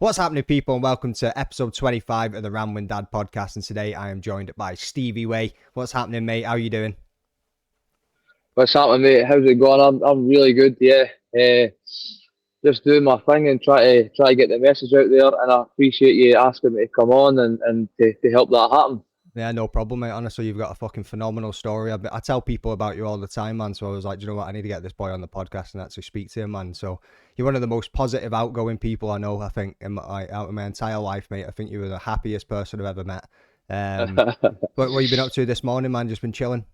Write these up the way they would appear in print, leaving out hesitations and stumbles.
What's happening, people, and welcome to episode 25 of the Rambling Dad podcast. And today I am joined by Stevie Waye. What's happening, mate? How are you doing? What's happening, mate? How's it going? I'm really good. Yeah, just doing my thing and try to get the message out there. And I appreciate you asking me to come on and to help that happen. Yeah, no problem, mate. Honestly, you've got a fucking phenomenal story. I tell people about you all the time, man. So I was like, do you know what? I need to get this boy on the podcast and actually speak to him, man. So you're one of the most positive, outgoing people I know. I think out of my entire life, mate. I think you were the happiest person I've ever met. What have you been up to this morning, man? Just been chilling.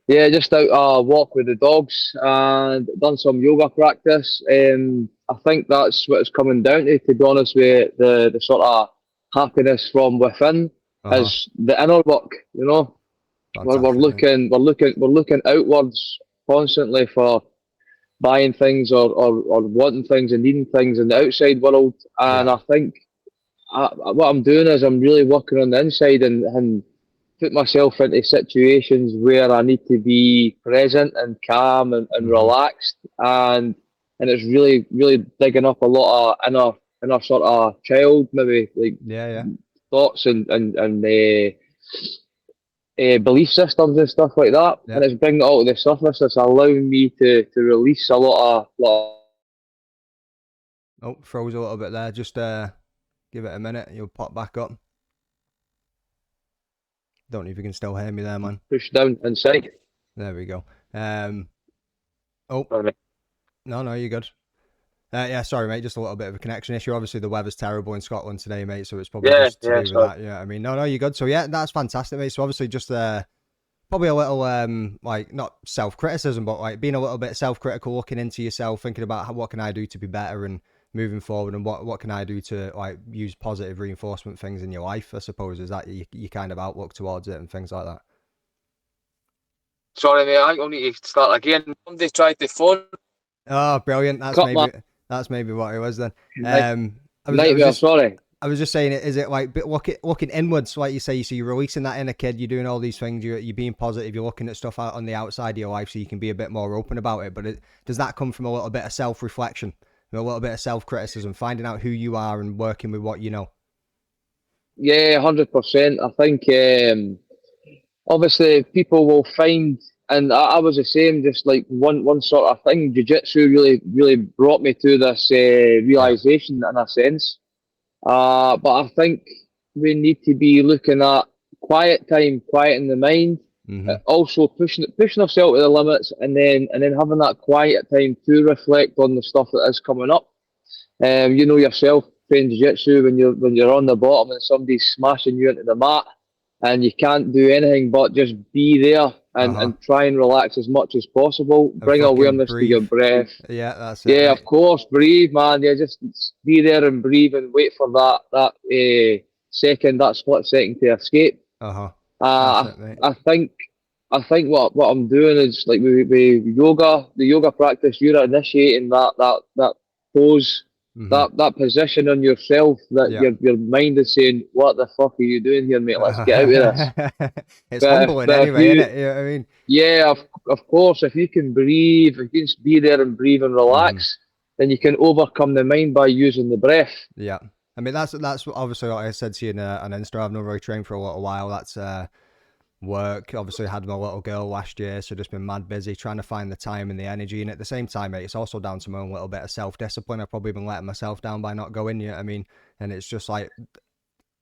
Yeah, just out walk with the dogs and done some yoga practice. I think that's what it's coming down to be honest with you, the sort of happiness from within is the inner work. You know, we're looking outwards constantly for buying things or wanting things and needing things in the outside world. And I think what I'm doing is I'm really working on the inside and put myself into situations where I need to be present and calm and relaxed, and it's really digging up a lot of inner sort of child, maybe like thoughts and belief systems and stuff like that, and it's bringing it all to the surface. It's allowing me to release a lot of. Oh, froze a little bit there. Just give it a minute. You'll pop back up. Don't know if you can still hear me there, man. Push down inside. There we go. Sorry. No, you're good. Yeah, sorry, mate. Just a little bit of a connection issue. Obviously, the weather's terrible in Scotland today, mate. So it's probably just to do with that. Yeah, I mean, no, you're good. So yeah, that's fantastic, mate. So obviously, just probably a little like not self-criticism, but like being a little bit self-critical, looking into yourself, thinking about what can I do to be better and moving forward, and what can I do to like use positive reinforcement things in your life, I suppose. Is that you kind of outlook towards it and things like that? Sorry, mate, I think I'll need to start again. Somebody tried the phone. Oh, brilliant. That's maybe what it was then. Sorry. I was just saying, is it like looking inwards, like you say, so you're releasing that inner kid, you're doing all these things, you're being positive, you're looking at stuff out on the outside of your life so you can be a bit more open about it. But does that come from a little bit of self-reflection, a little bit of self-criticism, finding out who you are and working with what you know? Yeah, 100%. I think obviously people will find, and I was the same, just like one sort of thing. Jiu-jitsu really brought me to this realization in a sense. But I think we need to be looking at quiet time, quiet in the mind, also pushing ourselves to the limits, and then having that quiet time to reflect on the stuff that is coming up. You know yourself, playing jiu-jitsu, when you're on the bottom and somebody's smashing you into the mat, and you can't do anything but just be there and try and relax as much as possible. Bring awareness to your breath. Yeah, that's it. Yeah, of course, breathe, man. Yeah, just be there and breathe and wait for that split second to escape. I think what I'm doing is like with yoga, the yoga practice, you're initiating that pose. That position on yourself that your mind is saying, what the fuck are you doing here, mate? Let's get out of this. It's humbling anyway, isn't it? You know what I mean? Yeah, of course. If you can breathe, if you can just be there and breathe and relax, then you can overcome the mind by using the breath. Yeah. I mean, that's obviously, like I said to you on Insta, I've not really trained for a little while. That's work. Obviously had my little girl last year, so just been mad busy trying to find the time and the energy. And at the same time, mate, it's also down to my own little bit of self-discipline. I've probably been letting myself down by not going, you know what I mean? And it's just like,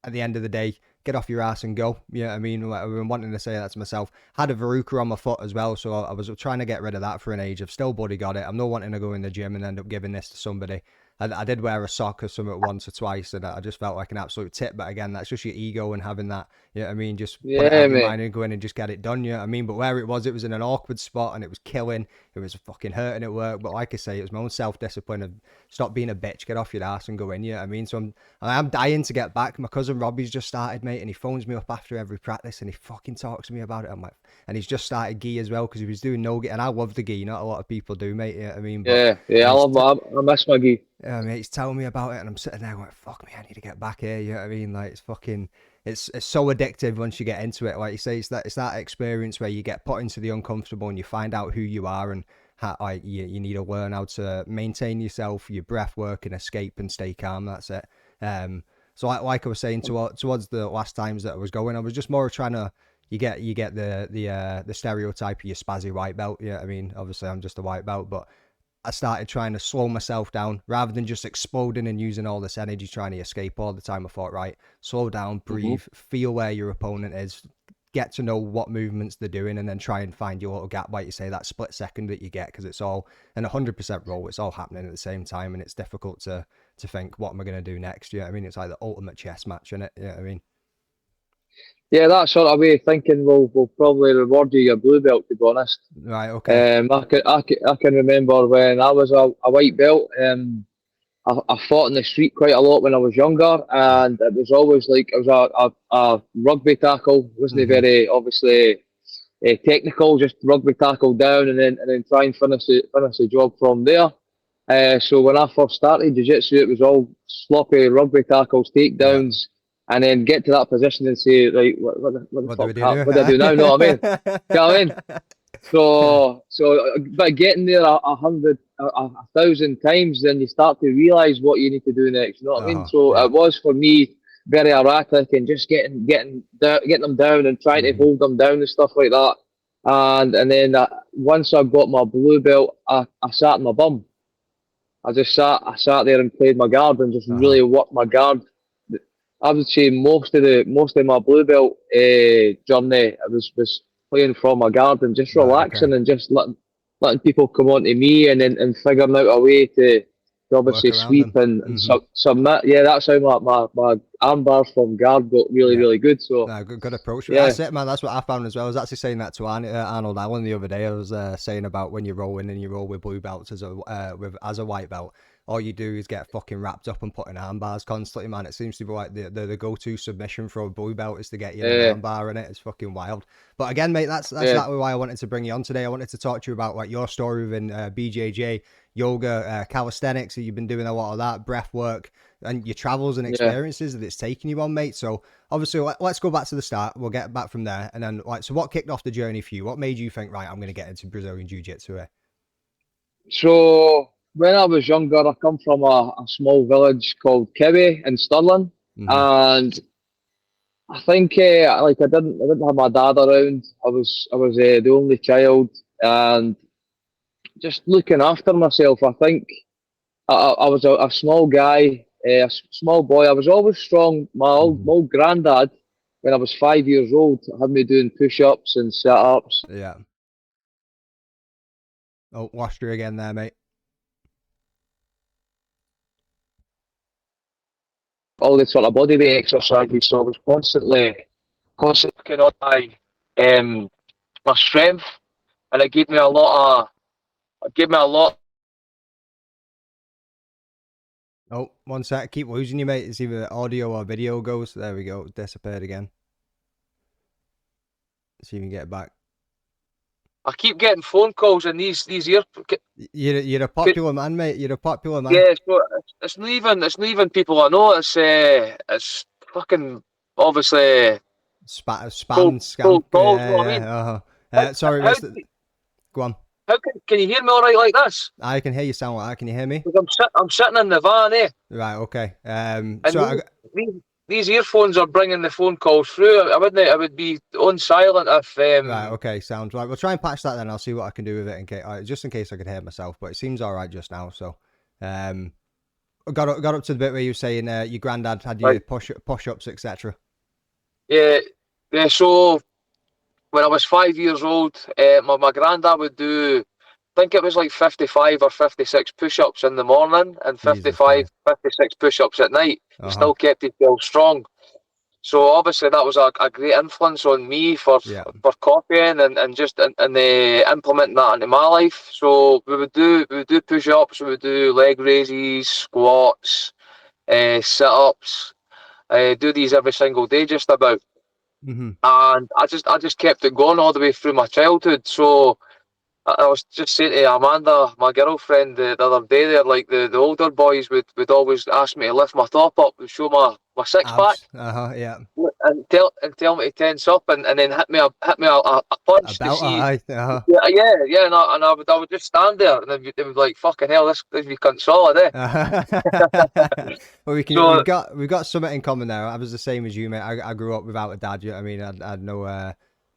at the end of the day, get off your ass and go. You know what I mean? Like, I've been wanting to say that to myself. Had a verruca on my foot as well, so I was trying to get rid of that for an age. I've still bloody got it. I'm not wanting to go in the gym and end up giving this to somebody. I did wear a sock or something once or twice, and I just felt like an absolute tit. But again, that's just your ego and having that, you know what I mean? Just put it out of your mind and go in and just get it done, you know what I mean? But where it was in an awkward spot and it was killing. It was fucking hurting at work. But like I say, it was my own self-discipline of stop being a bitch, get off your ass and go in, you know what I mean? So I'm dying to get back. My cousin Robbie's just started, mate, and he phones me up after every practice and he fucking talks to me about it. I'm like, and he's just started gi as well because he was doing no gi, and I love the gi. Not a lot of people do, mate, you know what I mean? But I love I miss my gi. Yeah, mate, he's telling me about it and I'm sitting there going, fuck me, I need to get back here, you know what I mean? Like, it's so addictive once you get into it. Like you say, it's that experience where you get put into the uncomfortable and you find out who you are and you need to learn how to maintain yourself, your breath work, and escape and stay calm. That's it. So like I was saying towards the last times that I was going, I was just more trying to, you get the stereotype of your spazzy white belt. Yeah, I mean, obviously I'm just a white belt, but I started trying to slow myself down rather than just exploding and using all this energy trying to escape all the time. I thought, right, slow down, breathe, feel where your opponent is, get to know what movements they're doing, and then try and find your little gap, like you say, that split second that you get, because it's all an 100% roll. It's all happening at the same time, and it's difficult to think, what am I going to do next? Yeah, I mean, it's like the ultimate chess match, isn't it? Yeah, I mean, Yeah, that sort of way of thinking will probably reward you your blue belt, to be honest. right, okay. I can remember when I was a white belt. I fought in the street quite a lot when I was younger, Yeah. and it was always like it was a rugby tackle. It wasn't very obviously technical, just rugby tackle down, and then try and finish the job from there. So when I first started jiu-jitsu, it was all sloppy rugby tackles, Yeah. takedowns, and then get to that position and say, right, what the What do we fuck, do? what do I do now? Know what I mean? You know what I mean? But getting there a thousand times, then you start to realise what you need to do next. You know what I mean? So Yeah. it was for me very erratic and just getting them down and trying to hold them down and stuff like that. And then once I got my blue belt, I sat in my bum. I sat there and played my guard and just really worked my guard. I would say most of my blue belt journey I was playing from my guard and just Right, relaxing okay. and just letting people come on to me and figuring out a way to Work obviously around sweep them. and submit. Yeah, that's how my arm bars from guard got really, Yeah. really good. So No, good approach. yeah, That's it, man. That's what I found as well. I was actually saying that to Arnold Allen the other day. I was saying about when you roll in and you roll with blue belts as a white belt, all you do is get fucking wrapped up and put in arm bars constantly, man. It seems to be like the go-to submission for a blue belt is to get you in an yeah, arm bar, in it. It's fucking wild. But again, mate, that's yeah, exactly why I wanted to bring you on today. I wanted to talk to you about like your story within BJJ, yoga, calisthenics. You've been doing a lot of that, breath work, and your travels and yeah. experiences that it's taken you on, mate. So obviously, let's go back to the start. We'll get back from there, and then so what kicked off the journey for you? What made you think, right, I'm going to get into Brazilian Jiu-Jitsu here? So when I was younger, I come from a small village called Kiwi in Stirling, and I think like I didn't have my dad around. I was the only child, and just looking after myself. I think I was a small guy, small boy. I was always strong. My old granddad, when I was 5 years old, had me doing push-ups and sit-ups, Yeah. Oh, lost you again there, mate. all this sort of bodyweight exercises. So I was constantly working on my strength, and it gave me a lot of it gave me a lot. Oh, one sec. Keep losing you, mate. It's either audio or video goes. There we go. Disappeared again. See if you can get it back. I keep getting phone calls and these ear. You're a popular man, mate. You're a popular man. Yeah, so it's not even people I know. It's fucking obviously Spam, scam. cold calls. You know what I Yeah, mean? yeah. How, Sorry, how, mister. Go on. how can you hear me all right like this? I can hear you sound like that. Can you hear me? Because I'm sitting in the van, eh? Right, okay. And these earphones are bringing the phone calls through. I would be on silent if right, okay, sounds right. We'll try and patch that then. I'll see what I can do with it in case, just in case I could hear myself. But it seems all right just now. So, got up to the bit where you were saying your granddad had you right. push ups, etc. Yeah, yeah. So when I was 5 years old, my granddad would do, I think it was like 55 or 56 push-ups in the morning and Jesus 55, Christ. 56 push-ups at night. He Uh-huh. still kept himself strong. So obviously that was a great influence on me for Yeah. copying and just implementing that into my life. So we would do push-ups, we would do leg raises, squats, sit-ups, do these every single day just about. Mm-hmm. And I just kept it going all the way through my childhood. So I was just saying to Amanda, my girlfriend, the other day there, like the older boys would always ask me to lift my top up and show my six pack Abs. Yeah. and tell me to tense up and then hit me a A punch to belt. see. Uh-huh. Yeah, and I would just stand there and they would be like, fucking hell, this we cunt solid, eh? Well, So we've got something in common there. I was the same as you, mate. I grew up without a dad. You know what I mean? I had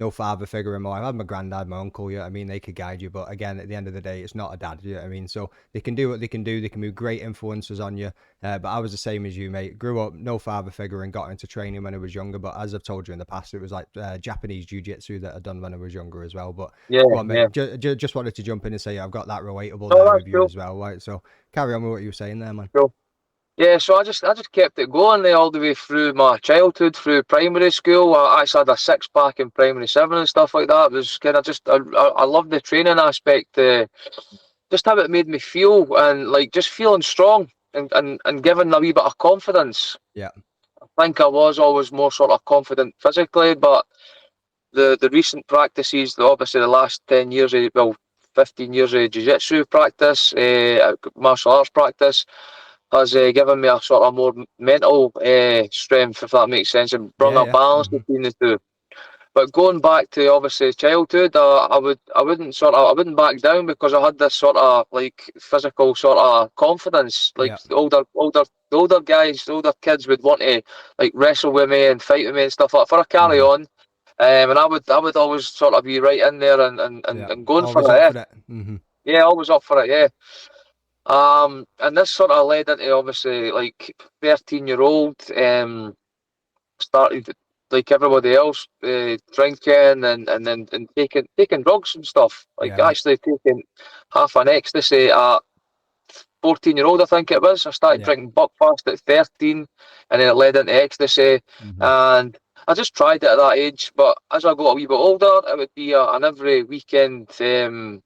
no father figure in my life. I had my granddad, my uncle. You know what I mean? They could guide you, but again, at the end of the day, it's not a dad. You know what I mean? So they can do what they can do. They can be great influences on you. But I was the same as you, mate. Grew up no father figure and got into training when I was younger. But as I've told you in the past, it was like Japanese jiu-jitsu that I'd done when I was younger as well. But yeah, go on, yeah. mate. Just wanted to jump in and say I've got that relatable No, there that's with you cool. as well, right? So carry on with what you were saying there, man. Cool. Yeah, so I just kept it going there all the way through my childhood, through primary school. I actually had a six pack in primary seven and stuff like that. It was kind of just I loved the training aspect, just how it made me feel and like just feeling strong and giving a wee bit of confidence. Yeah. I think I was always more sort of confident physically, but the recent practices, obviously the last 10 years, 15 years of jiu-jitsu practice, martial arts practice has given me a sort of more mental strength, if that makes sense, and brought Yeah, a yeah. balance Hmm. between the two. But going back to obviously childhood, I wouldn't back down because I had this sort of like physical sort of confidence. Like Yeah. the older guys, the older kids would want to like wrestle with me and fight with me and stuff like for a carry Hmm. on. And I would always sort of be right in there Yeah. and going for Always it. up Yeah, for that. Hmm. yeah, always up for it. Yeah. And this sort of led into obviously like 13-year-old, started like everybody else, drinking and taking drugs and stuff. Like Yeah, mate. actually taking half an ecstasy at 14-year-old, I think it was. I started Yeah. drinking Buckfast at 13, and then it led into ecstasy. Hmm. And I just tried it at that age, but as I got a wee bit older, it would be an every weekend thing.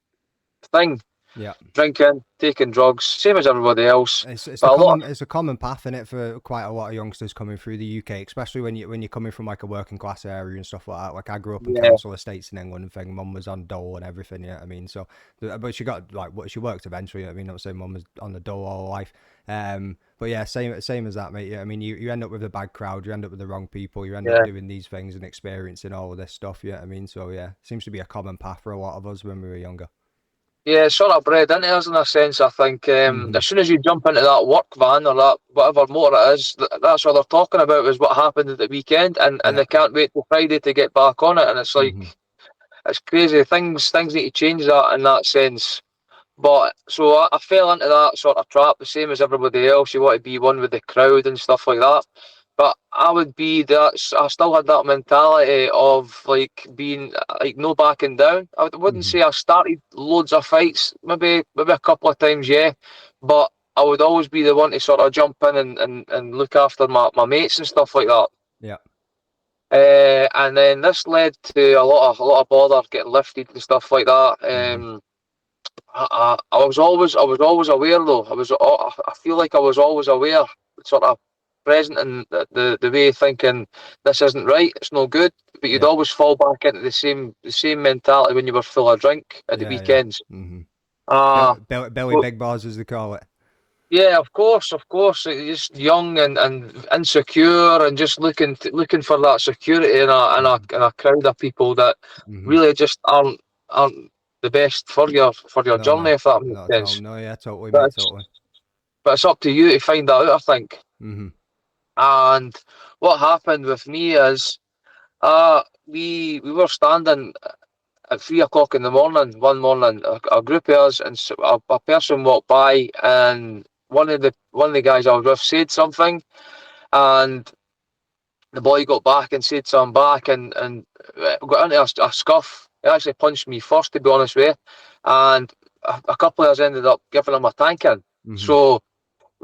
Yeah. Drinking, taking drugs, same as everybody else. It's But a lot. a common path in it for quite a lot of youngsters coming through the UK, especially when you're coming from like a working class area and stuff like that. Like I grew up in Yeah, council estates in England and thing. Mum was on dole and everything. Yeah, I mean, so but she got like what she worked eventually. I mean, I'm saying mum was on the dole all her life. But yeah, same as that, mate. Yeah, I mean, you end up with a bad crowd. You end up with the wrong people. You end up yeah. doing these things and experiencing all of this stuff. Yeah, I mean, so yeah, seems to be a common path for a lot of us when we were younger. Yeah, it's sort of bred into us in a sense. I think Hmm. as soon as you jump into that work van or that whatever motor it is, that's what they're talking about is what happened at the weekend, and Yeah. they can't wait till Friday to get back on it. And it's Hmm. like it's crazy. Things need to change that in that sense. But so I fell into that sort of trap, the same as everybody else. You want to be one with the crowd and stuff like that. But I would be that. I still had that mentality of like being like no backing down. Wouldn't Hmm. say I started loads of fights, maybe a couple of times, yeah. But I would always be the one to sort of jump in and look after my mates and stuff like that. Yeah. And then this led to a lot of bother getting lifted and stuff like that. Hmm. I was always aware though. I feel like I was always aware, sort of present in the way thinking this isn't right, it's no good. But you'd Yeah. always fall back into the same mentality when you were full of drink at the Yeah. Yeah. weekends. Hmm. Uh Belly well, big bars as they call it. yeah, of course. You're just young and insecure and just looking for that security in Hmm. a crowd of people that Hmm. really just aren't the best for your No, journey, no, if that makes not at all. sense. No, yeah, totally, But mate, it's, totally. but it's up to you to find that out, I think. Hmm. And what happened with me is, we were standing at 3 o'clock in the morning. One morning, a group of us and a person walked by, and one of the guys I was with said something, and the boy got back and said something back, and got into a scuff. He actually punched me first, to be honest with you, and a couple of us ended up giving him a tanking. Hmm. So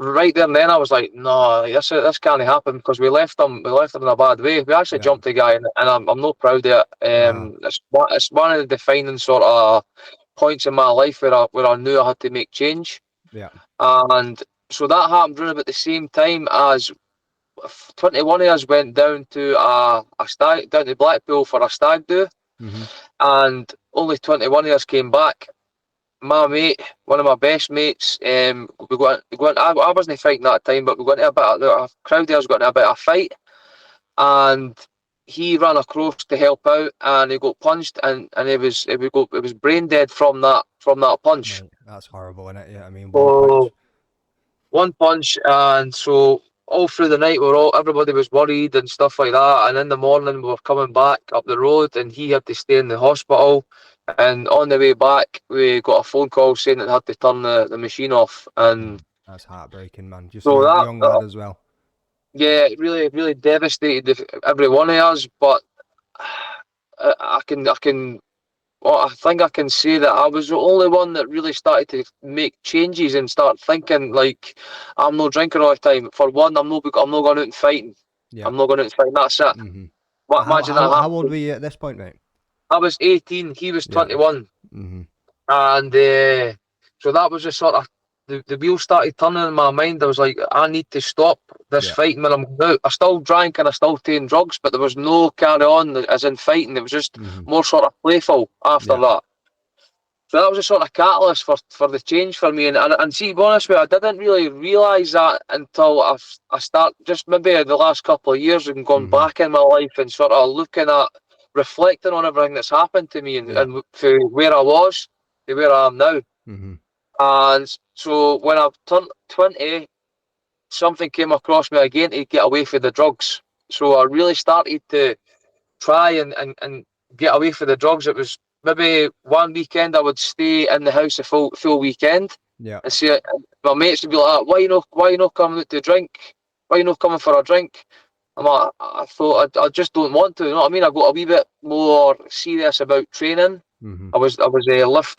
right there and then I was like, no, this can't happen because we left him in a bad way. We actually Yeah. jumped the guy, and I'm not proud of it. Uh-huh. It's one of the defining sort of points in my life where I knew I had to make change, Yeah. and so that happened around about the same time as 21 of us went down to a stag down to Blackpool for a stag do, Hmm. and only 21 of us came back. My mate, one of my best mates, I wasn't fighting that time, but we got into a crowd there was got into a bit of a fight, and he ran across to help out, and he got punched, and it was brain dead from that punch. Mate, that's horrible, isn't it? Yeah, I mean, one So punch. one punch, and so all through the night, everybody was worried and stuff like that. And in the morning, we were coming back up the road, and he had to stay in the hospital. And on the way back, we got a phone call saying that they had to turn the machine off. And That's heartbreaking, man. Just so young lad as well. yeah, it really devastated every one of us. But I can well, I think I can say that I was the only one that really started to make changes and start thinking like, I'm no drinking all the time. For one, I'm not going out and fighting. Yeah. I'm not going out and fighting. That's it. Mm-hmm. But imagine that How old happened. were you at this point, mate? I was 18. He was Yeah. 21, Mm-hmm. and so that was the sort of the wheels started turning in my mind. I was like, I need to stop this Yeah. fighting when I'm going out. I still drank and I still taken drugs, but there was no carry on as in fighting. It was just more sort of playful after Yeah. that. So that was a sort of catalyst for the change for me. And see, to be honest with you, I didn't really realise that until I start just maybe the last couple of years and gone back in my life and sort of looking at, reflecting on everything that's happened to me Yeah. and to where I was to where I am now. Mm-hmm. And so when I turned 20, something came across me again to get away from the drugs. So I really started to try and get away from the drugs. It was maybe one weekend I would stay in the house a full weekend Yeah. and see my mates would be like, why you not coming out to drink? Why you not coming for a drink? I'm like, I thought I just don't want to. You know what I mean? I got a wee bit more serious about training. Mm-hmm. I was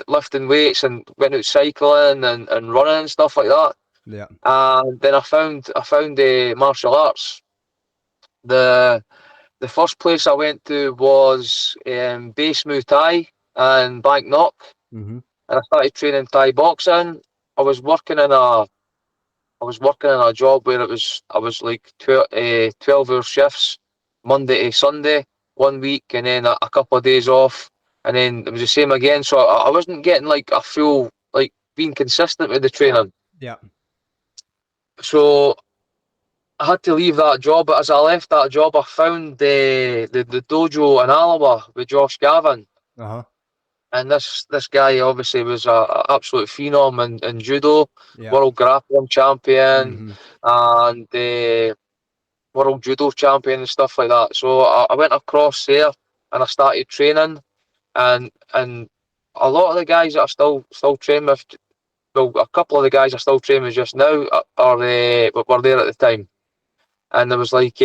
lifting weights and went out cycling and running and stuff like that. Yeah. And then I found martial arts. The the first place I went to was Base Muay Thai and Bangkok, Mm-hmm. and I started training Thai boxing. I was working in a I was working in a job where I was like 12-hour shifts, Monday to Sunday, 1 week, and then a couple of days off, and then it was the same again. So I wasn't getting like a full like being consistent with the training. Yeah. So I had to leave that job, but as I left that job, I found the dojo in Alabama with Josh Gavin, Uh-huh. and this guy obviously was a absolute phenom in judo, Yeah. world grappling champion, Mm-hmm. and world judo champion and stuff like that. So I went across there and I started training, and a lot of the guys that I still train with, well, a couple of the guys I still train with just now were there at the time, and there was like.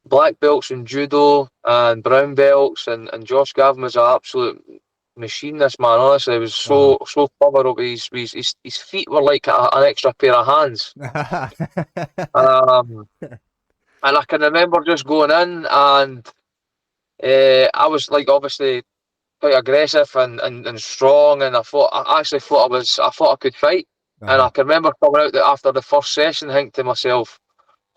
Black belts in judo and brown belts, and Josh Gavin was an absolute machine. This man, honestly, he was Uh-huh. so clever. His feet were like an extra pair of hands. Um, and I can remember just going in, and I was like obviously quite aggressive and strong, and I actually thought I thought I could fight. And I Uh-huh. can remember coming out after the first session, thinking to myself,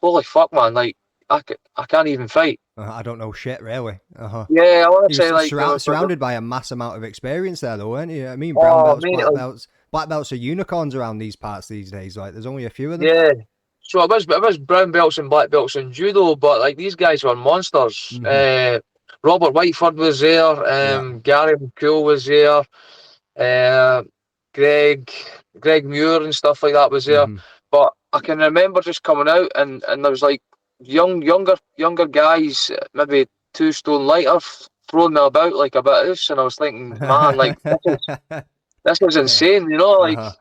"Holy fuck, man! Like I can't even fight." I don't know shit, really. Uh-huh. Yeah, I want You to were say like there was surrounded by a mass amount of experience there, though, weren't you? I mean, brown oh belts, mate, like, black belts are unicorns around these parts these days. Like, there's only a few of them. yeah. So it was brown belts and black belts in judo, but like these guys were monsters. Mm-hmm. Robert Whiteford was there. Yeah. Gary McCool was there. Uh, Greg Muir and stuff like that was there. Mm-hmm. But I can remember just coming out and there was like younger guys, maybe 2 stone lighter, throwing me about like a bit of this, and I was thinking, man, like this is Yeah. insane, you know, like. Uh-huh.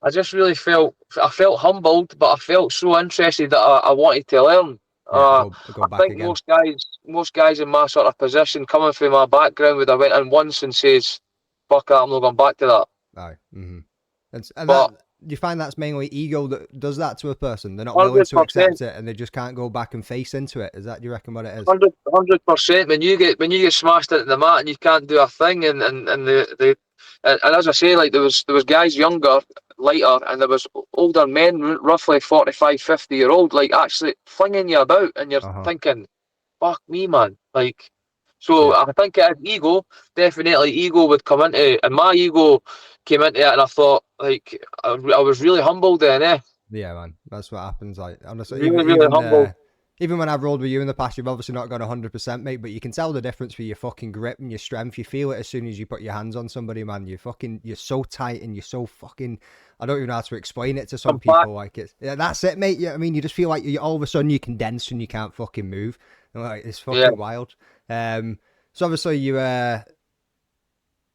I felt humbled, but I felt so interested that I wanted to learn. Yeah. Uh, Go I back think again. most guys in my sort of position, coming from my background, would have went in once and says, "Fuck that, I'm not going back to that." Aye. Mm-hmm. And that But you find that's mainly ego that does that to a person. They're not willing hundred to accept percent, it, and they just can't go back and face into it. Is that, do you reckon, what it is? 100%. When you get smashed into the mat and you can't do a thing, and and as I say, like there was guys younger, lighter, and there was older men, roughly 45, 50-year old, like actually flinging you about, and you're Uh-huh. thinking, "Fuck me, man!" Like. So Yeah. I think it is ego. Definitely, ego would come into it, and my ego came into it, and I thought like I was really humbled then, eh? Yeah, man. That's what happens. Like honestly, Really, really humbled. even when I've rolled with you in the past, you've obviously not gone 100%, mate, but you can tell the difference with your fucking grip and your strength. You feel it as soon as you put your hands on somebody, man. You're so tight and you're so fucking. I don't even know how to explain it to some Compact. people. Like it's yeah, that's it, mate. Yeah, I mean, you just feel like you all of a sudden you condense and you can't fucking move. And, like it's Yeah, fucking wild. So obviously you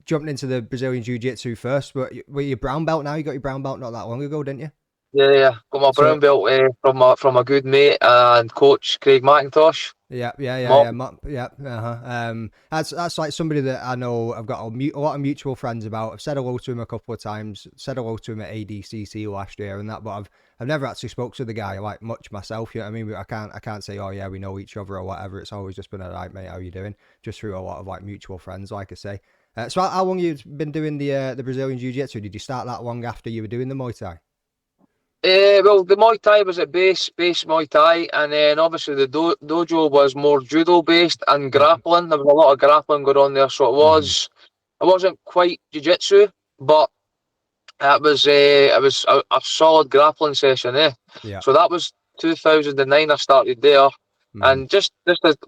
jumped into the Brazilian Jiu-jitsu first, but were you brown belt now? You got your brown belt not that long ago, didn't you? yeah, yeah. Got my So brown belt from a good mate and coach, Craig McIntosh. yeah, yeah, yeah, Mop. yeah, yeah. That's like somebody that I know. I've got a lot of mutual friends about. I've said hello to him a couple of times. Said hello to him at ADCC last year and that, but I've never actually spoke to the guy like much myself. You know what I mean? I can't say, oh yeah, we know each other or whatever. It's always just been a like, mate, how you doing? Just through a lot of like mutual friends, like I say. So how long you been doing the Brazilian Jiu Jitsu? Did you start that long after you were doing the Muay Thai? Well, the Muay Thai was at base Muay Thai, and then obviously the dojo was more judo based and Yeah. grappling. There was a lot of grappling going on there, so Mm-hmm. it wasn't quite jiu-jitsu, but it was a solid grappling session, eh? Yeah. So that was 2009. I started there, Mm-hmm. and just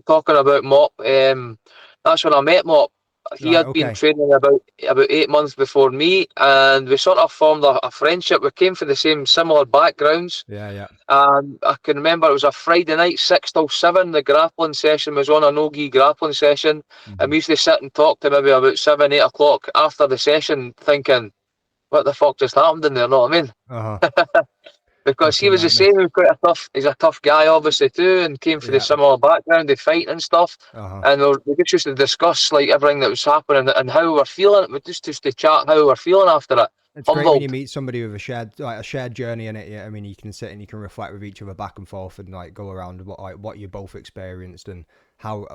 talking about Mop, that's when I met Mop. He Right. had been Okay. training about 8 months before me, and we sort of formed a friendship. We came from the same similar backgrounds. Yeah. Yeah. And I can remember it was a Friday night, 6 till 7. The grappling session was on a no-gi grappling session, and Mm-hmm. we used to sit and talk to maybe about 7, 8 o'clock after the session, thinking, "What the fuck just happened in there?" Know what I mean? Uh huh. Because he Fucking was the nightmare. same. He was quite a tough. He's a tough guy, obviously too, and came from the Yeah. similar background, they fight and stuff. Uh huh. And we just used to discuss like everything that was happening and how we were feeling. We just used to chat how we were feeling after it. It's great when you Humbled. meet somebody with a shared journey in it. Yeah, I mean, you can sit and you can reflect with each other back and forth and like go around what you both experienced and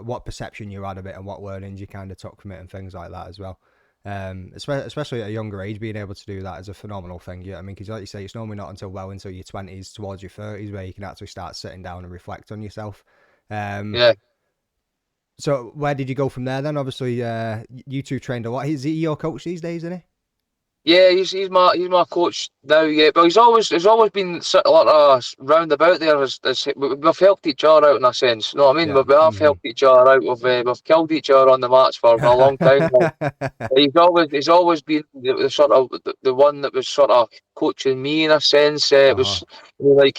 what perception you had of it and what learnings you kind of took from it and things like that as well. Especially at a younger age, being able to do that is a phenomenal thing. Yeah, I mean, because like you say, it's normally not until well into your 20s towards your 30s where you can actually start sitting down and reflect on yourself. Um, Yeah. so where did you go from there then? Obviously, you two trained a lot. Is he your coach these days, isn't he? Yeah, he's my coach now. Yeah, but he's always been sort of like roundabout there. We've helped each other out in a sense. You know what I mean? Yeah. We have Mm-hmm. helped each other out. We've killed each other on the mats for a long time now. He's always been the sort of the one that was sort of coaching me in a sense. It Uh-huh. was like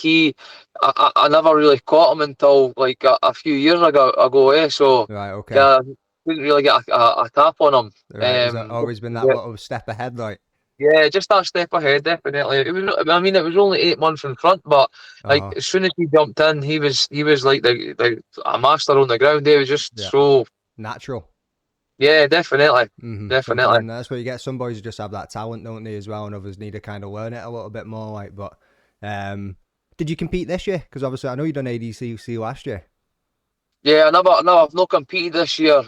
I never really caught him until like a few years ago. So Right, okay. yeah, couldn't really get a tap on him. Right. Has that always been that Yeah, little step ahead, like? yeah, just that step ahead, definitely. I mean, it was only 8 months in front, but like Uh-huh. as soon as he jumped in, he was like the a master on the ground. He was just Yeah. so, Natural. yeah, definitely, Mm-hmm. definitely. Something that's what you get. Some boys just have that talent, don't they, as well, and others need to kind of learn it a little bit more. Like, but did you compete this year? Because obviously, I know you done ADCC last year. Yeah, no, I've not competed this year.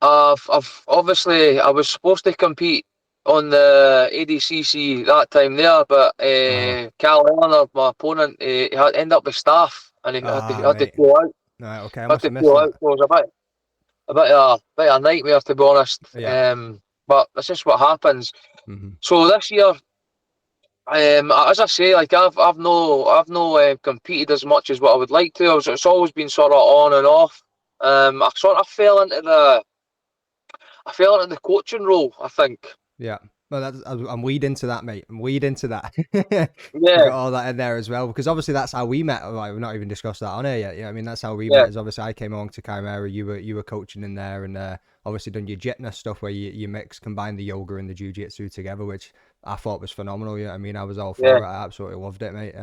I've obviously I was supposed to compete on the ADCC that time there, but Uh huh. Cal Eleanor, my opponent, he had ended up with staff, and he Ah, had to mate. pull out. Right. Okay. I Had must to have missed pull out. that. So it was a bit of a nightmare, to be honest. Yeah. But that's just what happens. Mm-hmm. So this year, as I say, like I've no competed as much as what I would like to. It's always been sort of on and off. I sort of fell into the coaching role, I think. Yeah. Well, I'm weed into that, mate. I'm weed into that. You Yeah, got all that in there as well, because obviously that's how we met. Like, we've not even discussed that on here yet. Yeah, I mean that's how we yeah, met. Is obviously I came along to Chimera. You were coaching in there, and obviously done your jitna stuff where you combine the yoga and the jiu-jitsu together, which I thought was phenomenal. Yeah, I mean I was all yeah. for it. I absolutely loved it, mate.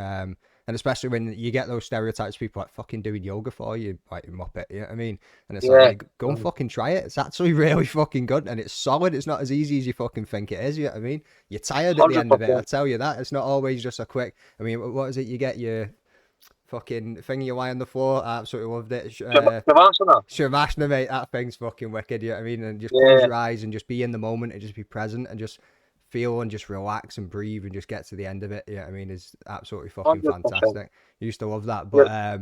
And especially when you get those stereotypes, people like fucking doing yoga for you, like you muppet. You know what I mean? And it's like, Yeah. mate, go and fucking try it. It's actually really fucking good, and it's solid. It's not as easy as you fucking think it is. You know what I mean? You're tired at the Hundred end of it. I percent. tell you that. It's not always just a quick. I mean, what is it? You get your fucking thing. You lie on the floor. I absolutely loved it. Shavasana. Shavasana, mate. That thing's fucking wicked. You know what I mean? And just close Yeah, your eyes and just be in the moment and just be present and just feel and just relax and breathe and just get to the end of it. Yeah, I mean, it's absolutely fucking 100%. fantastic. I used to love that, but Yeah.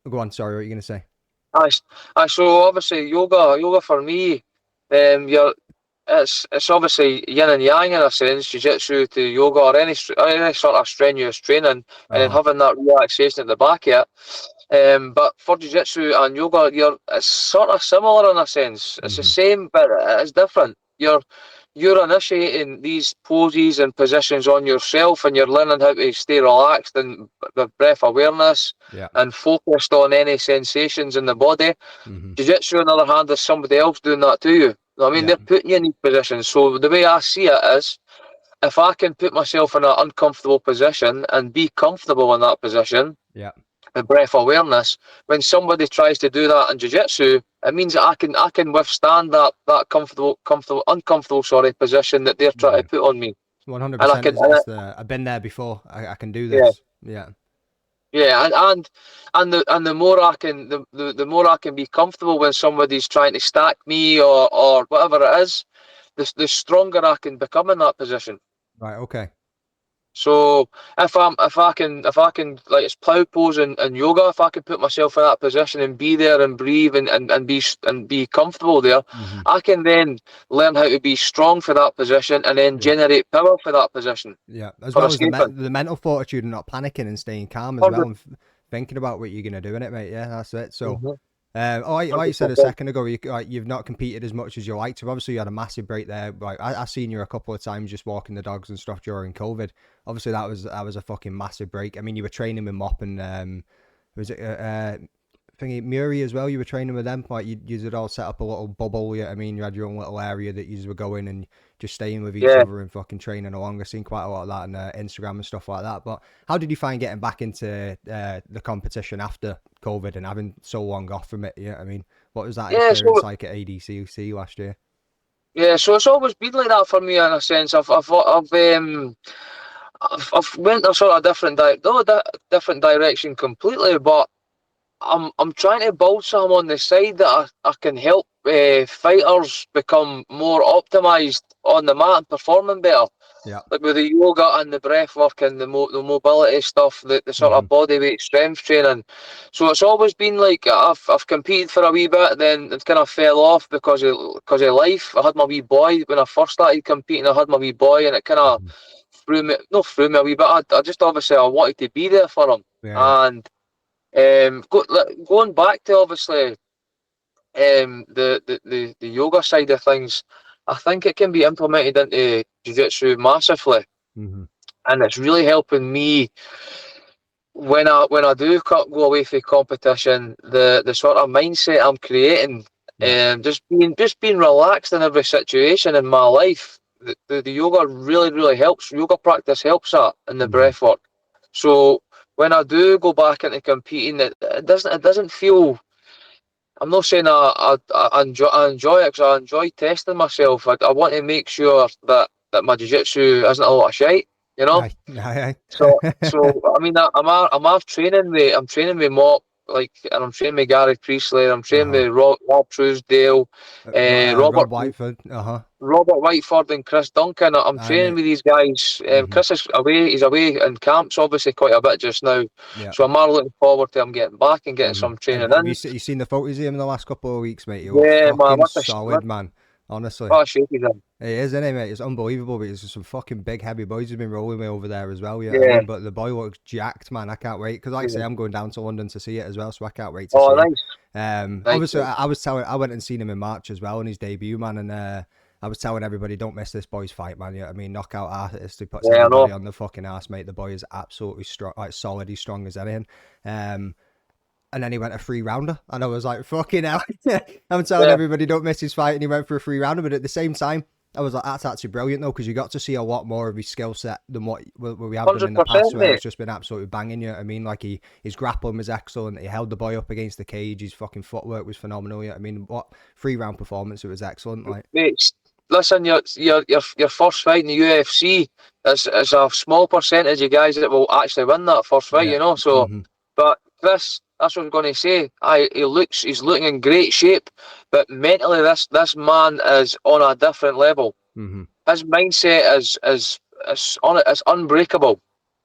go on. Sorry, what were you gonna say? So obviously yoga for me, you're it's obviously yin and yang in a sense, jiu-jitsu to yoga or any sort of strenuous training, and then Uh-huh. having that relaxation at the back of it. But for jiu-jitsu and yoga, it's sort of similar in a sense. It's the Mm-hmm. same, but it's different. You're initiating these poses and positions on yourself, and you're learning how to stay relaxed and with breath awareness Yeah. and focused on any sensations in the body. Mm-hmm. Jiu-jitsu, on the other hand, is somebody else doing that to you. You know what I mean? Yeah. They're putting you in these positions. So the way I see it is, if I can put myself in an uncomfortable position and be comfortable in that position, Yeah. with breath awareness, when somebody tries to do that in jiu-jitsu, it means that I can withstand that uncomfortable position that they're trying Yeah. to put on me, and I 100%. can, It's the I've been there before. I can do yeah. this. Yeah. Yeah, and the more I can the more I can be comfortable when somebody's trying to stack me or whatever it is, the stronger I can become in that position. Right. Okay. So if I can like it's plow pose in yoga, if I can put myself in that position and be there and breathe and be comfortable there, Mm-hmm. I can then learn how to be strong for that position and then Yeah. generate power for that position Yeah. As for well as escaping. the mental fortitude and not panicking and staying calm as well 100, and thinking about what you're gonna do in it, mate. Yeah, that's it. So. 100%. Like you said a second ago, you've not competed as much as you like to. Obviously, you had a massive break there. Like I seen you a couple of times just walking the dogs and stuff during COVID. Obviously, that was a fucking massive break. I mean, you were training with Mop and was it thingy Muri as well? You were training with them. Like you had all set up a little bubble. Yeah, I mean, you had your own little area that you were going and just staying with each Yeah. other and fucking training along. I've seen quite a lot of that on Instagram and stuff like that. But how did you find getting back into the competition after COVID and having so long off from it? Yeah, I mean, what was that Yeah, experience so like at ADCC last year? yeah, so it's always been like that for me in a sense. I've went a sort of different direction completely, but I'm trying to build some on the side that I can help fighters become more optimized on the mat and performing better. Yeah. Like with the yoga and the breath work and the mobility stuff, the sort Mm-hmm. of body weight strength training. So it's always been like I've competed for a wee bit, then it kind of fell off because of life. I had my wee boy when I first started competing. I had my wee boy, and it kind of Mm-hmm. threw me a wee bit. I just obviously I wanted to be there for him, Yeah. Yeah. and going back to obviously the yoga side of things, I think it can be implemented into jiu-jitsu massively, Mm-hmm. and it's really helping me when I do go away for competition. The sort of mindset I'm creating, Yeah. just being relaxed in every situation in my life. The yoga really helps. Yoga practice helps that in the Mm-hmm. breath work. So when I do go back into competing, it doesn't feel. I'm not saying I enjoy it because I enjoy testing myself. I want to make sure that my jiu-jitsu isn't a lot of shite, you know. Aye. Aye. So I mean, I'm training with Mop, like, and I'm training with Gary Priestley. I'm training Uh-huh. with Rob Truesdale, Robert Rob Whiteford. Uh-huh. Robert Whiteford, and Chris Duncan. I'm Aye, training mate. with these guys. Mm-hmm. Chris is away. He's away in camps, obviously, quite a bit just now. Yeah. So I'm more looking forward to him getting back and getting Mm-hmm. some training Have you, in. you seen the photos of him in the last couple of weeks, mate? He looks Yeah, man. fucking solid, man. Honestly. What a shape he's in. He is, isn't he, mate? It's unbelievable, but it's just some fucking big, heavy boys who've been rolling me over there as well, yeah. I Yeah, mean, but the boy looks jacked, man. I can't wait. Because, like I say, yeah. I'm going down to London to see it as well, so I can't wait to Oh, see him. nice, nice. Obviously, I went and seen him in March as well in his debut, man, and I was telling everybody, don't miss this boy's fight, man. Yeah, I mean, knockout artist who puts Yeah, I anybody know. on the fucking ass, mate. The boy is absolutely strong, like solid. He's strong as anything. And then he went a 3-rounder, and I was like, fucking hell. I'm telling Yeah, everybody, don't miss his fight, and he went for a 3-rounder, but at the same time, I was like, that's actually brilliant, though, because you got to see a lot more of his skill set than what we have done in hundred the past, percent, where mate. it's just been absolutely banging you. I mean, like, his grappling was excellent. He held the boy up against the cage. His fucking footwork was phenomenal. Yeah, I mean, what 3-round performance, it was excellent. Like, Mate, listen, your first fight in the UFC is a small percentage of guys that will actually win that first fight, yeah. you know. So, Mm-hmm. but that's what I'm going to say. He's looking in great shape, but mentally, this man is on a different level. Mm-hmm. His mindset is unbreakable.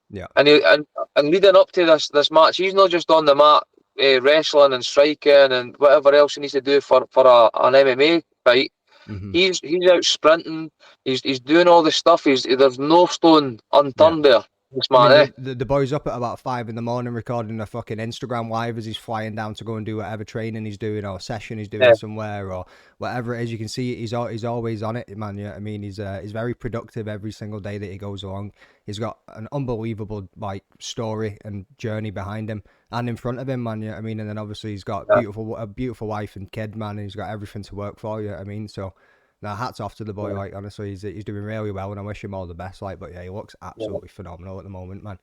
Yeah. And leading up to this match, he's not just on the mat. wrestling and striking and whatever else he needs to do for an MMA fight. Mm-hmm. He's out sprinting. He's doing all this stuff. There's no stone unturned there. This I man, mean, the boy's up at about 5 a.m. recording a fucking Instagram live as he's flying down to go and do whatever training he's doing or session he's doing somewhere or whatever it is. You can see he's always on it, man. Yeah, I mean, he's very productive every single day that he goes along. He's got an unbelievable like story and journey behind him and in front of him, man. Yeah, I mean, and then obviously he's got a beautiful wife and kid, man. And he's got everything to work for. Yeah, I mean, so. Now, hats off to the boy. Like, honestly, he's doing really well, and I wish him all the best. Like, but yeah, he looks absolutely phenomenal at the moment, man.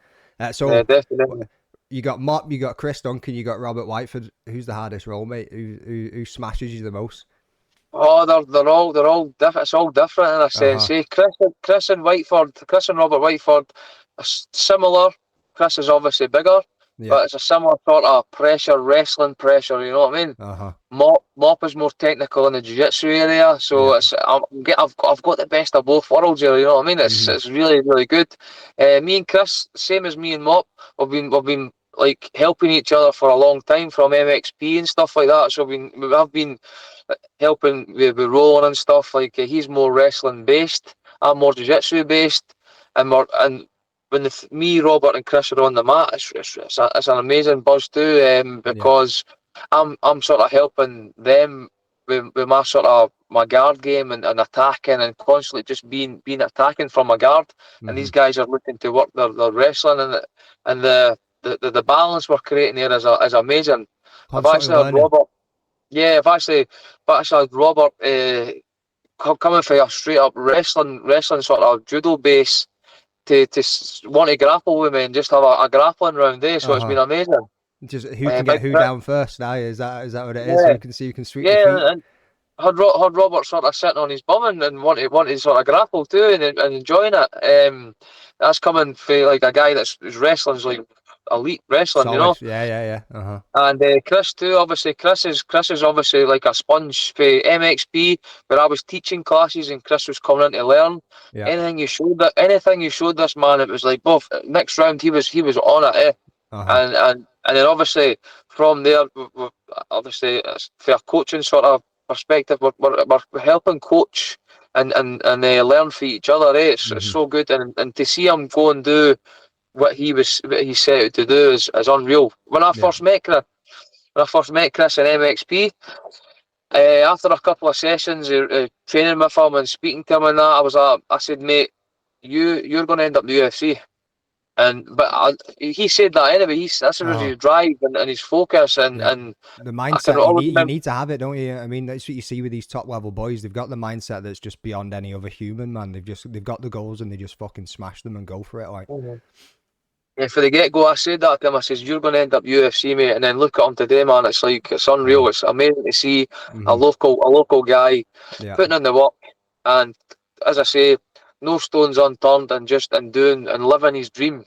So definitely. You got Mop, you got Chris Duncan, you got Robert Whiteford. Who's the hardest role, mate? Who smashes you the most? Oh, they're all different. It's all different in a sense. Chris and Robert Whiteford are similar. Chris is obviously bigger, but it's a similar sort of wrestling pressure. You know what I mean? Mop is more technical in the jiu-jitsu area, so I've got the best of both worlds here. You know what I mean? It's really, really good. Me and Chris, same as me and Mop, we've been like helping each other for a long time from MXP and stuff like that. So I've been helping with rolling and stuff. Like he's more wrestling based, I'm more jiu-jitsu based, and when me, Robert, and Chris are on the mat, it's an amazing buzz too. Because I'm sort of helping them with my sort of my guard game and attacking and constantly just being attacking from my guard. And these guys are looking to work their wrestling and the balance we're creating here is amazing. I've actually had Robert. Yeah, I've actually had Robert coming for a straight up wrestling sort of judo base to want to grapple with me and just have a grappling round there. So it's been amazing. Just who can get who down first now? Is that what it is? You can sweep your feet. And had Robert sort of sitting on his bum and wanted to sort of grapple too and enjoying it. That's coming for like a guy that's wrestling's like elite wrestling, Solid. you know. Yeah. And Chris too. Obviously, Chris is obviously like a sponge for MXP, where I was teaching classes and Chris was coming in to learn. Yeah. Anything you showed this man, it was like both. Next round, he was on it. And then obviously from there, obviously for a coaching sort of perspective, we're helping coach and learn for each other. It's so good, and to see him go and do what he set out to do is unreal. When I first met Chris in MXP, after a couple of sessions training with him and speaking to him and that, I said, mate, you're going to end up in the UFC. He said that anyway. That's his drive and his focus and the mindset. You need to have it, don't you? I mean, that's what you see with these top level boys. They've got the mindset that's just beyond any other human, man. They've got the goals and they just fucking smash them and go for it. Like, yeah, for the get go, I said that to him. I says, "You're going to end up UFC, mate." And then look at him today, man. It's unreal. It's amazing to see a local guy putting in the work, and as I say, no stones unturned, and doing and living his dream.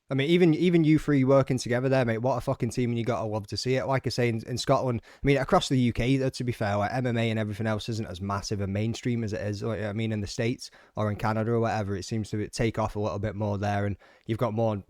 I mean, even you three working together there, mate. What a fucking team! And you gotta love to see it. Like I say, in Scotland, I mean, across the UK, to be fair, like MMA and everything else isn't as massive and mainstream as it is. Like, I mean, in the States or in Canada or whatever, it seems to take off a little bit more there, and you've got more.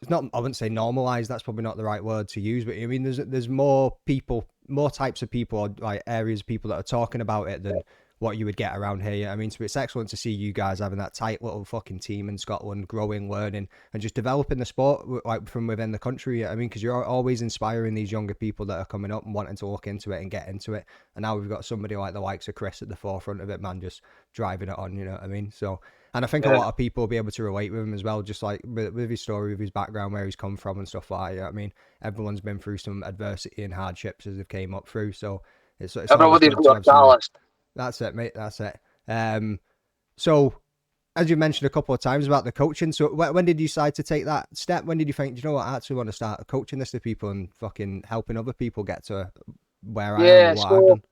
It's not. I wouldn't say normalized. That's probably not the right word to use, but I mean, there's more people, more types of people, or like areas of people that are talking about it than what you would get around here. I mean, so it's excellent to see you guys having that tight little fucking team in Scotland, growing, learning, and just developing the sport like from within the country. I mean, because you're always inspiring these younger people that are coming up and wanting to look into it and get into it. And now we've got somebody like the likes of Chris at the forefront of it, man, just driving it on. You know what I mean? So, and I think a lot of people will be able to relate with him as well, just like with his story, with his background, where he's come from and stuff like that. You know what I mean? Everyone's been through some adversity and hardships as they've came up through. So it's everybody's got talent. That's it, mate. That's it. So, as you mentioned a couple of times about the coaching, so when did you decide to take that step? When did you think, you know what, I actually want to start coaching this to people and fucking helping other people get to where I am and what I've done?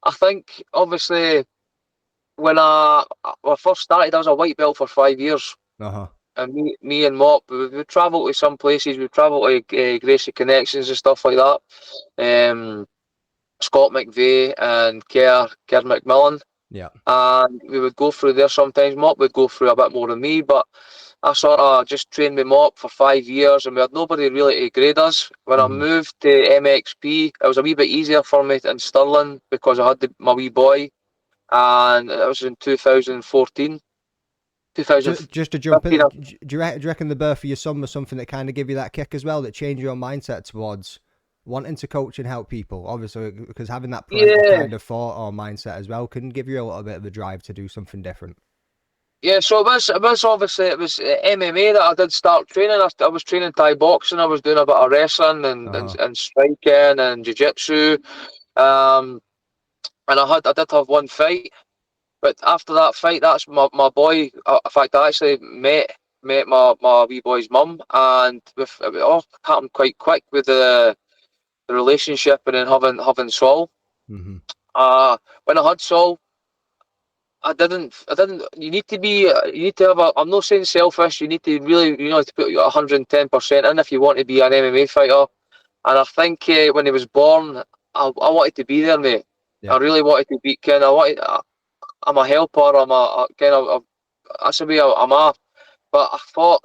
I think obviously when I first started, I was a white belt for 5 years. And me and Mop, we travelled to some places. We travelled to Gracie Connections and stuff like that. Scott McVeigh and Kerr McMillan. Yeah. And we would go through there sometimes. Mop would go through a bit more than me, but I sort of just trained with Mop for 5 years, and we had nobody really to grade us. When I moved to MXP, it was a wee bit easier for me in Stirling because I had my wee boy, and it was in 2014. Just to jump 2015. in, do you reckon the birth of your son was something that kind of gave you that kick as well, that changed your mindset towards wanting to coach and help people? Obviously, because having that parental Yeah, kind of thought or mindset as well can give you a little bit of a drive to do something different. yeah. So it was MMA that I did start training. I was training Thai boxing. I was doing a bit of wrestling and striking and jiu-jitsu. Um, and I did have one fight. But after that fight, that's my boy. In fact, I actually met my wee boy's mum, and it all happened quite quick with the relationship, and then having Saul. Mm-hmm. When I had Saul, I didn't. You need to be. You need to have a. I'm not saying selfish. You need to really, to put 110% in if you want to be an MMA fighter. And I think when he was born, I wanted to be there, mate. Yeah. I really wanted to be. Ken, I wanted. I'm a helper. I'm a kind of. That's the way I'm at. But I thought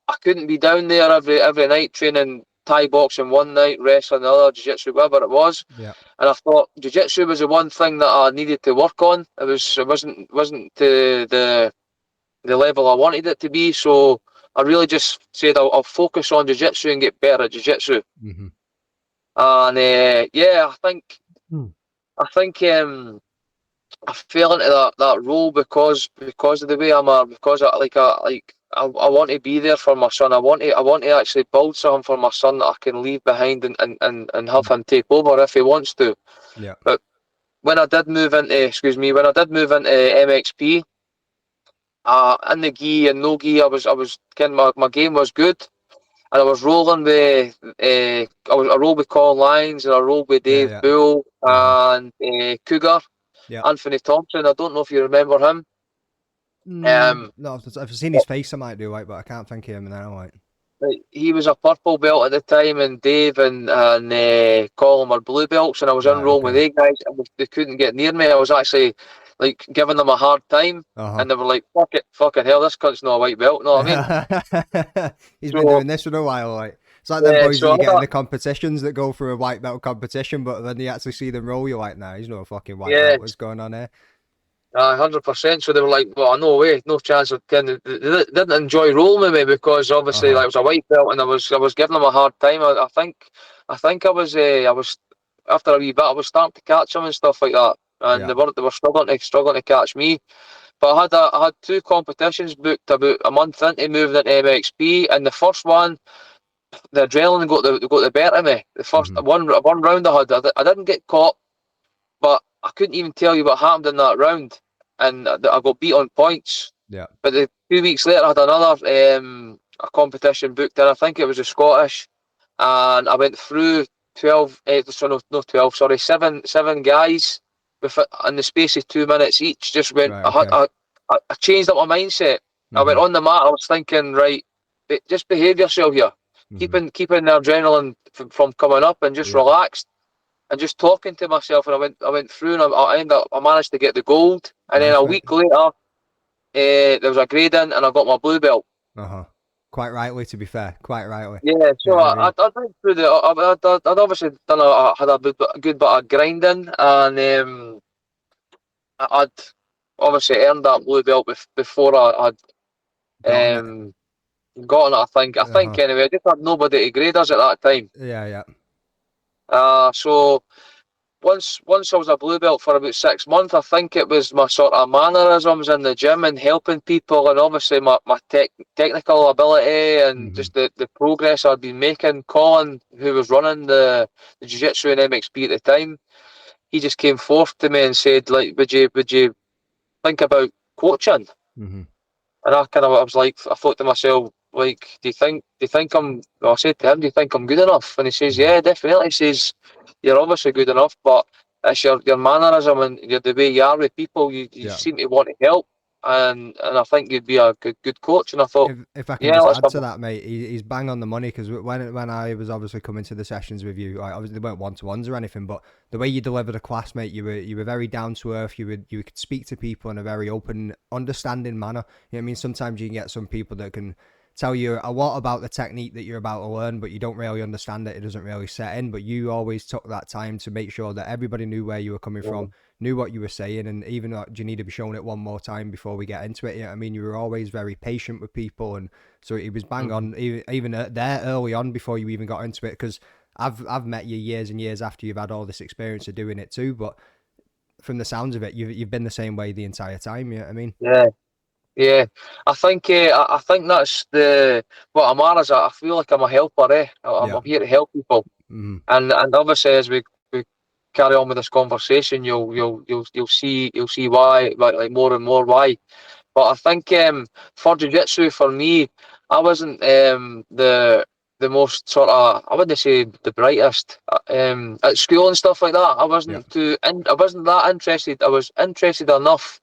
I couldn't be down there every night training Thai boxing one night, wrestling the other, jiu-jitsu, whatever it was. Yeah. And I thought jiu-jitsu was the one thing that I needed to work on. It wasn't to the level I wanted it to be. So I really just said I'll focus on jiu-jitsu and get better at jiu-jitsu. Mm-hmm. And yeah, I think I fell into that role because of the way because I want to be there for my son. I want to actually build something for my son that I can leave behind and have him take over if he wants to. Yeah. But when I did move into MXP, in the gi and no gi, I was kind of my game was good, and I was rolling with I rolled with Colin Lyons and I rolled with Dave Yeah. Bull and Cougar. Yeah. Anthony Thompson, I don't know if you remember him. No, I've seen his face. I might do, like, but I can't think of him now. Like, He was a purple belt at the time, and Dave and Colin were blue belts, and I was in right, room with okay. they guys. And they couldn't get near me. I was actually like giving them a hard time, and they were like, "Fuck it, fucking hell, this cunt's not a white belt." You know what I mean? He's been doing this for a while. Like, it's like them boys that you get in the competitions that go for a white belt competition, but then you actually see them roll. You're like, nah, he's not a fucking white belt. What's going on here? 100%. So they were like, "Well, no way, no chance." They didn't enjoy rolling with me because obviously like, I was a white belt, and I was giving them a hard time. I think I was after a wee bit, I was starting to catch them and stuff like that, and they were struggling to catch me. But I had two competitions booked about a month into moving into MXP, and the first one, the adrenaline got the better of me. The first one round I didn't get caught, but I couldn't even tell you what happened in that round, and I got beat on points. Yeah. But 2 weeks later, I had another a competition booked, and I think it was a Scottish, and I went through 12, no 12, sorry, seven guys in the space of 2 minutes each. Just went. Right, okay. I changed up my mindset. I went on the mat. I was thinking, right, just behave yourself here, keeping the adrenaline from coming up, and just relaxed. And just talking to myself, and I went through, and I managed to get the gold, and then a week later, there was a grading, and I got my blue belt. Quite rightly, to be fair, quite rightly. Yeah, so I went through I'd obviously had a good bit of grinding, and I'd obviously earned that blue belt before I'd gotten it. I think anyway. I just had nobody to grade us at that time. Yeah. So. Once I was a blue belt for about 6 months, I think it was my sort of mannerisms in the gym and helping people, and obviously my technical ability and just the progress I'd been making. Colin, who was running the jiu-jitsu and MXP at the time, he just came forth to me and said, like, would you think about coaching? And I was like, I thought to myself, like, do you think I'm, well, I said to him, do you think I'm good enough? And he says, yeah, definitely. He says, you're obviously good enough, but it's your mannerism and the way you are with people, you seem to want to help. and I think you'd be a good coach. And I thought, If I can yeah, just let's add have to that, mate, he's bang on the money, because when I was obviously coming to the sessions with you, like, obviously they weren't one-to-ones or anything, but the way you delivered a class, mate, you were very down to earth. You could speak to people in a very open, understanding manner. You know what I mean? Sometimes you can get some people that can tell you a lot about the technique that you're about to learn, but you don't really understand it. It doesn't really set in. But you always took that time to make sure that everybody knew where you were coming from, knew what you were saying, and even do you need to be shown it one more time before we get into it? You know what I mean? You were always very patient with people, and so it was bang on, even there early on before you even got into it. Because I've met you years and years after you've had all this experience of doing it too, but from the sounds of it, you've been the same way the entire time. You know what I mean? Yeah. Yeah, I think that's what I'm at. I feel like I'm a helper. Yeah. I'm here to help people, Mm-hmm. and obviously as we carry on with this conversation, you'll see why, like more and more why. But I think for jiu-jitsu, for me, I wasn't the most sort of, I wouldn't say the brightest at school and stuff like that. Yeah. I wasn't that interested. I was interested enough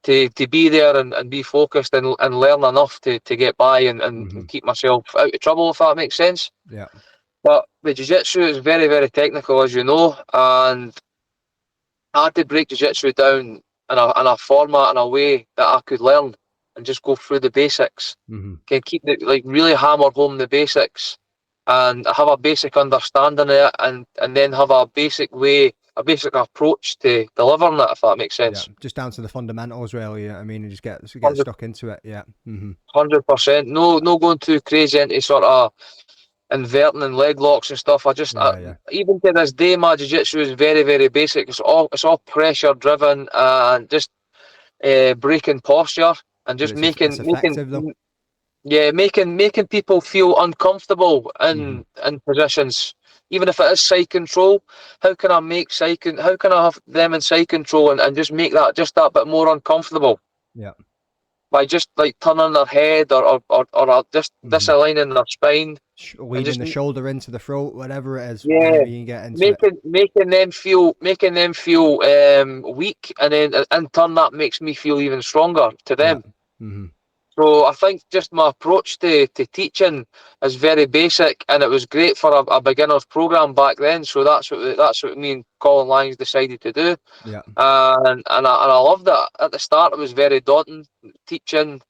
to be there and be focused and learn enough to get by Mm-hmm. and keep myself out of trouble, if that makes sense. Yeah. But the jiu-jitsu is very, very technical, as you know, and I had to break jiu-jitsu down in a format and a way that I could learn and just go through the basics. Mm-hmm. Can keep like really hammer home the basics and have a basic understanding of it, and then have a basic way, a basic approach to delivering it, if that makes Yeah. sense. Just down to the fundamentals, really. You know what I mean? And just get 100 stuck into it. Yeah. Mm-hmm. 100%. No going too crazy into sort of inverting and leg locks and stuff. Yeah. Yeah. Even to this day, my jiu-jitsu is very, very basic. It's all pressure driven and just breaking posture and But just it's effective though. making people feel uncomfortable Mm-hmm. in positions. Even if it is side control, how can I have them in side control and just make that just that bit more uncomfortable Yeah. by just like turning their head or just Mm-hmm. disaligning their spine and Leading just the shoulder into the throat, whatever it is, yeah whenever you can get into it. making them feel weak, and then in turn that makes me feel even stronger to Yeah. them. Mm-hmm. So I think just my approach to teaching is very basic, and it was great for a beginner's program back then. So that's what me and Colin Lyons decided to do, Yeah. and I loved it. At the start, it was very daunting teaching,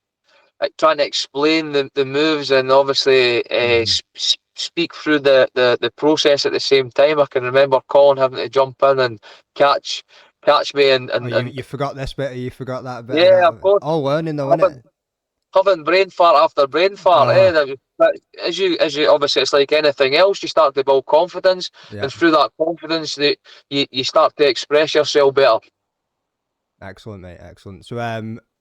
like trying to explain the moves and obviously Mm-hmm. speak through the process at the same time. I can remember Colin having to jump in and catch catch me and Oh, and, and you forgot this bit, or you forgot that bit, and yeah, of that course, all learning though, having innit? having brain fart after brain fart. Uh-huh. As you obviously, it's like anything else. You start to build confidence, Yeah. and through that confidence, that you start to express yourself better. Excellent, mate. Excellent. So,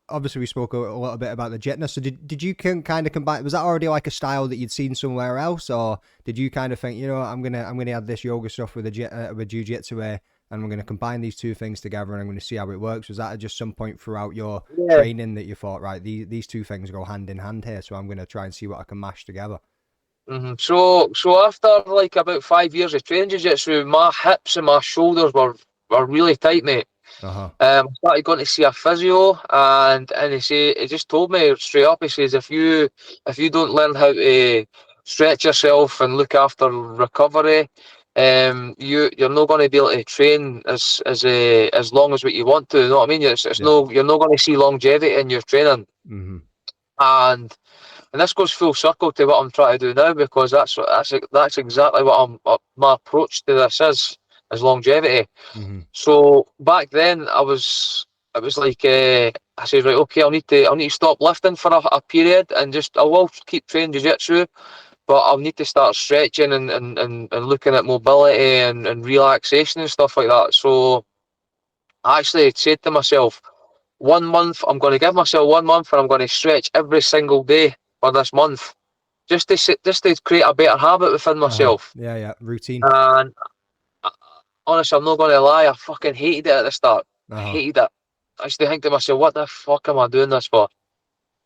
obviously we spoke a little bit about the jitness. So, did you kind of combine? Was that already like a style that you'd seen somewhere else, or did you kind of think, I'm gonna add this yoga stuff with with jiu-jitsu here, and I'm gonna combine these two things together, and I'm gonna see how it works? Was that at just some point throughout your Yeah. training that you thought, right, these two things go hand in hand here, so I'm gonna try and see what I can mash together? So after like about 5 years of training jiu-jitsu, my hips and my shoulders were really tight, mate. Uh huh. I started going to see a physio, and he just told me straight up. He says if you don't learn how to stretch yourself and look after recovery, you're not going to be able to train as long as what you want to. You know what I mean? It's Yeah. no, you're not going to see longevity in your training, Mm-hmm. and and this goes full circle to what I'm trying to do now, because that's exactly what my approach to this is longevity. Mm-hmm. So back then it was like I said, right, okay, I'll need to stop lifting for a period, and I will keep training jiu-jitsu, but I'll need to start stretching and looking at mobility and relaxation and stuff like that. So I actually said to myself, 1 month, I'm going to give myself 1 month, and I'm going to stretch every single day for this month, just to create a better habit within Uh huh. myself. Yeah. Yeah. Routine. And honestly, I'm not going to lie, I fucking hated it at the start. I Uh huh. hated it. I used to think to myself, what the fuck am I doing this for?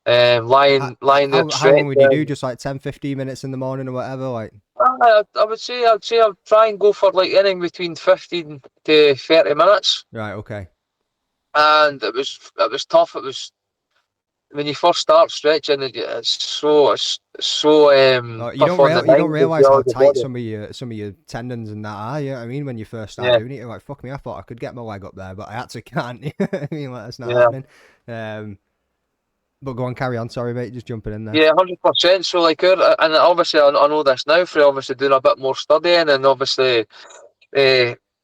Lying there How long would you do? stretching. Just like 10, 15 minutes in the morning or whatever? Like, I would say I'd try and go for like anything between 15 to 30 minutes. right, okay. And it was tough. It was when you first start stretching, it's so You tough on the you don't mind as realize well how as the tight body. some of your tendons and that are. You know what I mean? When you first start Yeah, doing it, you're like, fuck me, I thought I could get my leg up there, but I actually can't. You know what I mean? Like, that's not yeah, happening. But go on, carry on. Sorry, mate, just jumping in there. yeah, 100%. So like, and obviously I know this now through obviously doing a bit more studying and obviously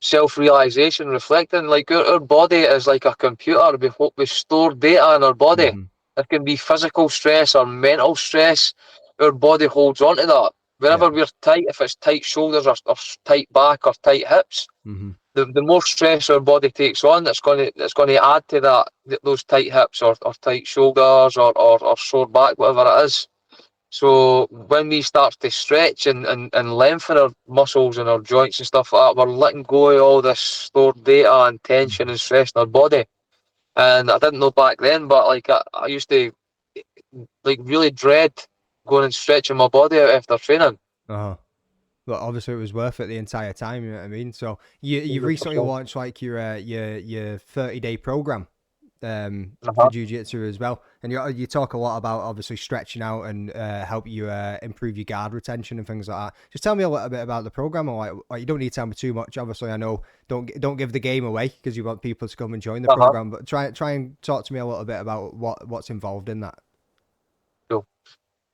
self-realization, reflecting. Like our body is like a computer. We store data in our body. Mm-hmm. There can be physical stress or mental stress. Our body holds on to that. Yeah. Whenever we're tight, if it's tight shoulders or tight back or tight hips, Mm-hmm. the more stress our body takes on, it's going to add to those tight hips or tight shoulders or sore back, whatever it is. So when we start to stretch and lengthen our muscles and our joints and stuff like that, we're letting go of all this stored data and tension Mm-hmm. and stress in our body. And I didn't know back then, but like I used to like really dread going and stretching my body out after training. Uh-huh. But obviously it was worth it the entire time, you know what I mean? So you recently 100%. launched like your 30-day program for Uh-huh. jiu-jitsu as well, and you talk a lot about obviously stretching out and help you improve your guard retention and things like that. Just tell me a little bit about the program, or like you don't need to tell me too much. Obviously, I know don't give the game away because you want people to come and join the Uh-huh. program, but try and talk to me a little bit about what's involved in that. Cool.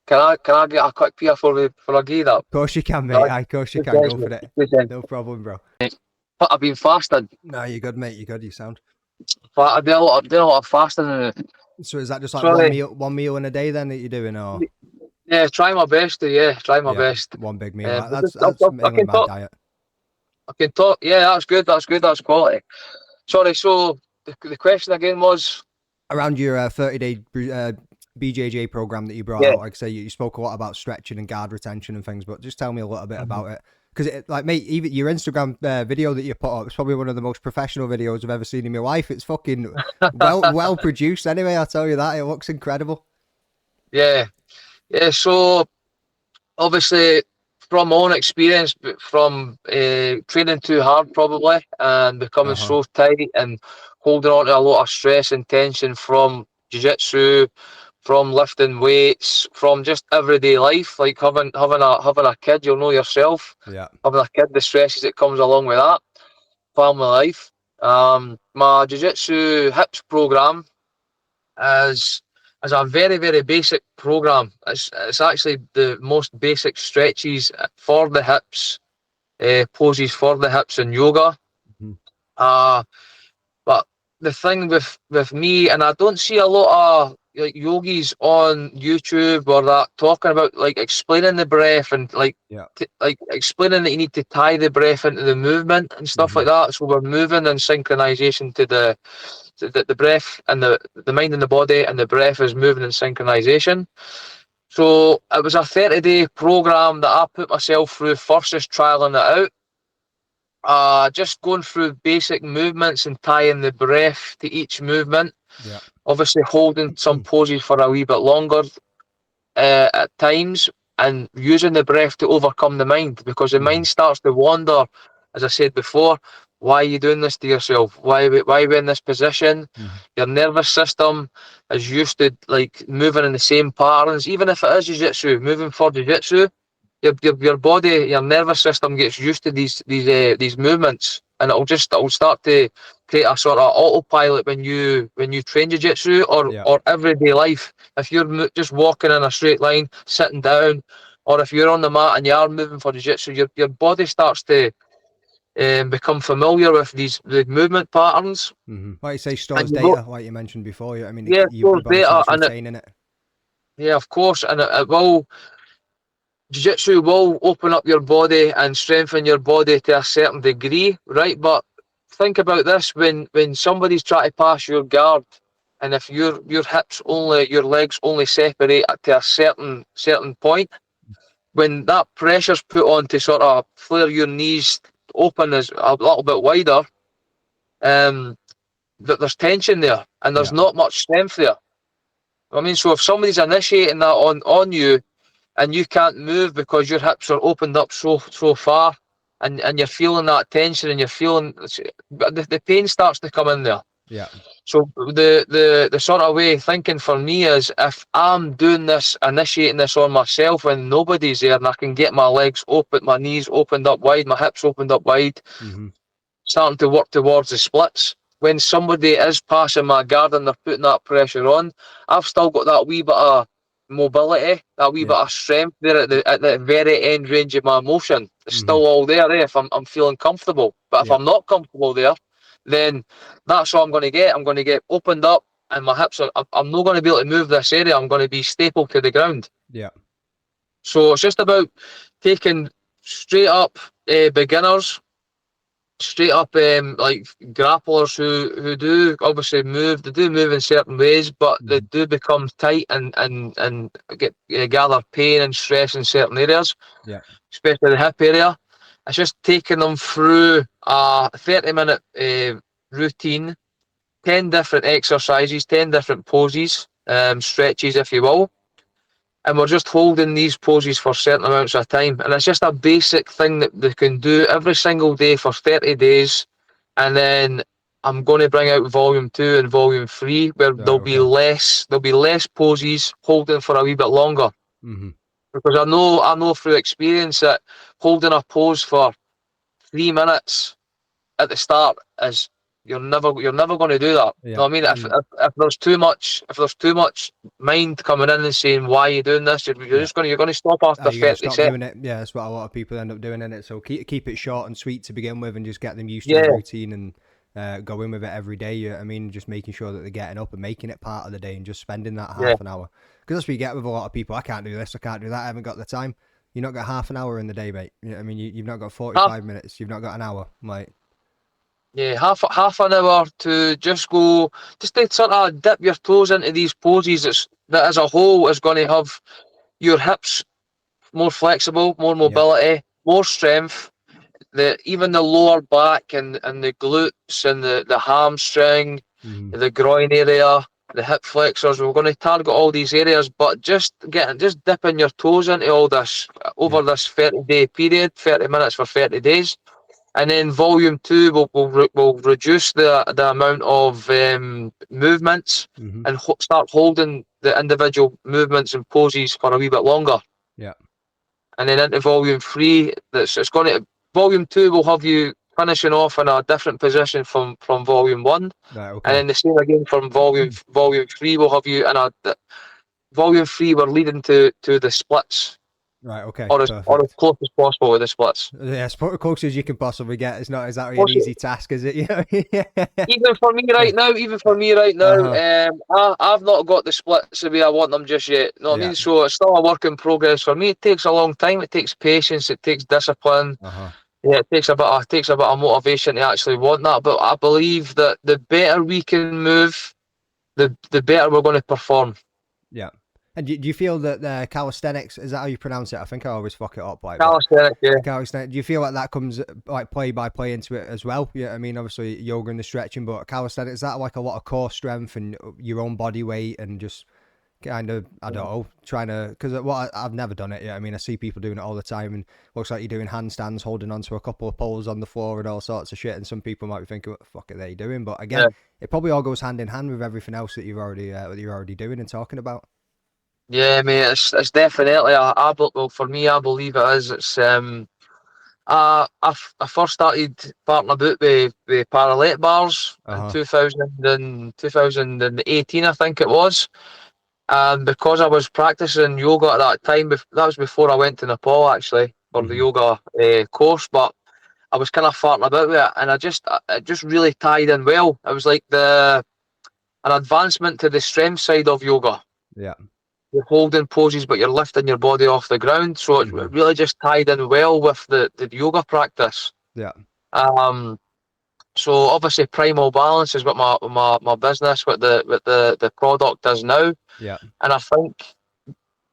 Can I get a quick PR for a gate up? Of course you can, mate. Right. Of course you Good can. Go question. for it. Good question. No problem, bro. But I've been fasting. No, you're good, mate. You're good. You sound. But I've done a lot of fasting. So is that just like Sorry. one meal in a day then that you're doing, or Yeah, try my best to, try my best. one big meal? But That's I mainly can my talk. diet. I can talk. Yeah, that's good. That's good. That's quality. Sorry. So the question again was. Around your 30-day BJJ program that you brought Yeah. out, like I say, you spoke a lot about stretching and guard retention and things, but just tell me a little bit about it. Because, like, mate, even your Instagram video that you put up, it's probably one of the most professional videos I've ever seen in my life. It's fucking well produced anyway, I'll tell you that. It looks incredible. Yeah. Yeah. So obviously, from my own experience, but from training too hard probably and becoming Uh-huh. so tight and holding on to a lot of stress and tension from jiu-jitsu, from lifting weights, from just everyday life, like having a kid, you'll know yourself, Yeah. having a kid, the stresses that comes along with that, family life. My jiu-jitsu hips program is a very, very basic program. It's actually the most basic stretches for the hips, poses for the hips in yoga. Mm-hmm. But the thing with me, and I don't see a lot of like yogis on YouTube or that talking about like explaining the breath and like Yeah. like explaining that you need to tie the breath into the movement and stuff Mm-hmm. like that. So we're moving in synchronization to the breath and the mind and the body, and the breath is moving in synchronization. So it was a 30-day program that I put myself through first, just trialing it out. Just going through basic movements and tying the breath to each movement. Yeah. Obviously holding some poses for a wee bit longer at times, and using the breath to overcome the mind, because the mind starts to wander, as I said before. Why are you doing this to yourself? Why are we in this position? Mm-hmm. Your nervous system is used to like moving in the same patterns, even if it is jiu-jitsu, moving for jiu-jitsu. Your body, your nervous system gets used to these movements, and it'll start to create a sort of autopilot when you train jiu-jitsu Yeah. or everyday life. If you're just walking in a straight line, sitting down, or if you're on the mat and you are moving for jiu-jitsu, your body starts to become familiar with the movement patterns. Mm-hmm. Like you say, And stores you go, data, like you mentioned before. I mean, yeah, your stores body data, starts and retaining it. yeah, of course, and it will. Jiu-jitsu will open up your body and strengthen your body to a certain degree, right? But think about this: when somebody's trying to pass your guard, and if your your legs only separate to a certain point, when that pressure's put on to sort of flare your knees open as a little bit wider, that there's tension there, and there's Yeah. not much strength there. I mean, so if somebody's initiating that on you, and you can't move because your hips are opened up so far, and you're feeling that tension, and you're feeling the pain starts to come in there. Yeah. So the sort of way of thinking for me is, if I'm doing this, initiating this on myself when nobody's there, and I can get my legs open, my knees opened up wide, my hips opened up wide, Mm-hmm. starting to work towards the splits. When somebody is passing my guard and they're putting that pressure on, I've still got that wee bit of mobility, that wee bit of strength there at the very end range of my motion. It's still all there, if I'm feeling comfortable. But if I'm not comfortable there, then that's what I'm going to get. I'm going to get opened up, and my hips I'm not going to be able to move this area. I'm going to be stapled to the ground. Yeah. So it's just about taking straight up beginners, straight up like grapplers who do obviously move. They do move in certain ways, but they do become tight and get gather pain and stress in certain areas, especially the hip area. It's just taking them through a 30-minute routine, 10 different exercises, 10 different poses, stretches, if you will. And we're just holding these poses for certain amounts of time. And it's just a basic thing that they can do every single day for 30 days. And then I'm going to bring out volume 2 and volume 3, where there'll be less poses, holding for a wee bit longer. Because I know through experience that holding a pose for 3 minutes at the start is you're never going to do that. You know what I mean? If there's too much mind coming in and saying, why are you doing this, you're going to stop after 30 seconds. Doing it. Yeah, that's what a lot of people end up doing in it. So keep it short and sweet to begin with, and just get them used to the routine and go in with it every day. I mean, just making sure that they're getting up and making it part of the day and just spending that half an hour. Because that's what you get with a lot of people. I can't do this, I can't do that, I haven't got the time. You've not got half an hour in the day, mate. I mean, you've not got 45 minutes. You've not got an hour, like. Yeah, half an hour to just to sort of dip your toes into these poses. That as a whole is going to have your hips more flexible, more mobility, more strength. Even the lower back and the glutes and the hamstring, the groin area, the hip flexors. We're going to target all these areas, but just dipping your toes into all this over this 30-day period, 30 minutes for 30 days. And then volume 2 will reduce the amount of movements and start holding the individual movements and poses for a wee bit longer. Yeah. And then into volume 3, volume 2 will have you finishing off in a different position from volume 1. Right, okay. And then the same again from volume 3 will have you in volume 3. We're leading to the splits. Right, okay. Or as close as possible with the splits. Yeah, as close as you can possibly get. It's not exactly an easy task, is it? You know? Even for me right now, I've not got the splits the way I want them just yet. You know what I mean? So it's still a work in progress for me. It takes a long time. It takes patience. It takes discipline. Yeah, it takes a bit of motivation to actually want that. But I believe that the better we can move, the better we're going to perform. Yeah. And do you feel that calisthenics, is that how you pronounce it? I think I always fuck it up. Like calisthenics, yeah. Calisthenics. Do you feel like that comes like play by play into it as well? Yeah, I mean, obviously yoga and the stretching, but calisthenics, is that like a lot of core strength and your own body weight and just kind of, I don't know, trying to, because I've never done it yet. I mean, I see people doing it all the time and looks like you're doing handstands, holding onto a couple of poles on the floor and all sorts of shit. And some people might be thinking, what the fuck are they doing? But again, it probably all goes hand in hand with everything else that you're already doing and talking about. Yeah, mate, it's definitely well, for me, I believe it is. It's I first started farting about with parallel bars in 2018, I think it was. And because I was practicing yoga at that time, that was before I went to Nepal actually for the yoga course. But I was kind of farting about with it, and it just really tied in well. It was like an advancement to the strength side of yoga. Yeah. You're holding poses, but you're lifting your body off the ground. So it really just tied in well with the yoga practice. Yeah. So obviously, Primal Balance is what my business, what the product does now. Yeah. And I think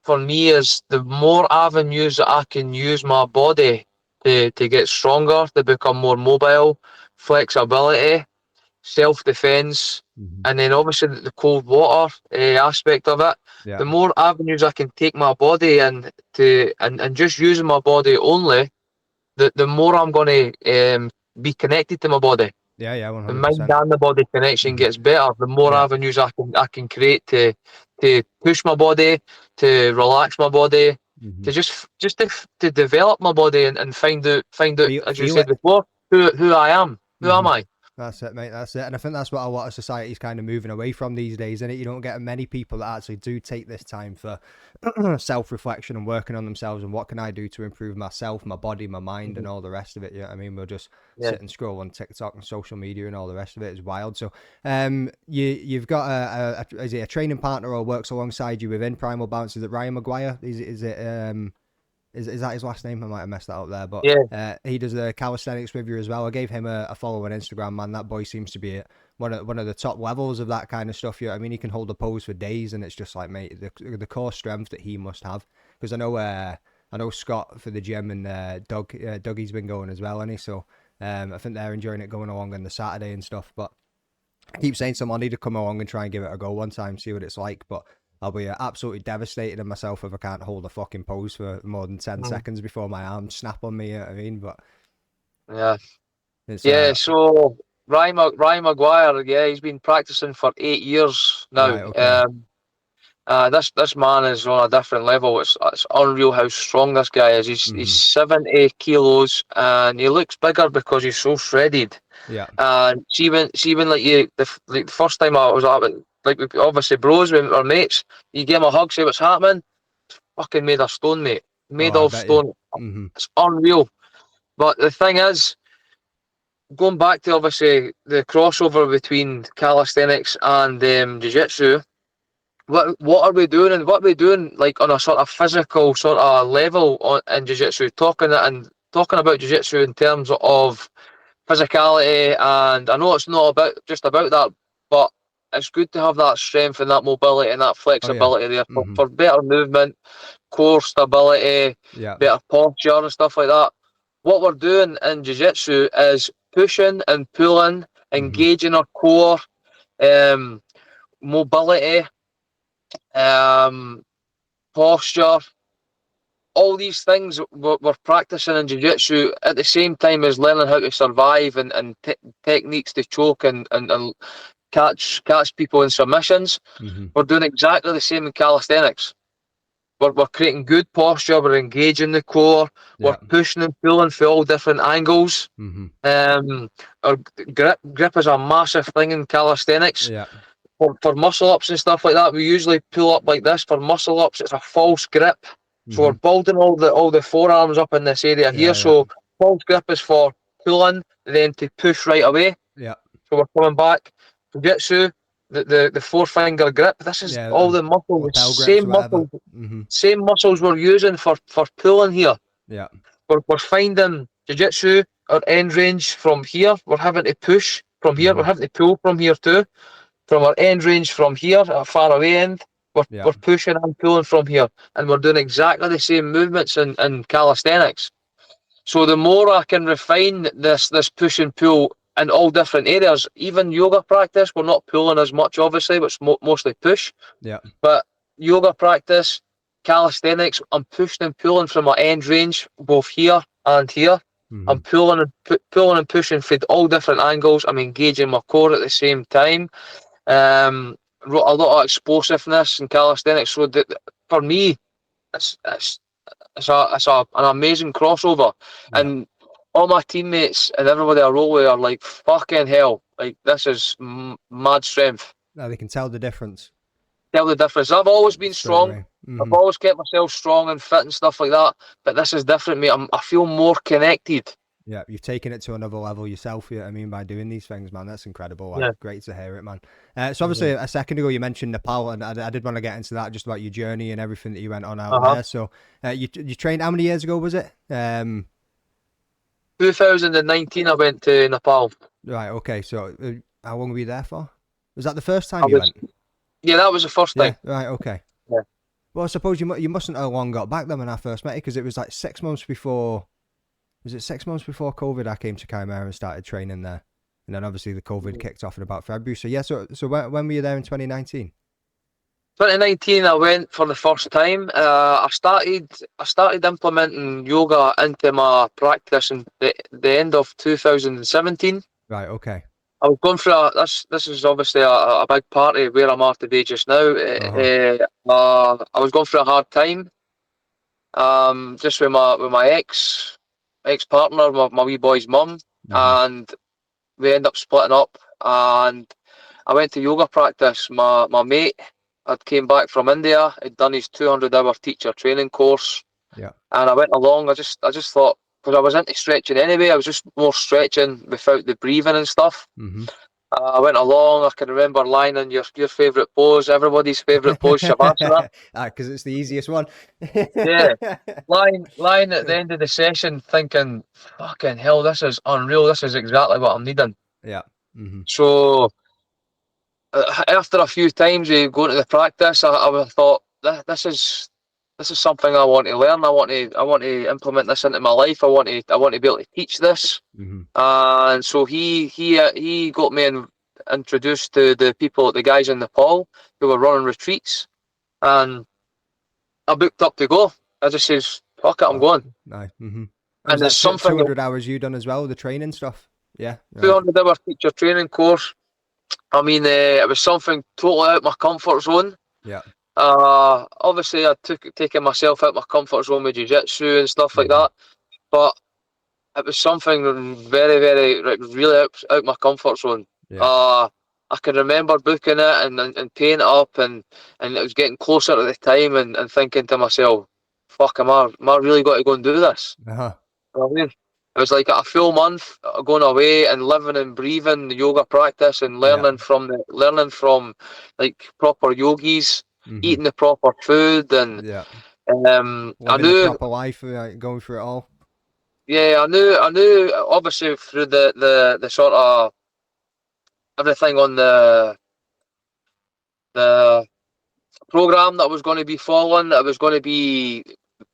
for me is the more avenues that I can use my body to get stronger, to become more mobile, flexibility, self-defense, and then obviously the cold water aspect of it. The more avenues I can take my body in and just using my body only, the more I'm going to be connected to my body. Yeah, The mind 100%. and the body connection gets better. The more Yeah. avenues I can create to push my body, to relax my body, Mm-hmm. to to develop my body and find out, as you Feel said it. before, who I am. Who am I? That's it, mate. That's it. And I think that's what a lot of society's kind of moving away from these days, isn't it? You don't get many people that actually do take this time for self-reflection and working on themselves and what can I do to improve myself, my body, my mind, and all the rest of it. You know what I mean? We'll just Yeah. sit and scroll on TikTok and social media and all the rest of it is wild. So you've got is it a training partner or works alongside you within Primal Balance? Is it Ryan Maguire? Is it is that his last name? I might have messed that up there, but Yeah. he does the calisthenics with you as well. I gave him a follow on Instagram, man. That boy seems to be at one of the top levels of that kind of stuff. I mean, he can hold a pose for days, and it's just like, mate, the core strength that he must have. Because I know Scott for the gym and Dougie's been going as well, and so I think they're enjoying it going along on the Saturday and stuff. But I keep saying to him, I need to come along and try and give it a go one time, see what it's like. But I'll be absolutely devastated in myself if I can't hold a fucking pose for more than 10 seconds before my arms snap on me, you know what I mean? But Yeah. it's Yeah. So Ryan Maguire, yeah, he's been practicing for 8 years now. right, okay. This man is on a different level. It's unreal how strong this guy is. He's 70 kilos and he looks bigger because he's so shredded. Yeah. And see when like the first time I was at it, like obviously bros with our mates, you give him a hug, say what's happening. Fucking made of stone, mate. Oh, Made I of bet you. stone. It's unreal. But the thing is, going back to obviously the crossover between calisthenics and jiu-jitsu, what are we doing and what are we doing like on a sort of physical sort of level in jiu-jitsu, talking about jiu-jitsu in terms of physicality, and I know it's not about that, but it's good to have that strength and that mobility and that Oh, yeah. flexibility there for better movement, core stability, Yeah. better posture and stuff like that. What we're doing in jiu-jitsu is pushing and pulling, engaging our core, mobility, posture, all these things we're practicing in jiu-jitsu at the same time as learning how to survive and techniques to choke and catch people in submissions. We're doing exactly the same in calisthenics. We're creating good posture, we're engaging the core, we're pushing and pulling for all different angles. Our grip is a massive thing in calisthenics. Yeah. For muscle ups and stuff like that, we usually pull up like this. For muscle ups, it's a false grip. So we're building all the forearms up in this area here. Yeah. So false grip is for pulling, then to push right away. Yeah. So we're coming back. Jiu-jitsu, the four finger grip. This is all the muscles, lapel grips or whatever. same muscles we're using for pulling here. Yeah. We're finding jiu-jitsu, our end range from here. We're having to push from here. We're having to pull from here too. From our end range from here, a far away end, we're pushing and pulling from here, and we're doing exactly the same movements in calisthenics. So the more I can refine this push and pull in all different areas, even yoga practice, we're not pulling as much, obviously, but it's mostly push. Yeah. But yoga practice, calisthenics, I'm pushing and pulling from my end range, both here and here. I'm pulling and pushing from all different angles. I'm engaging my core at the same time. A lot of explosiveness in calisthenics. So for me, it's an amazing crossover, and all my teammates and everybody I roll with are like, fucking hell, like this is mad strength. Now they can tell the difference. Tell the difference. I've always been strong. I've always kept myself strong and fit and stuff like that. But this is different, mate. I feel more connected. Yeah, you've taken it to another level yourself, you know what I mean, by doing these things, man. That's incredible. Yeah. Great to hear it, man. So obviously a second ago you mentioned Nepal, and I did want to get into that, just about your journey and everything that you went on out there. So you trained, how many years ago was it? 2019 I went to Nepal. Right, okay. So how long were you there for? Was that the first time you went? Yeah, that was the first time. Right, okay. Yeah. Well, I suppose you mustn't have long got back then when I first met you, because it was like 6 months before... Was it 6 months before COVID I came to Chimera and started training there? And then obviously the COVID kicked off in about February. So yeah, so when were you there in 2019? 2019 I went for the first time. I started implementing yoga into my practice in the end of 2017. Right. Okay. I was going through this is obviously a big party where I'm at today just now. I was going through a hard time. Just with my ex partner, my wee boy's mum, and we ended up splitting up. And I went to yoga practice. My mate had came back from India. Had done his 200-hour teacher training course. Yeah. And I went along. I just thought, because I was into stretching anyway. I was just more stretching without the breathing and stuff. I went along. I can remember lying in your favourite pose, everybody's favourite pose, Shavasana. Because it's the easiest one. Yeah, lying at the end of the session, thinking, "Fucking hell, this is unreal. This is exactly what I'm needing." Yeah. So after a few times we go to the practice, I thought, this is something I want to learn. I want to implement this into my life. I want to be able to teach this. And so he got me introduced to the guys in Nepal who were running retreats, and I booked up to go. I just says, "Fuck it, I'm going." Nice. And there's there's something 200 hours you done as well, the training stuff. Yeah. 200-hour teacher training course. I mean, it was something totally out of my comfort zone. Yeah. Obviously, I taken myself out of my comfort zone with jiu-jitsu and stuff like that, but it was something very, very, really out of my comfort zone. Yeah. I can remember booking it and paying it up, and it was getting closer at the time, and thinking to myself, "Fuck, am I really got to go and do this?" You know what I mean? It was like a full month going away and living and breathing the yoga practice and learning from like proper yogis, eating the proper food, and living I knew the proper life, going through it all. Yeah, I knew obviously through the sort of everything on the program that I was going to be following. I was going to be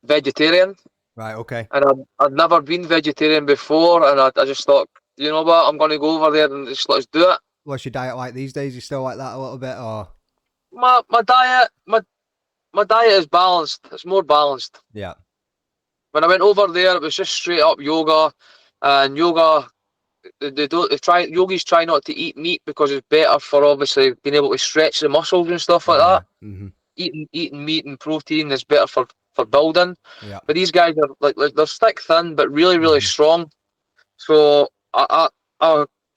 vegetarian. Right. Okay. And I'd never been vegetarian before, and I just thought, you know what, I'm going to go over there and just let's do it. What's your diet like these days? You still like that a little bit, or? My diet is balanced. It's more balanced. Yeah. When I went over there, it was just straight up yoga, and yoga. Yogis try not to eat meat because it's better for obviously being able to stretch the muscles and stuff like that. Eating meat and protein is better for building. Yeah. But these guys are like they're stick thin but really strong. So I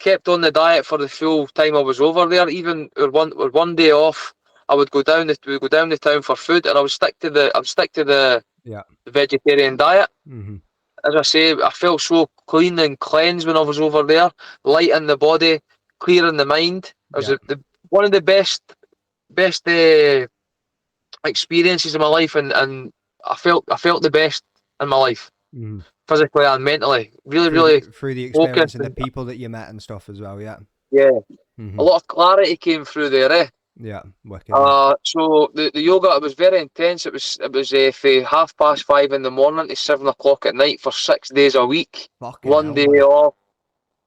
kept on the diet for the full time I was over there. Even with one day off, I would go down the town for food, and I would stick to the vegetarian diet. As I say, I felt so clean and cleansed when I was over there, light in the body, clear in the mind. It was one of the best experiences of my life, and I felt the best in my life, physically and mentally. Really through the experience and the people that you met and stuff as well. Yeah. A lot of clarity came through there. Yeah. Wicked. So the yoga, it was very intense. It was from 5:30 in the morning to 7 o'clock at night for 6 days a week. One day off.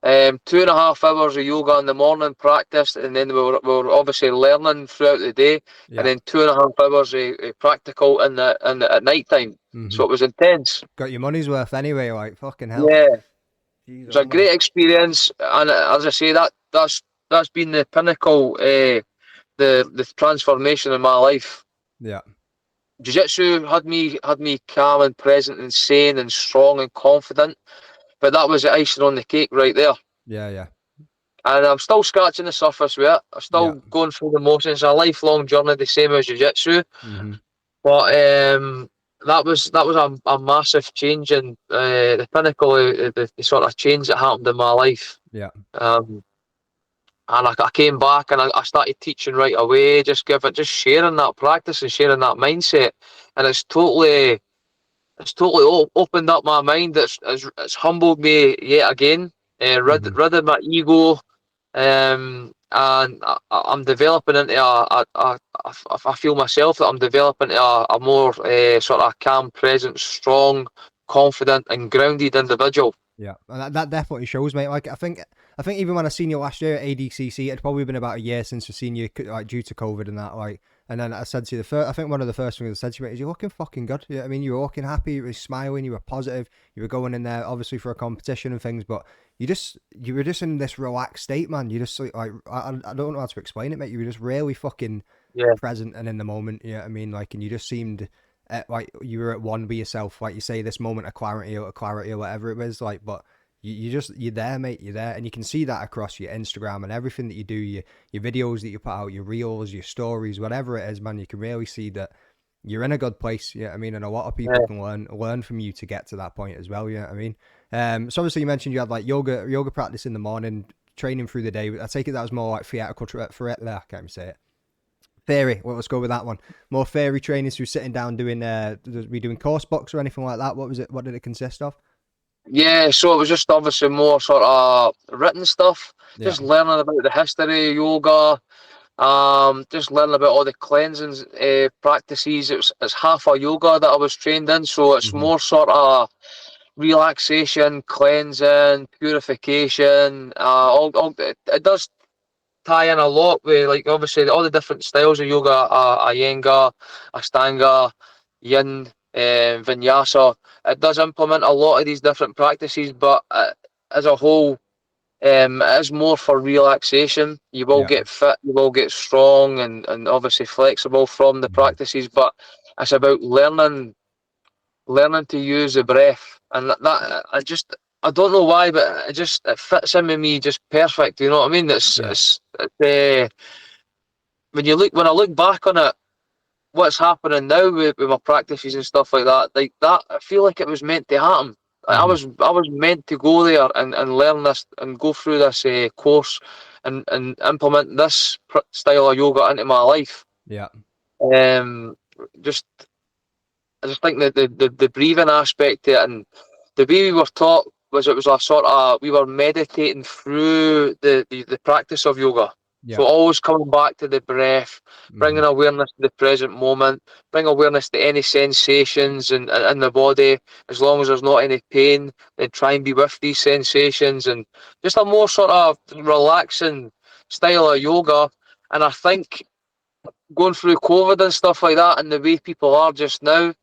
2.5 hours of yoga in the morning practice, and then we were obviously learning throughout the day, and then 2.5 hours of practical at night time. So it was intense. Got your money's worth anyway, like fucking hell. Yeah. It was a great experience, and as I say, that's been the pinnacle, the transformation in my life. Yeah. Jiu-jitsu had me calm and present and sane and strong and confident, but that was the icing on the cake right there. Yeah. And I'm still scratching the surface with it. I'm still going through the motions. It's a lifelong journey, the same as jiu-jitsu. But that was a massive change, in the pinnacle of the sort of change that happened in my life. Yeah. And I came back and I started teaching right away, just sharing that practice and sharing that mindset, and it's totally opened up my mind. It's humbled me yet again, rid of my ego, and I'm developing into I feel myself that I'm developing into a more sort of calm, present, strong, confident, and grounded individual. Yeah, and that definitely shows, mate. Like I think even when I seen you last year at ADCC, it'd probably been about a year since I've seen you, like due to COVID and that. Like And then I said to you, I think one of the first things I said to you is, you're looking fucking good. Yeah, I mean, you were looking happy, you were smiling, you were positive, you were going in there obviously for a competition and things, but you were just in this relaxed state, man. You just like I don't know how to explain it, mate. You were just really fucking present and in the moment. Yeah, I mean, like, and you just seemed like you were at one with yourself, like you say, this moment of clarity or whatever it was, like, but. You're there, mate. You're there, and you can see that across your Instagram and everything that you do, your videos that you put out, your reels, your stories, whatever it is, man. You can really see that you're in a good place. Yeah, I mean, and a lot of people can learn from you to get to that point as well. Yeah, I mean, so obviously you mentioned you had like yoga practice in the morning, training through the day. I take it that was more like theatrical, I can't even say it. Theory. Well, let's go with that one. More theory training, so sitting down doing we doing course books or anything like that. What was it? What did it consist of? Yeah, so it was just obviously more sort of written stuff, just learning about the history of yoga, just learning about all the cleansing practices. It's half a yoga that I was trained in, so it's more sort of relaxation, cleansing, purification. It does tie in a lot with, like, obviously all the different styles of yoga, Iyengar, Ashtanga, Yin, Vinyasa. It does implement a lot of these different practices, but as a whole, it is more for relaxation. You will get fit, you will get strong and obviously flexible from the practices, but it's about learning to use the breath. And that I don't know why, but it fits in with me just perfect. You know what I mean? It's when I look back on it, what's happening now with my practices and stuff like that, I feel like it was meant to happen. Like, I was meant to go there and learn this and go through this course and implement this style of yoga into my life. Yeah. Just I just think that the breathing aspect to it, and the way we were taught was, it was a sort of, we were meditating through the practice of yoga. Yeah. So always coming back to the breath, bringing awareness to the present moment, bring awareness to any sensations in the body, as long as there's not any pain, then try and be with these sensations, and just a more sort of relaxing style of yoga. And I think going through COVID and stuff like that, and the way people are just now,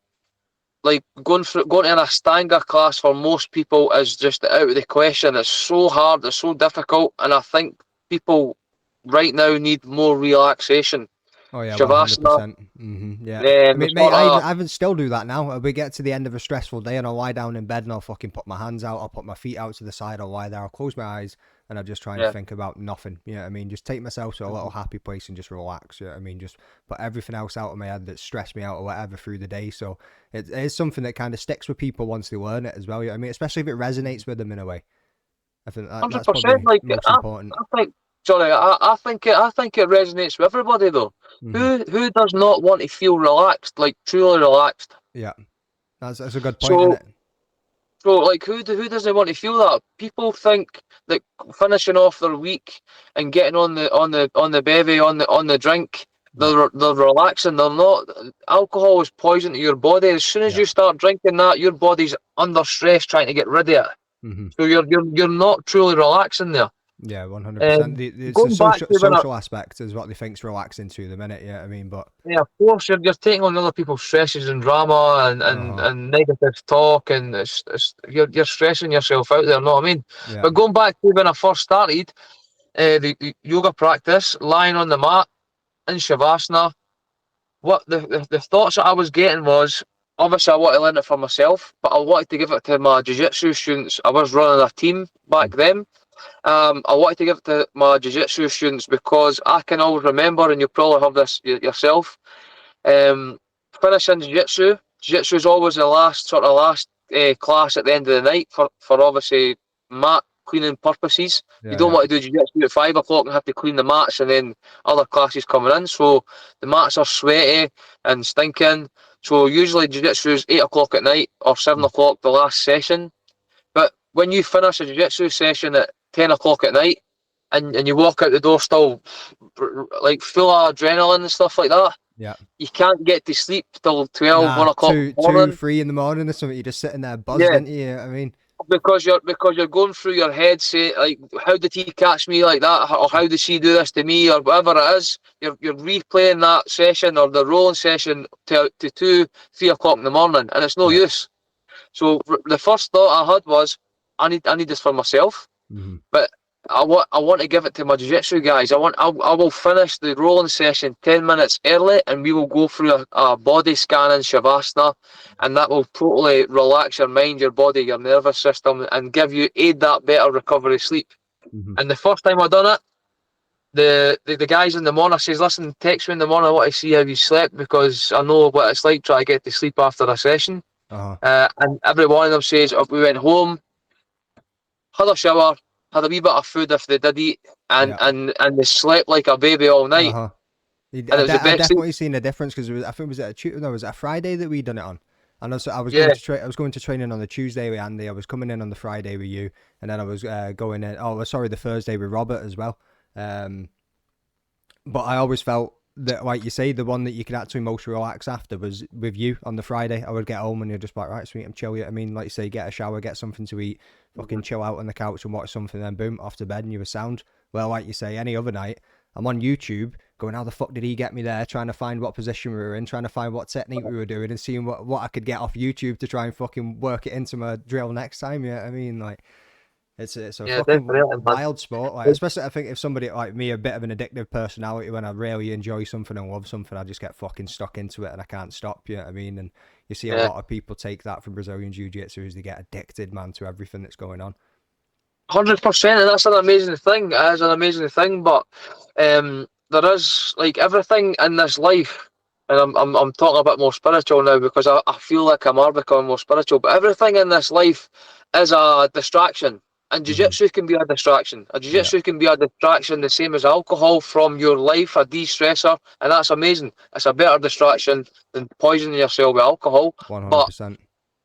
like going to an Ashtanga class for most people is just out of the question. It's so hard, it's so difficult, and I think people right now need more relaxation. Oh yeah, Shavasana, 100%. Yeah, I mean, mate, I even still do that now. We get to the end of a stressful day, and I'll lie down in bed, and I'll fucking put my hands out, I'll put my feet out to the side, I'll lie there, I'll close my eyes, and I'll just try and think about nothing. You know what I mean? Just take myself to a little happy place and just relax. You know what I mean? Just put everything else out of my head that stressed me out or whatever through the day. So it is something that kind of sticks with people once they learn it as well. You know what I mean? Especially if it resonates with them in a way. I think that's probably like, most important. I think it resonates with everybody though. Who does not want to feel relaxed, like truly relaxed? Yeah, that's a good point, isn't it? So, like, who doesn't want to feel that? People think that finishing off their week and getting on the bevy, on the drink, they're relaxing. They're not. Alcohol is poison to your body. As soon as you start drinking that, your body's under stress trying to get rid of it. So you're not truly relaxing there. Yeah, 100%. It's the social aspect is what they think's relaxing to them, innit? Yeah, I mean, but yeah, of course you're taking on other people's stresses and drama and negative talk, and you're stressing yourself out there. Know what I mean? Yeah. But going back to when I first started the yoga practice, lying on the mat in shavasana, what the thoughts that I was getting was, obviously I want to learn it for myself, but I wanted to give it to my jiu-jitsu students. I was running a team back then. I wanted to give it to my jiu-jitsu students because I can always remember, and you'll probably have this yourself, finishing jiu-jitsu. Jiu-jitsu is always the last class at the end of the night for obviously mat cleaning purposes. You don't want to do jiu-jitsu at 5 o'clock and have to clean the mats and then other classes coming in. So the mats are sweaty and stinking. So usually jiu-jitsu is 8 o'clock at night or 7 o'clock the last session. But when you finish a jiu-jitsu session at 10 o'clock at night and you walk out the door still like full of adrenaline and stuff like that, you can't get to sleep till 12, 1 o'clock in the morning. 2, 3 in the morning or something. You're just sitting there buzzing, aren't you? I mean, because you're going through your head, say like, how did he catch me like that, or how did she do this to me, or whatever it is. You're replaying that session or the rolling session to 2-3 o'clock in the morning, and it's no use. So the first thought I had was, I need this for myself, but I want to give it to my jiu-jitsu guys. I will finish the rolling session 10 minutes early, and we will go through a body scanning shavasana, and that will totally relax your mind, your body, your nervous system, and aid that better recovery sleep. And the first time I done it, the guys in the morning says, listen, text me in the morning, I want to see how you slept, because I know what it's like trying to get to sleep after a session. And every one of them says, we went home, had a shower, had a wee bit of food if they did eat, and they slept like a baby all night. And it was the best. I definitely seen a difference, because I think was it a Friday that we done it on, and also I was going to training on the Tuesday with Andy. I was coming in on the Friday with you, and then I was going in. Oh, sorry, the Thursday with Robert as well. But I always felt that, like you say, the one that you could actually most relax after was with you on the Friday. I would get home and you're just like, right, sweet, I'm chill. I mean, like you say, get a shower, get something to eat, fucking chill out on the couch and watch something, then boom, off to bed and you were sound. Well, like you say, any other night, I'm on YouTube going, how the fuck did he get me there? Trying to find what position we were in, trying to find what technique we were doing, and seeing what I could get off YouTube to try and fucking work it into my drill next time. Yeah, I mean, like, it's a fucking wild sport. Like, especially, I think if somebody like me, a bit of an addictive personality, when I really enjoy something and love something, I just get fucking stuck into it and I can't stop. You know what I mean? And you see a lot of people take that from Brazilian Jiu-jitsu, as they get addicted, man, to everything that's going on. 100%, and that's an amazing thing. It is an amazing thing, but there is, like, everything in this life, and I'm talking a bit more spiritual now, because I feel like I'm becoming more spiritual, but everything in this life is a distraction. And jiu-jitsu can be a distraction. Jiu-jitsu can be a distraction, the same as alcohol, from your life, a de-stressor, and that's amazing. It's a better distraction than poisoning yourself with alcohol. 100%. But,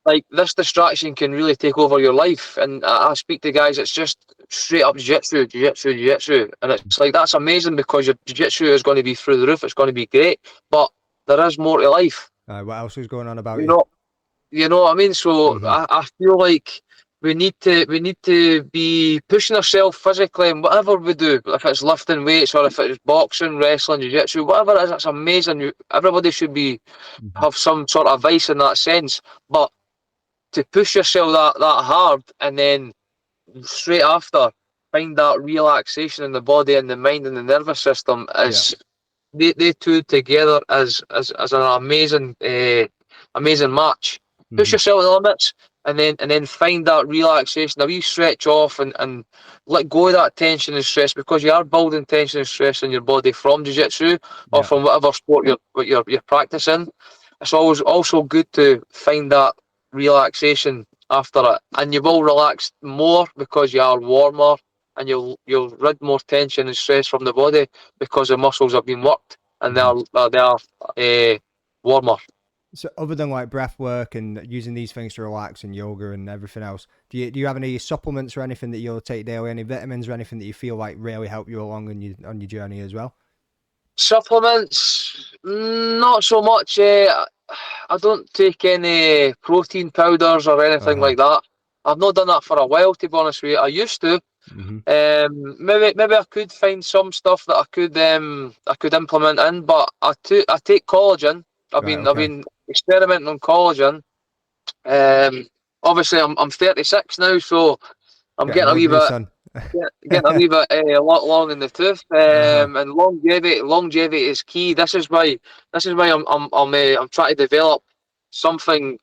like, this distraction can really take over your life. And I speak to guys, it's just straight up jiu-jitsu. And it's like, that's amazing, because your jiu-jitsu is going to be through the roof. It's going to be great. But there is more to life. What else is going on about you know what I mean? So I feel like we need to be pushing ourselves physically, and whatever we do, if it's lifting weights or if it's boxing, wrestling, jiu-jitsu, whatever it is, it's amazing. Everybody should have some sort of vice in that sense. But to push yourself that hard, and then straight after find that relaxation in the body and the mind and the nervous system, is they two together as an amazing match. Push yourself to the limits, and then find that relaxation, a wee stretch off, and let go of that tension and stress, because you are building tension and stress in your body from jiu-jitsu or from whatever sport you're practicing. It's always also good to find that relaxation after it, and you will relax more because you are warmer, and you'll rid more tension and stress from the body, because the muscles have been worked and they are warmer. So other than like breath work and using these things to relax and yoga and everything else, do you have any supplements or anything that you'll take daily, any vitamins or anything that you feel like really help you along on your journey as well? Supplements, not so much. I don't take any protein powders or anything like that. I've not done that for a while, to be honest with you. I used to. Maybe I could find some stuff that I could implement in, but I take collagen. I've been experimenting on collagen. Obviously I'm 36 now, so I'm getting a wee bit a lot long in the tooth. And longevity is key. This is why I'm trying to develop something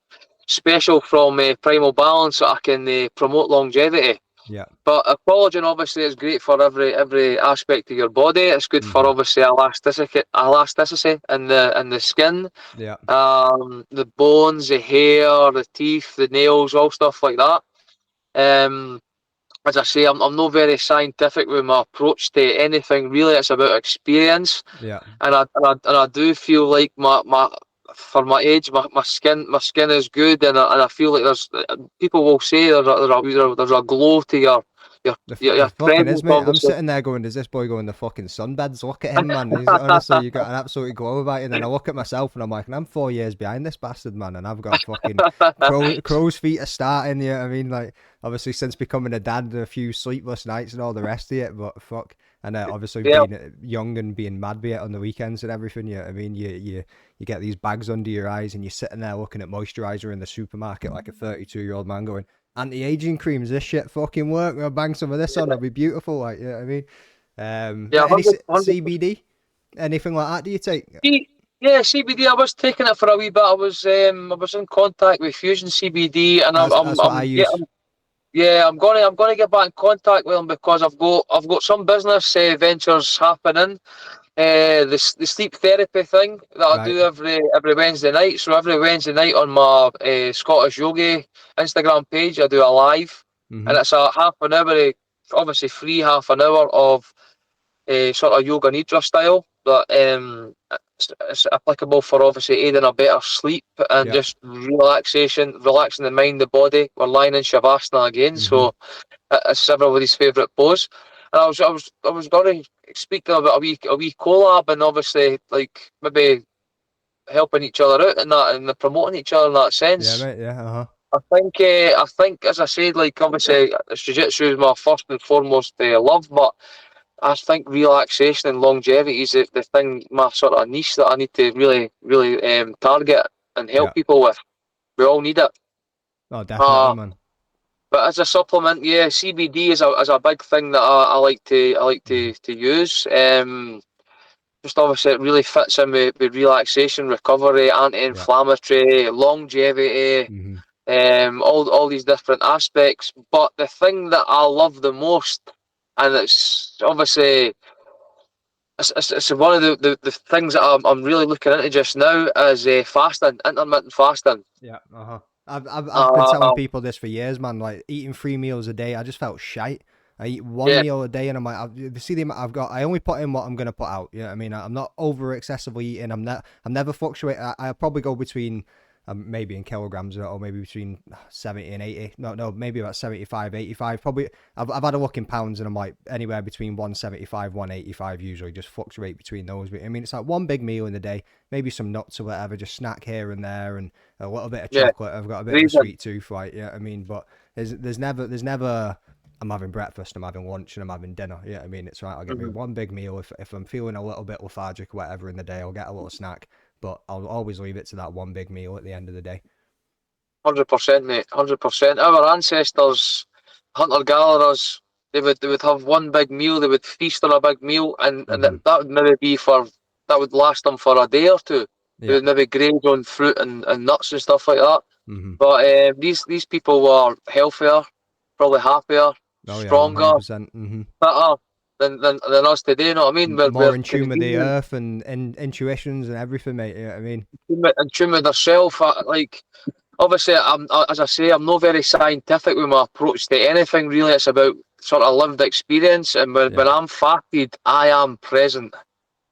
special from Primal Balance, so I can promote longevity. Yeah. But collagen obviously is great for every aspect of your body. It's good for obviously elasticity in the skin. Yeah. The bones, the hair, the teeth, the nails, all stuff like that. As I say, I'm not very scientific with my approach to anything really. It's about experience. Yeah. And I do feel like for my age, my skin is good, and I feel like there's people will say there's a glow to your He fucking is, presence, mate. I'm obviously. sitting there going, does this boy go in the fucking sunbeds? Look at him, man. He's honestly, you got an absolute glow about you. And then I look at myself and I'm like, and I'm 4 years behind this bastard, man. And I've got fucking crow's feet are starting, you know what I mean? Like, obviously, since becoming a dad, a few sleepless nights and all the rest of it, but fuck. And obviously, Yeah. being young and being mad be it on the weekends and everything, you know what I mean? You get these bags under your eyes and you're sitting there looking at moisturizer in the supermarket like a 32-year-old man going, anti-aging creams, this shit fucking work. I'll bang some of this on, it'll be beautiful, like, you know what I mean? Yeah, Any 100%. CBD? Anything like that do you take? Yeah, CBD. I was taking it for a wee bit. I was in contact with Fusion CBD, and That's what I use. I'm gonna get back in contact with them because I've got some business ventures happening. The sleep therapy thing that I Right. do every Wednesday night. So every Wednesday night on my Scottish Yogi Instagram page, I do a live, Mm-hmm. and it's a half an hour, obviously free half an hour of sort of yoga nidra style that it's applicable for obviously aiding a better sleep and Yeah. just relaxing the mind, the body. We're lying in shavasana again, Mm-hmm. so it's everybody's favourite pose. And I was going to speak to them about a wee collab and obviously like maybe helping each other out in that and promoting each other in that Yeah, sense. mate. Yeah. Uh-huh. I think, as I said, like obviously, jiu-jitsu is my first and foremost love, but I think relaxation and longevity is the thing, my sort of niche that I need to really target and Yeah. help people with. We all need it. Oh, definitely, Uh, man. but as a supplement, yeah, CBD is a big thing that I like Mm-hmm. to use. Just obviously it really fits in with relaxation, recovery, Yeah. anti-inflammatory, longevity, Mm-hmm. all these different aspects. But the thing that I love the most, and it's obviously it's one of the things that I'm really looking into just now is fasting, intermittent fasting. Yeah. Uh-huh. I've been telling Uh, people this for years, man. Like eating 3 meals a day, I just felt shite. I eat one yeah, meal a day, and I'm like, you see the amount I've got. I only put in what I'm gonna put out. You know what I mean? I'm not over excessively eating. I'm never fluctuate. I probably go between, maybe in kilograms or maybe between 70 and 80. No, maybe about 75, 85. Probably. I've had a look in pounds, and I'm like anywhere between 175, 185 usually. Just fluctuate between those. But I mean, it's like one big meal in the day, maybe some nuts or whatever, just snack here and there, and a little bit of yeah, chocolate. I've got a bit of a reason. sweet tooth, right? Yeah, I mean, but there's never I'm having breakfast, I'm having lunch, and I'm having dinner. Yeah, I mean, it's right. I'll get me Mhm. one big meal. If I'm feeling a little bit lethargic or whatever in the day, I'll get a little snack, but I'll always leave it to that one big meal at the end of the day. 100%, mate. 100%. Our ancestors, hunter gatherers, they would have one big meal. They would feast on a big meal, and Mm-hmm. that would maybe be that would last them for a day or two. They Yeah. would maybe graze on fruit and nuts and stuff like that. Mm-hmm. But these people were healthier, probably happier, Oh yeah, stronger, 100%. Mm-hmm. fitter than us today. You know what I mean? More We're in tune with the convenient, earth and intuitions and everything, mate. You know what I mean? in tune with themselves. Like obviously, as I say, I'm not very scientific with my approach to anything. Really, it's about sort of lived experience. And when Yeah. I'm fasted, I am present.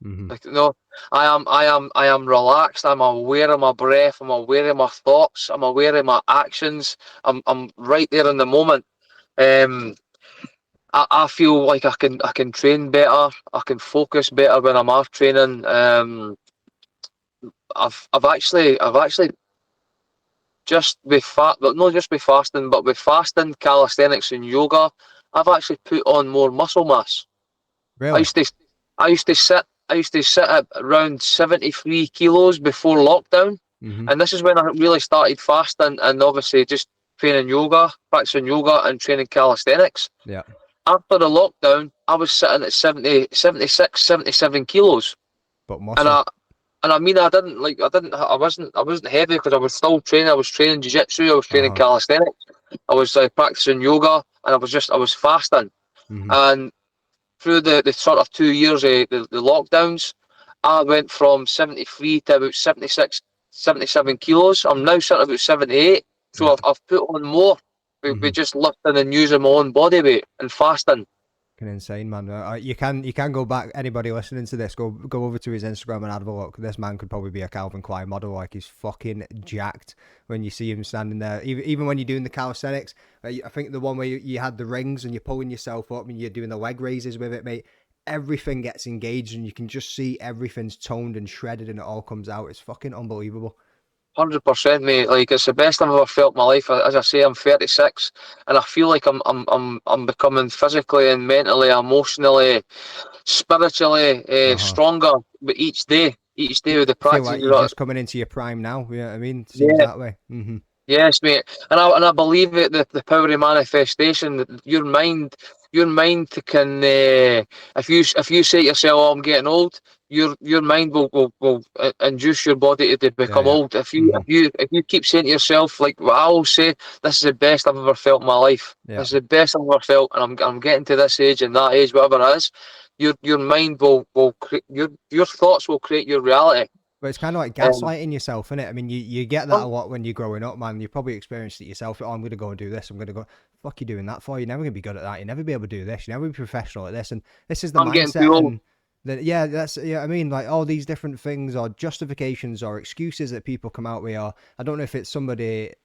Mm-hmm. Like no, I am relaxed. I'm aware of my breath. I'm aware of my thoughts. I'm aware of my actions. I'm right there in the moment. Um, I feel like I can train better. I can focus better when I'm off training. I've actually just with but not just with fasting, but with fasting, calisthenics, and yoga, I've actually put on more muscle mass. I Really? used to, I used to sit at around 73 kilos before lockdown, Mm-hmm. and this is when I really started fasting and obviously just training yoga, practicing yoga, and training calisthenics. Yeah. After the lockdown, I was sitting at 70, 76, 77 kilos, But and muscle. I mean, I wasn't heavy because I was still training. I was training jiu-jitsu. I was training Uh-huh. calisthenics. I was practicing yoga, and I was fasting. Mm-hmm. And through the sort of 2 years of the lockdowns, I went from 73 to about 76, 77 kilos. I'm now sitting about 78. So Yeah. I've put on more with Mm-hmm. just lifting and using my own body weight and fasting. fucking insane, man. You can go back. Anybody listening to this, go over to his Instagram and have a look. This man could probably be a Calvin Klein model. Like, he's fucking jacked when you see him standing there. Even when you're doing the calisthenics, I think the one where you had the rings and you're pulling yourself up and you're doing the leg raises with it, mate. Everything gets engaged and you can just see everything's toned and shredded and it all comes out. It's fucking unbelievable. 100%, mate. Like, it's the best I've ever felt in my life. As I say, I'm 36, and I feel like I'm becoming physically and mentally, emotionally, spiritually stronger. But each day with the I feel practice, like you're just coming into your prime now. You know what I mean? It seems yeah. that way. Mm-hmm. Yes, mate, and I believe it. The power of manifestation. That your mind can. If you say to yourself, "Oh, I'm getting old," your mind will induce your body to become Yeah. old. If Mm-hmm. if you keep saying to yourself, like what I always say, "This is the best I've ever felt in my life. Yeah. This is the best I've ever felt," and I'm getting to this age and that age, whatever it is. Your mind will your thoughts will create your reality. But it's kind of like gaslighting yourself, isn't it? I mean, you get that a lot when you're growing up, man. You probably experienced it yourself. Oh, I'm going to go and do this. I'm going to go. Fuck you doing that for? You're never going to be good at that. You'll never be able to do this. You'll never be professional at this. And this is the I'm getting mindset. too old. And yeah, that's, yeah, I mean, like all these different things or justifications or excuses that people come out with. Or I don't know if it's somebody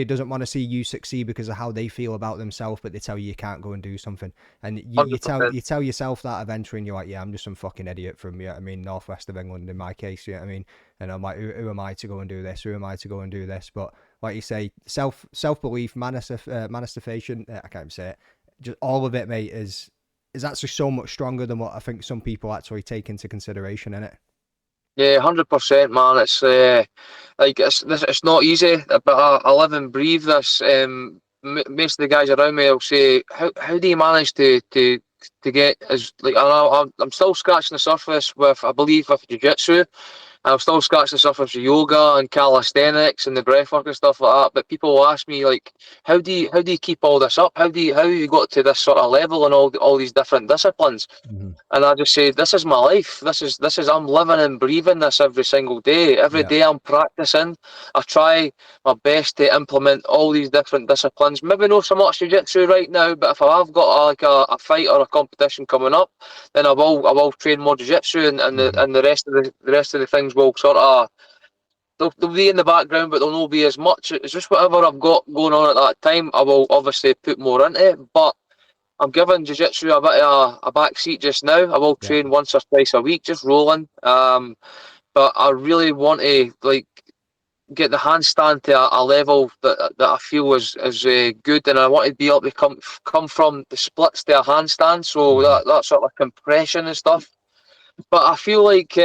doesn't want to see you succeed because of how they feel about themselves, but they tell you can't go and do something. And you tell yourself that eventually, and you're like, yeah, I'm just some fucking idiot from, I mean, northwest of England in my case, you know what I mean? And I'm like, who am I to go and do this? Who am I to go and do this? But like you say, self-belief, manifestation, I can't even say it. Just all of it, mate, is actually so much stronger than what I think some people actually take into consideration, innit? Yeah, 100%, man. It's like it's not easy, but I live and breathe this. Most of the guys around me will say, "How do you manage to get as like?" I'm still scratching the surface with, I believe, with jiu-jitsu. I've still scratched the surface of yoga and calisthenics and the breathwork and stuff like that. But people will ask me like, how do you keep all this up? How have you got to this sort of level and all these different disciplines? Mm-hmm. And I just say, this is my life. This is I'm living and breathing this every single day. Every day I'm practicing. I try my best to implement all these different disciplines. Maybe not so much jiu-jitsu right now, but if I've got a fight or a competition coming up, then I will train more jiu-jitsu and the rest of the things will sort of they'll be in the background, but they'll not be as much. It's just whatever I've got going on at that time. I will obviously put more into it, but I'm giving jiu-jitsu a bit of a back seat just now. I will train once or twice a week, just rolling. But I really want to like get the handstand to a level that I feel is good, and I want to be able to come from the splits to a handstand, so that sort of compression and stuff. But I feel like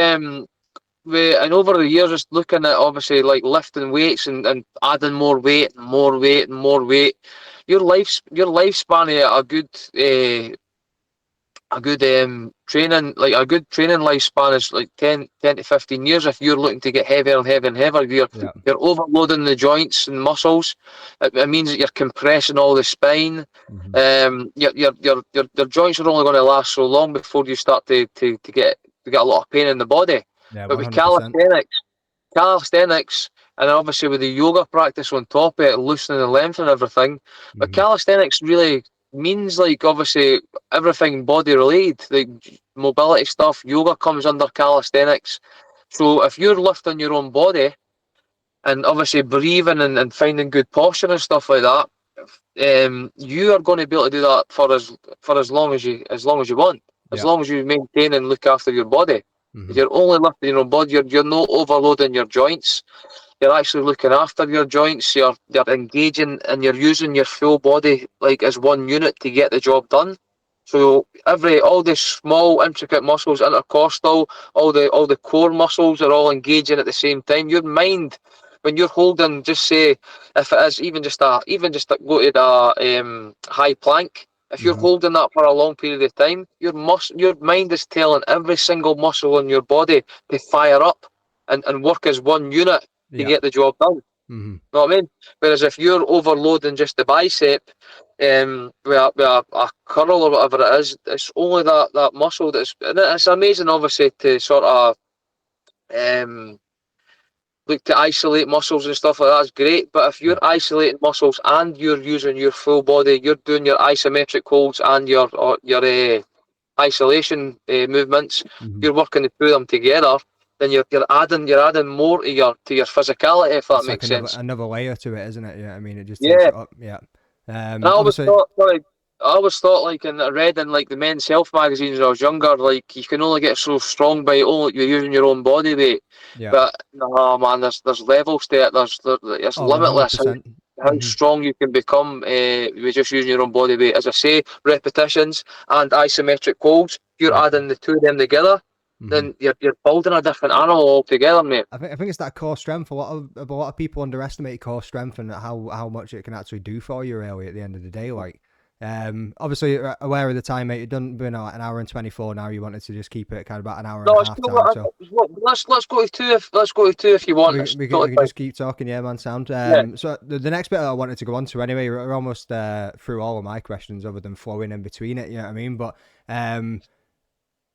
and over the years, just looking at obviously like lifting weights and adding more weight and more weight and more weight, your lifespan of a good training, like a good training lifespan is like 10 to 15 years. If you're looking to get heavier and heavier and heavier, you're overloading the joints and muscles. It means that you're compressing all the spine. Your joints are only going to last so long before you start to get a lot of pain in the body. Yeah, But with 100%. calisthenics, and obviously with the yoga practice on top of it, loosening the length and everything, but calisthenics really means like obviously everything body related, like mobility stuff. Yoga comes under calisthenics. So if you're lifting your own body and obviously breathing and finding good posture and stuff like that, you are going to be able to do that for as long as you want, as long as you maintain and look after your body. If you're only lifting your own body, you're not overloading your joints. You're actually looking after your joints. You're engaging and you're using your full body like as one unit to get the job done. So all the small intricate muscles, intercostal, all the core muscles are all engaging at the same time. Your mind, when you're holding, just say if it is even just go to the high plank. If you're holding that for a long period of time, your mind is telling every single muscle in your body to fire up and work as one unit to get the job done. Know what I mean? Whereas if you're overloading just the bicep, with a curl or whatever it is, it's only that muscle and it's amazing, obviously, to sort of look to isolate muscles and stuff like that is great. But if you're isolating muscles and you're using your full body, you're doing your isometric holds and your isolation movements, you're working the two of them together, then you're adding more to your physicality, if that It's like makes sense. another layer to it, isn't it? Yeah, I mean, it just takes Yeah. it up. Yeah. And I always Obviously, thought, like, and I read in like the men's health magazines when I was younger, like you can only get so strong by only you're using your own body weight. yeah. But no, man, there's levels to it. It's limitless 100%. how strong you can become with just using your own body weight. As I say, repetitions and isometric holds. You're adding the two of them together, then you're building a different animal altogether, mate. I think it's that core strength. A lot of people underestimate core strength and how much it can actually do for you, really, at the end of the day. Like, obviously, you're aware of the time, mate. You've done been an hour and 24 now. You wanted to just keep it kind of about an hour and a half time. So let's go to two. Let's go to two if you want. We can just keep talking, yeah, man. Sound. So the next bit I wanted to go on to anyway. We're almost through all of my questions, other than flowing in between it. You know what I mean? But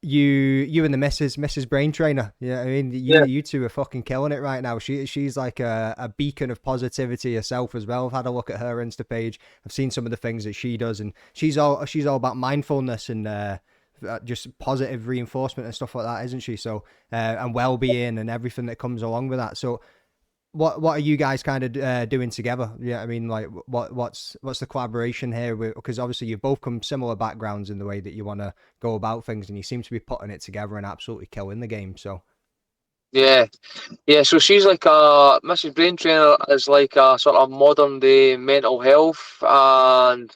you and the Mrs. Brain Trainer. Yeah, I mean, you two are fucking killing it right now. She's like a beacon of positivity herself as well. I've had a look at her Insta page. I've seen some of the things that she does, and she's all about mindfulness and just positive reinforcement and stuff like that, isn't she? So and well-being and everything that comes along with that. So what are you guys kind of doing together? Yeah, I mean, like what's the collaboration here? Because obviously you've both come similar backgrounds in the way that you want to go about things, and you seem to be putting it together and absolutely killing the game. So yeah. So she's like Mrs. Brain Trainer is like a sort of modern day mental health and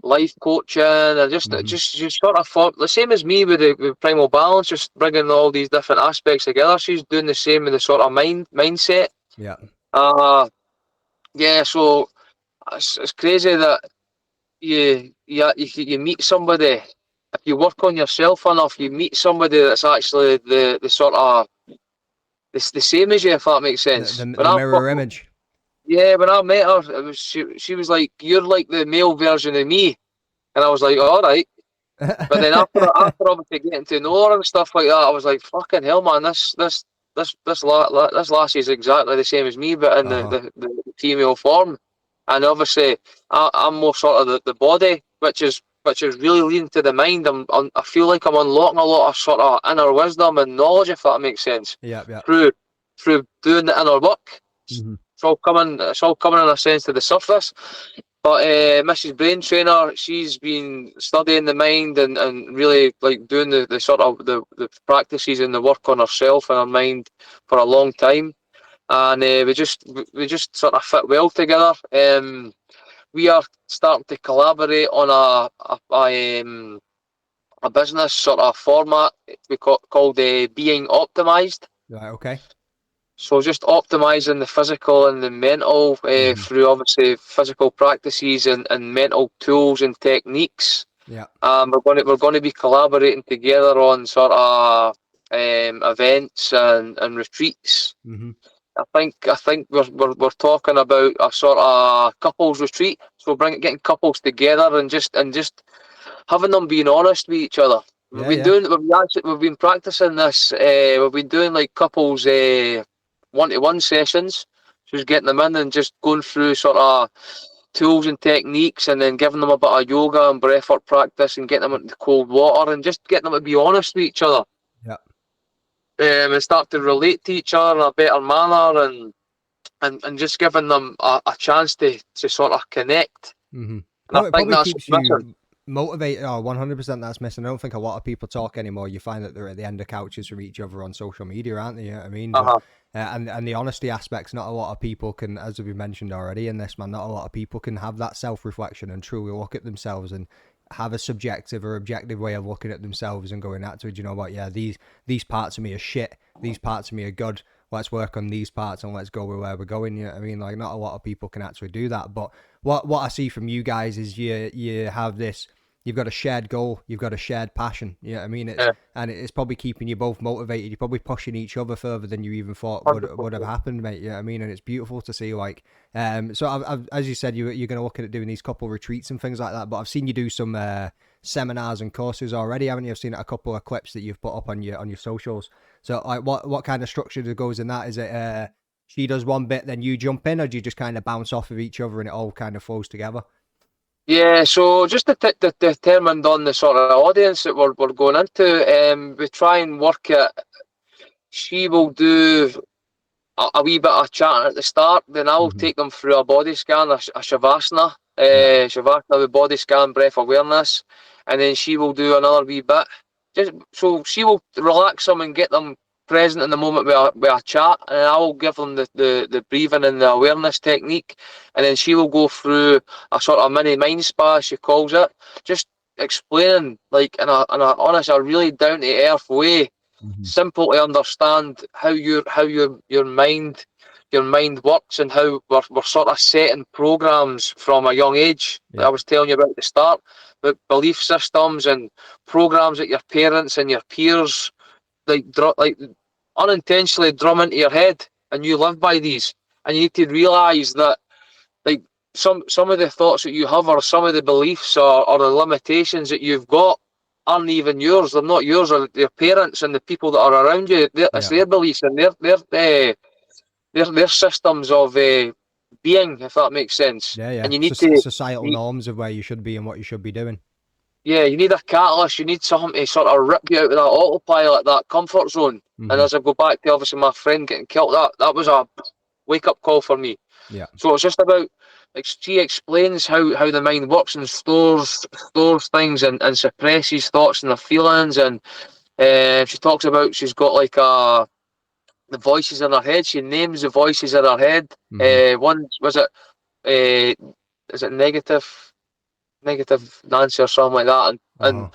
life coaching, and just sort of thought the same as me with Primal Balance, just bringing all these different aspects together. She's doing the same with the sort of mindset. Yeah. So it's crazy that you meet somebody. If you work on yourself enough, you meet somebody that's actually the sort of the same as you, if that makes sense. The mirror image. Yeah, when I met her, it was she was like, "You're like the male version of me," and I was like, "All right." But then after obviously getting to know her and stuff like that, I was like, "Fucking hell, man! This lassie is exactly the same as me, but in the female form." And obviously, I'm more sort of the body, which is really leading to the mind. I feel like I'm unlocking a lot of sort of inner wisdom and knowledge, if that makes sense. Yeah. Through doing the inner work. It's all coming in a sense to the surface. But Mrs. Brain Trainer, she's been studying the mind and really like doing the sort of the practices and the work on herself and her mind for a long time. And we just sort of fit well together. We are starting to collaborate on a business sort of format called Being Optimized. Right. Okay. So just optimizing the physical and the mental through obviously physical practices and mental tools and techniques. Yeah. We're going to be collaborating together on sort of events and retreats. I think we're talking about a sort of couples retreat. So getting couples together and just having them being honest with each other. We've been practicing this. We've been doing like couples one-to-one sessions. Just getting them in and just going through sort of tools and techniques, and then giving them a bit of yoga and breathwork practice, and getting them into cold water, and just getting them to be honest with each other. Yeah. And start to relate to each other in a better manner, and just giving them a chance to sort of connect. And I think that's keeps you motivated. 100% that's missing. I don't think a lot of people talk anymore. You find that they're at the end of couches from each other on social media, aren't they? You know what I mean? And the honesty aspects, not a lot of people can, as we mentioned already in this, man, not a lot of people can have that self-reflection and truly look at themselves and have a subjective or objective way of looking at themselves and going, actually, do you know what? Yeah, these parts of me are shit. These parts of me are good. Let's work on these parts and let's go where we're going. You know what I mean? Like, not a lot of people can actually do that. But what I see from you guys is you have this. You've got a shared goal. You've got a shared passion. You know what I mean? And it's probably keeping you both motivated. You're probably pushing each other further than you even thought would have happened, mate. You know what I mean? And it's beautiful to see. Like, so I've, as you said, you're going to look at doing these couple retreats and things like that. But I've seen you do some seminars and courses already, haven't you? I've seen a couple of clips that you've put up on your socials. So, like, what kind of structure goes in that? Is it she does one bit, then you jump in, or do you just kind of bounce off of each other and it all kind of flows together? Yeah, so just determined on the sort of audience that we're going into, we try and work it. She will do a wee bit of chatting at the start, then I'll take them through a body scan, a shavasana, shavasana with body scan, breath awareness, and then she will do another wee bit. Just so she will relax them and get them present in the moment with a chat, and I will give them the breathing and the awareness technique, and then she will go through a sort of mini mind spa, she calls it, just explaining like in a honest, a really down to earth way, simple to understand how your mind works, and how we're sort of setting programs from a young age. Like I was telling you about at the start, but belief systems and programs that your parents and your peers like unintentionally drum into your head, and you live by these, and you need to realize that like some of the thoughts that you have, or some of the beliefs, or the limitations that you've got, aren't even yours. They're not yours, or your parents and the people that are around you. It's their beliefs and their systems of being, if that makes sense. Yeah. And you need to societal norms of where you should be and what you should be doing. Yeah, you need a catalyst. You need something to sort of rip you out of that autopilot, that comfort zone. And as I go back to obviously my friend getting killed, that was a wake up call for me. Yeah. So it's just about, like, she explains how the mind works and stores things, and suppresses thoughts and their feelings. And she talks about, she's got like the voices in her head. She names the voices in her head. One was it is it negative Nancy or something like that, and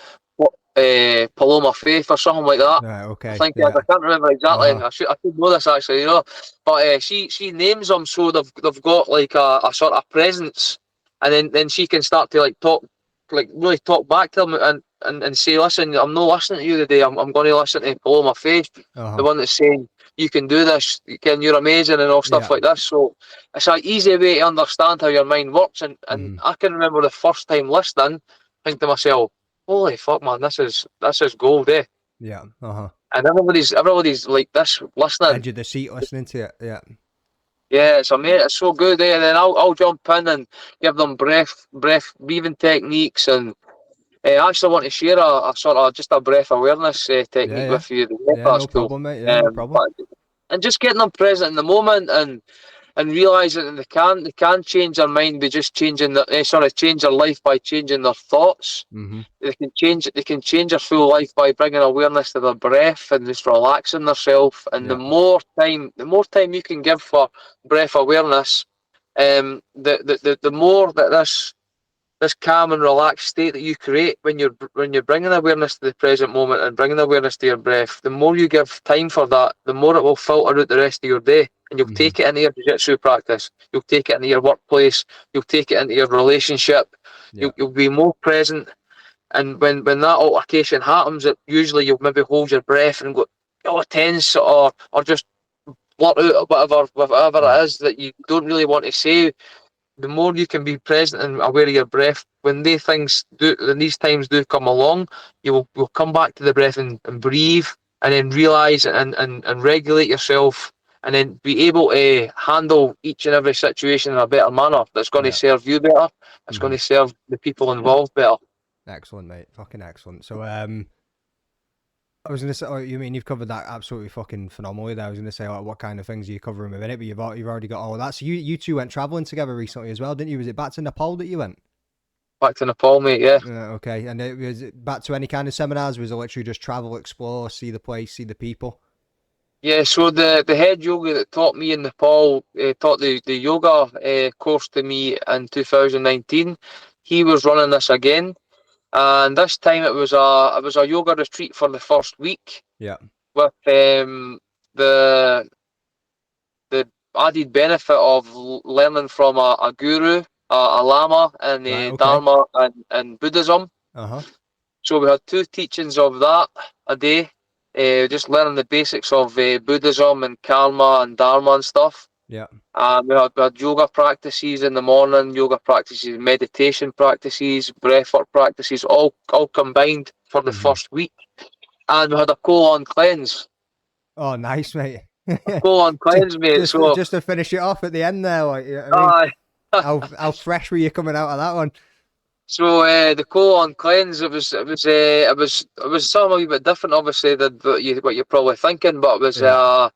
Paloma Faith or something like that. Okay. I think I can't remember exactly. I should know this actually, you know. But she names them so they've got like a sort of presence, and then she can start to like talk, like really talk back to them, and say, listen, I'm not listening to you today. I'm going to listen to Paloma Faith, the one that's saying you can do this, you're amazing, and all stuff like this. So it's an easy way to understand how your mind works. And I can remember the first time listening, think to myself, holy fuck, man, this is gold, eh? Yeah. And everybody's like this listening. Edge of the seat listening to it. Yeah. Yeah, it's amazing. It's so good, eh? And then I'll jump in and give them breathing techniques, and I actually want to share a sort of just a breath awareness technique with you. No problem, mate. Yeah, no problem. And just getting them present in the moment, and realizing that they can change their mind by just changing change their life by changing their thoughts. They can change their full life by bringing awareness to their breath and just relaxing themselves. And the more time you can give for breath awareness, the more that this calm and relaxed state that you create when you're bringing awareness to the present moment and bringing awareness to your breath, the more you give time for that, the more it will filter out the rest of your day, and you'll take it into your jiu-jitsu practice, you'll take it into your workplace, you'll take it into your relationship, you'll be more present. And when that altercation happens, it usually you'll maybe hold your breath and go, oh, tense, or just blurt out whatever it is that you don't really want to say. The more you can be present and aware of your breath, when these times do come along, will come back to the breath and breathe, and then realize and regulate yourself, and then be able to handle each and every situation in a better manner that's going to serve you better, it's going to serve the people involved better. Excellent, mate. Fucking excellent. So I was going to say, you mean you've covered that absolutely fucking phenomenally there. I was going to say, what kind of things are you covering within it, but you've already got all of that. So you two went travelling together recently as well, didn't you? Was it back to Nepal that you went? Back to Nepal, mate, yeah. Okay. And was it back to any kind of seminars? Was it literally just travel, explore, see the place, see the people? Yeah, so the head yogi that taught me in Nepal, taught the yoga course to me in 2019. He was running this again. And this time it was a yoga retreat for the first week. Yeah. With the added benefit of learning from a guru, a lama, and Dharma and Buddhism. So we had 2 teachings of that a day, just learning the basics of Buddhism and karma and Dharma and stuff. Yeah. We had yoga practices in the morning, yoga practices, meditation practices, breathwork practices, all combined for the first week. And we had a colon cleanse. Oh, nice, mate. full on cleanse, mate. So Just to finish it off at the end there, like, you know what I mean? How fresh were you coming out of that one? so the colon cleanse, it was something a wee bit different, obviously, than what you're probably thinking. But it was Yeah.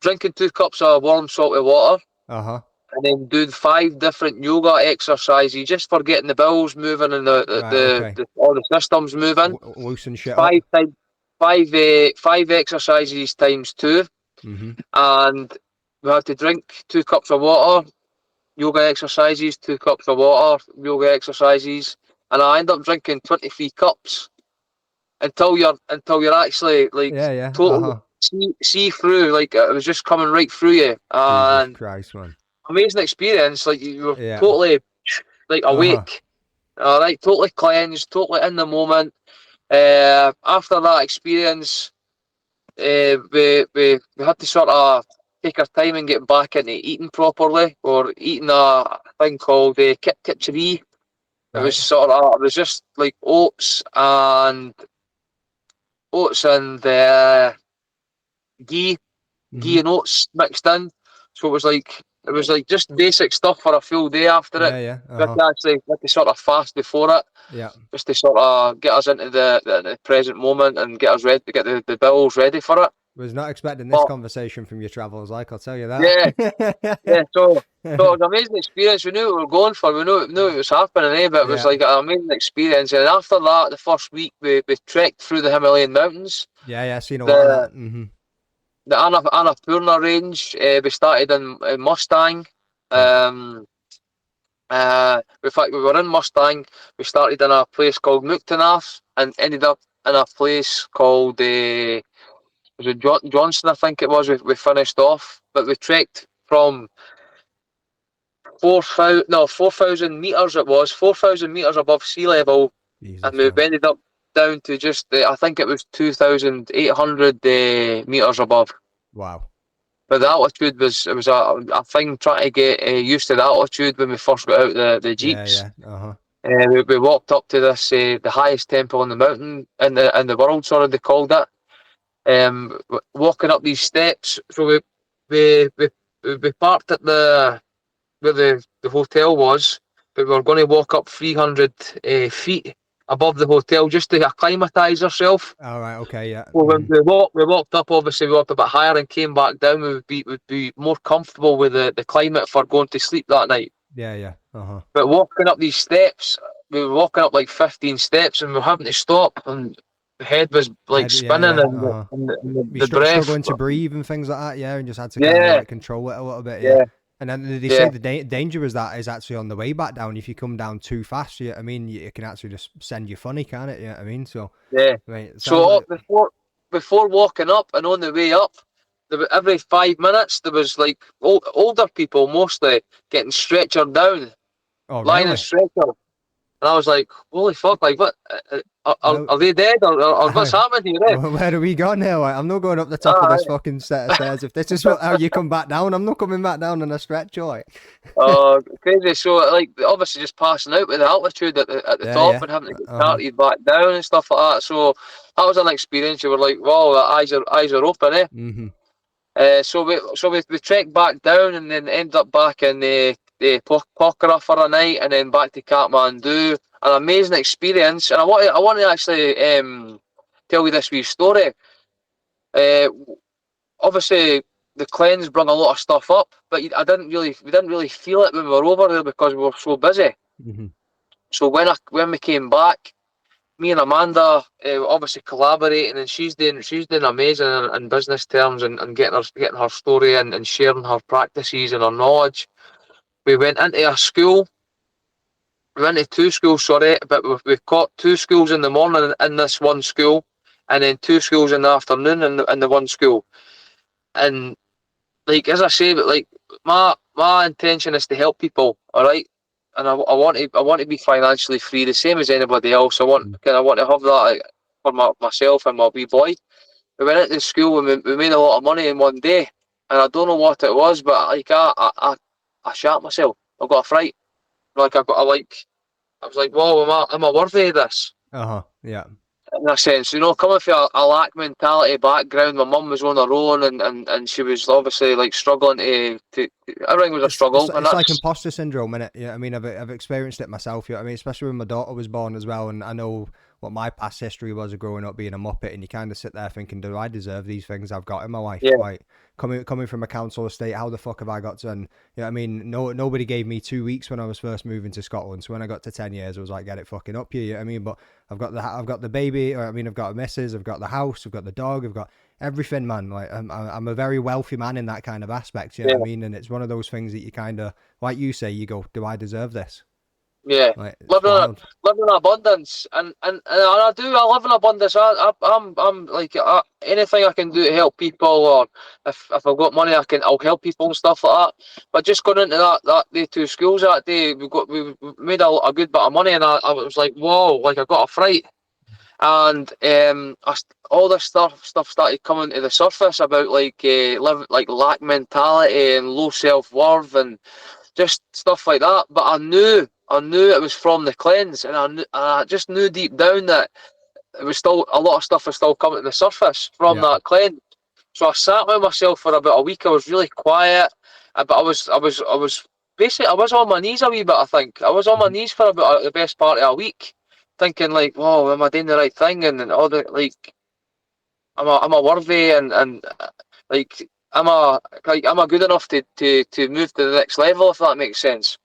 drinking 2 cups of warm salty water, Uh-huh. and then doing 5 different yoga exercises just for getting the bowels moving and Right, okay. all the systems moving. Loosen shit up. Five time, five exercises times 2, Mm-hmm. and we had to drink 2 cups of water, yoga exercises, 2 cups of water, yoga exercises, and I end up drinking 23 cups until you're actually like Yeah, yeah. totally Uh-huh. see through, like it was just coming right through you. Jesus And Christ, man. amazing experience, like you were Yeah. totally like Uh-huh. awake, all right, totally cleansed, totally in the moment. After that experience, we had to sort of take our time and get back into eating properly, or eating a thing called kitchery. Right. It was just like oats and ghee Mm-hmm. ghee and oats mixed in. So it was like just basic stuff for a full day after it. Yeah, yeah. Uh-huh. We had to sort of fast before it, Yeah. just to sort of get us into the present moment and get us ready to get the bowels ready for it. Was not expecting this But conversation from your travels, like, I'll tell you yeah, that. yeah. So it was an amazing experience. We knew what we were going for. We knew it was happening, but it was Yeah. like an amazing experience. And after that, the first week we trekked through the Himalayan mountains. Yeah, yeah. Seen a lot of The that. Mm-hmm. the Annapurna range. We started in Mustang. Yeah. In fact, we were in Mustang. We started in a place called Muktanath and ended up in a place called was it Johnston, I think it was. We finished off, but we trekked from 4,000 meters. It was 4,000 meters above sea level, and Jesus, we man. ended up down to just I think it was 2,800 meters above. Wow. But the altitude was a thing, trying to get used to the altitude when we first got out the Yeah, jeeps. yeah. Uh-huh. We walked up to this the highest temple in the mountain in the world, sorry they called it. Walking up these steps, so we we, we parked at where the hotel was, but we were going to walk up 300 feet above the hotel just to acclimatise ourselves. All right, okay, yeah. Well, when Mm-hmm. we walked up, obviously we walked a bit higher and came back down. We would be more comfortable with the climate for going to sleep that night. Yeah, yeah. Uh-huh. But walking up these steps, we were walking up like 15 steps, and we were having to stop, and the head was like Yeah, spinning, yeah. and Uh-huh. You the breath. struggling to breathe and things like that, yeah, and just had to kind of Yeah, like control it a little bit, yeah. yeah, And then they say yeah, the danger is that is actually on the way back down. If you come down too fast, I mean, you can actually just send you funny, can't it? You know what I mean? So, yeah. I mean, it sounds So like, before walking up and on the way up, every 5 minutes there was like older people mostly getting stretchered down, oh, lying in really? stretcher. And I was like, holy fuck, like what? Well, Are they dead or what's happening here? Eh? where do we go now? Like, I'm not going up the top of Ah, this fucking set of stairs. If this is how you come back down, I'm not coming back down on a stretch, like. crazy. So like obviously just passing out with the altitude at the Yeah, top yeah. and having to get Uh-huh. carted back down and stuff like that. So that was an experience. You were like, wow, the eyes are open, eh? Mm-hmm. So we trekked back down and then ended up back in the Pokhara for a night and then back to Kathmandu. An amazing experience, and I want to actually tell you this wee story. Uh, Obviously the cleanse brought a lot of stuff up, but we didn't really feel it when we were over there because we were so busy. Mm-hmm. So when we came back, me and Amanda obviously collaborating, and she's doing amazing in business terms and getting her story and sharing her practices and her knowledge. We went into a school. We went to two schools, sorry, but we caught two schools in the morning in this one school, and then two schools in the afternoon in the one school. And like as I say, but like my intention is to help people, all right. And I want to be financially free, the same as anybody else. I want to have that like, for myself and my wee boy. We went into school and we made a lot of money in one day, and I don't know what it was, but like I shat myself. I got a fright. Like I was like, whoa, am I worthy of this? Uh-huh. Yeah. in a sense, you know, coming from a lack mentality background. My mum was on her own, and she was obviously like struggling to everything was a struggle, and It's like that's imposter syndrome, innit? Yeah, I mean, I've experienced it myself. You know what I mean? Especially when my daughter was born as well, and I know what my past history was of growing up being a muppet, and you kind of sit there thinking, do I deserve these things I've got in my life? yeah, Like coming from a council estate, how the fuck have I got to? And you know what I mean? Nobody gave me 2 weeks when I was first moving to Scotland. So when I got to 10 years, I was like, get it fucking up here. You know what I mean? But I've got the baby, or I mean, I've got a missus, I've got the house, I've got the dog, I've got everything, man. Like I'm a very wealthy man in that kind of aspect. You know yeah, what I mean? And it's one of those things that you kind of, like you say, you go, do I deserve this? yeah. Like, it's wild. Living in abundance, and I do. I live in abundance. I'm like anything I can do to help people, or if I've got money, I'll help people and stuff like that. But just going into that day to schools that day, we made a good bit of money, and I was like, whoa, like I got a fright. And all this stuff started coming to the surface about like lack mentality and low self-worth and just stuff like that. But I knew it was from the cleanse, and I just knew deep down that it was still a lot of stuff was still coming to the surface from Yeah. that cleanse. So I sat with myself for about a week. I was really quiet, but I was basically I was on my knees a wee bit. I think I was on my Mhm. knees for about the best part of a week, thinking like, "Whoa, am I doing the right thing?" And all the like, am I worthy? And like, am I good enough to move to the next level? If that makes sense.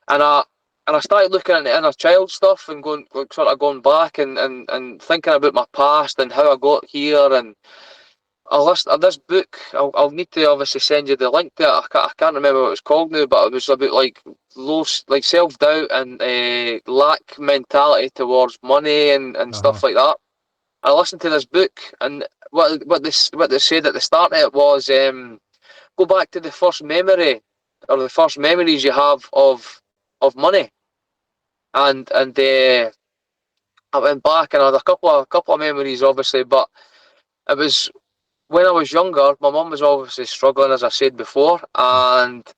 And I started looking at the inner child stuff and going like, sort of going back and thinking about my past and how I got here. And I listened this book. I'll need to obviously send you the link to it. I can't remember what it's called now, but it was about like like self doubt and lack mentality towards money and Uh-huh. stuff like that. I listened to this book, and what they said at the start of it was go back to the first memory or the first memories you have of money. And I went back and I had a couple of memories, obviously, but it was when I was younger. My mum was obviously struggling, as I said before, and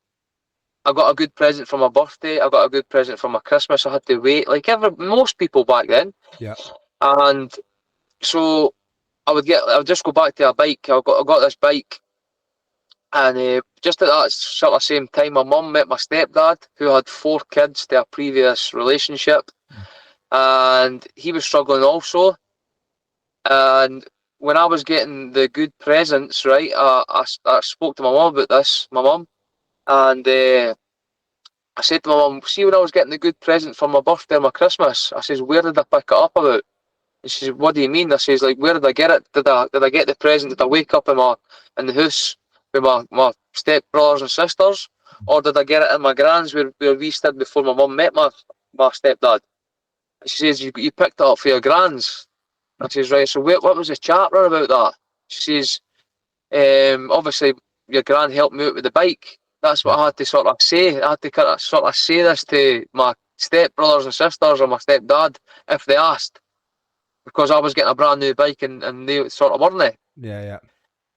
I got a good present for my birthday. I got a good present for my Christmas. I had to wait, like most people back then, Yeah. and so I would just go back to a bike. I got this bike, and just at that sort of same time, my mum met my stepdad, who had 4 kids to a previous relationship, and he was struggling also. And when I was getting the good presents, right, I spoke to my mum about this, my mum, and I said to my mum, see, when I was getting the good present for my birthday or my Christmas, I says, where did I pick it up about? And she says, what do you mean? I says, like, where did I get it? Did I get the present? Did I wake up in the house with my step brothers and sisters? Or did I get it in my gran's where we stood before my mum met my stepdad? And she says, you picked it up for your gran's. I says, right, so what was the chapter about that? She says, obviously your gran helped me out with the bike. That's what Yeah. I had to sort of say. I had to kind of sort of say this to my step brothers and sisters or my stepdad if they asked, because I was getting a brand new bike and they sort of weren't. Yeah. Yeah.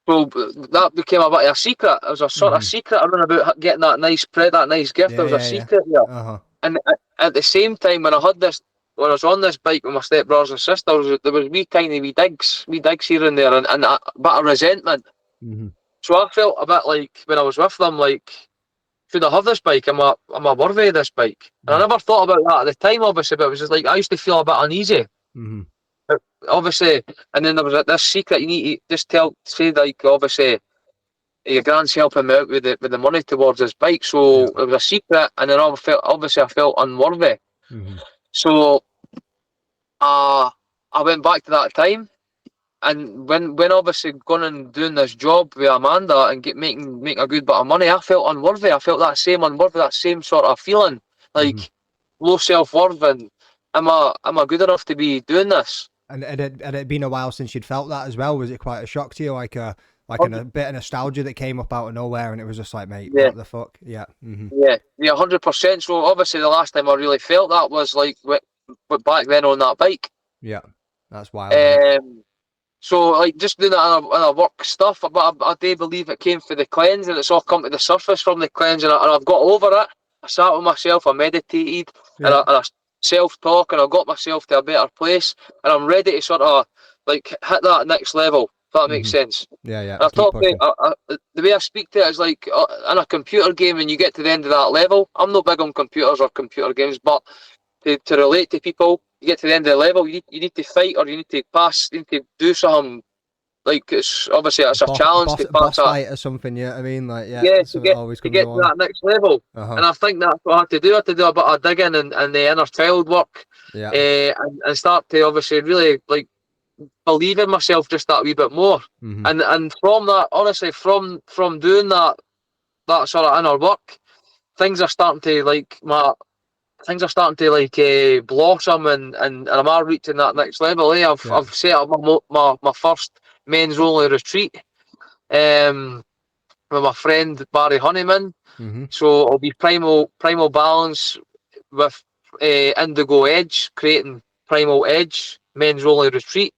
So that became a bit of a secret. It was a sort of Mm-hmm. secret around about getting that nice gift. It Yeah. was a Yeah. Yeah. secret, yeah. Uh-huh. And at the same time, when I was on this bike with my stepbrothers and sisters, there was wee digs here and there, and a bit of resentment. Mm-hmm. So I felt a bit like when I was with them, like, should I have this bike? Am I worthy of this bike? And I Yeah. never thought about that at the time, obviously, but it was just like I used to feel a bit uneasy. Mm-hmm. Obviously, and then there was this secret you need to just say, like, obviously your grand's helping me out with the money towards his bike, so Yeah. it was a secret, and then I felt unworthy. Mm-hmm. So I went back to that time, and when obviously going and doing this job with Amanda and making a good bit of money, I felt unworthy. I felt that same unworthy, that same sort of feeling, Mm-hmm. like low self worth, and am I good enough to be doing this? And had it been a while since you'd felt that as well? Was it quite a shock to you, a bit of nostalgia that came up out of nowhere, and it was just like, mate, Yeah, what the fuck? Yeah. Mm-hmm. yeah, 100%. So obviously the last time I really felt that was like back then on that bike. Yeah. That's wild, man. Um, So, like, just doing that in a work stuff, but I do believe it came for the cleanse, and it's all come to the surface from the cleanse, and I've got over it. I sat with myself, I meditated, and Yeah. self-talk, and I've got myself to a better place, and I'm ready to sort of like hit that next level. If that makes sense. Yeah. And I Keep thought pushing. the way I speak to it is like in a computer game, when you get to the end of that level. I'm not big on computers or computer games, but to relate to people, you get to the end of the level, you need to fight, or you need to pass, you need to do something. Like it's obviously it's a challenge to pass Boss that. fight or something. Yeah, I mean, like, yeah, Yeah, something always to comes get to along. that next level. Uh-huh. And I think that's what I had to do. I had to do a bit of digging and the inner child work, Yeah. and start to obviously really like believe in myself just that wee bit more. And from that, honestly, from doing that sort of inner work, things are starting to like blossom, and I'm reaching that next level. I've set up my first men's only retreat with my friend Barry Honeyman. So it'll be Primal Balance with Indigo Edge, creating Primal Edge men's only retreat,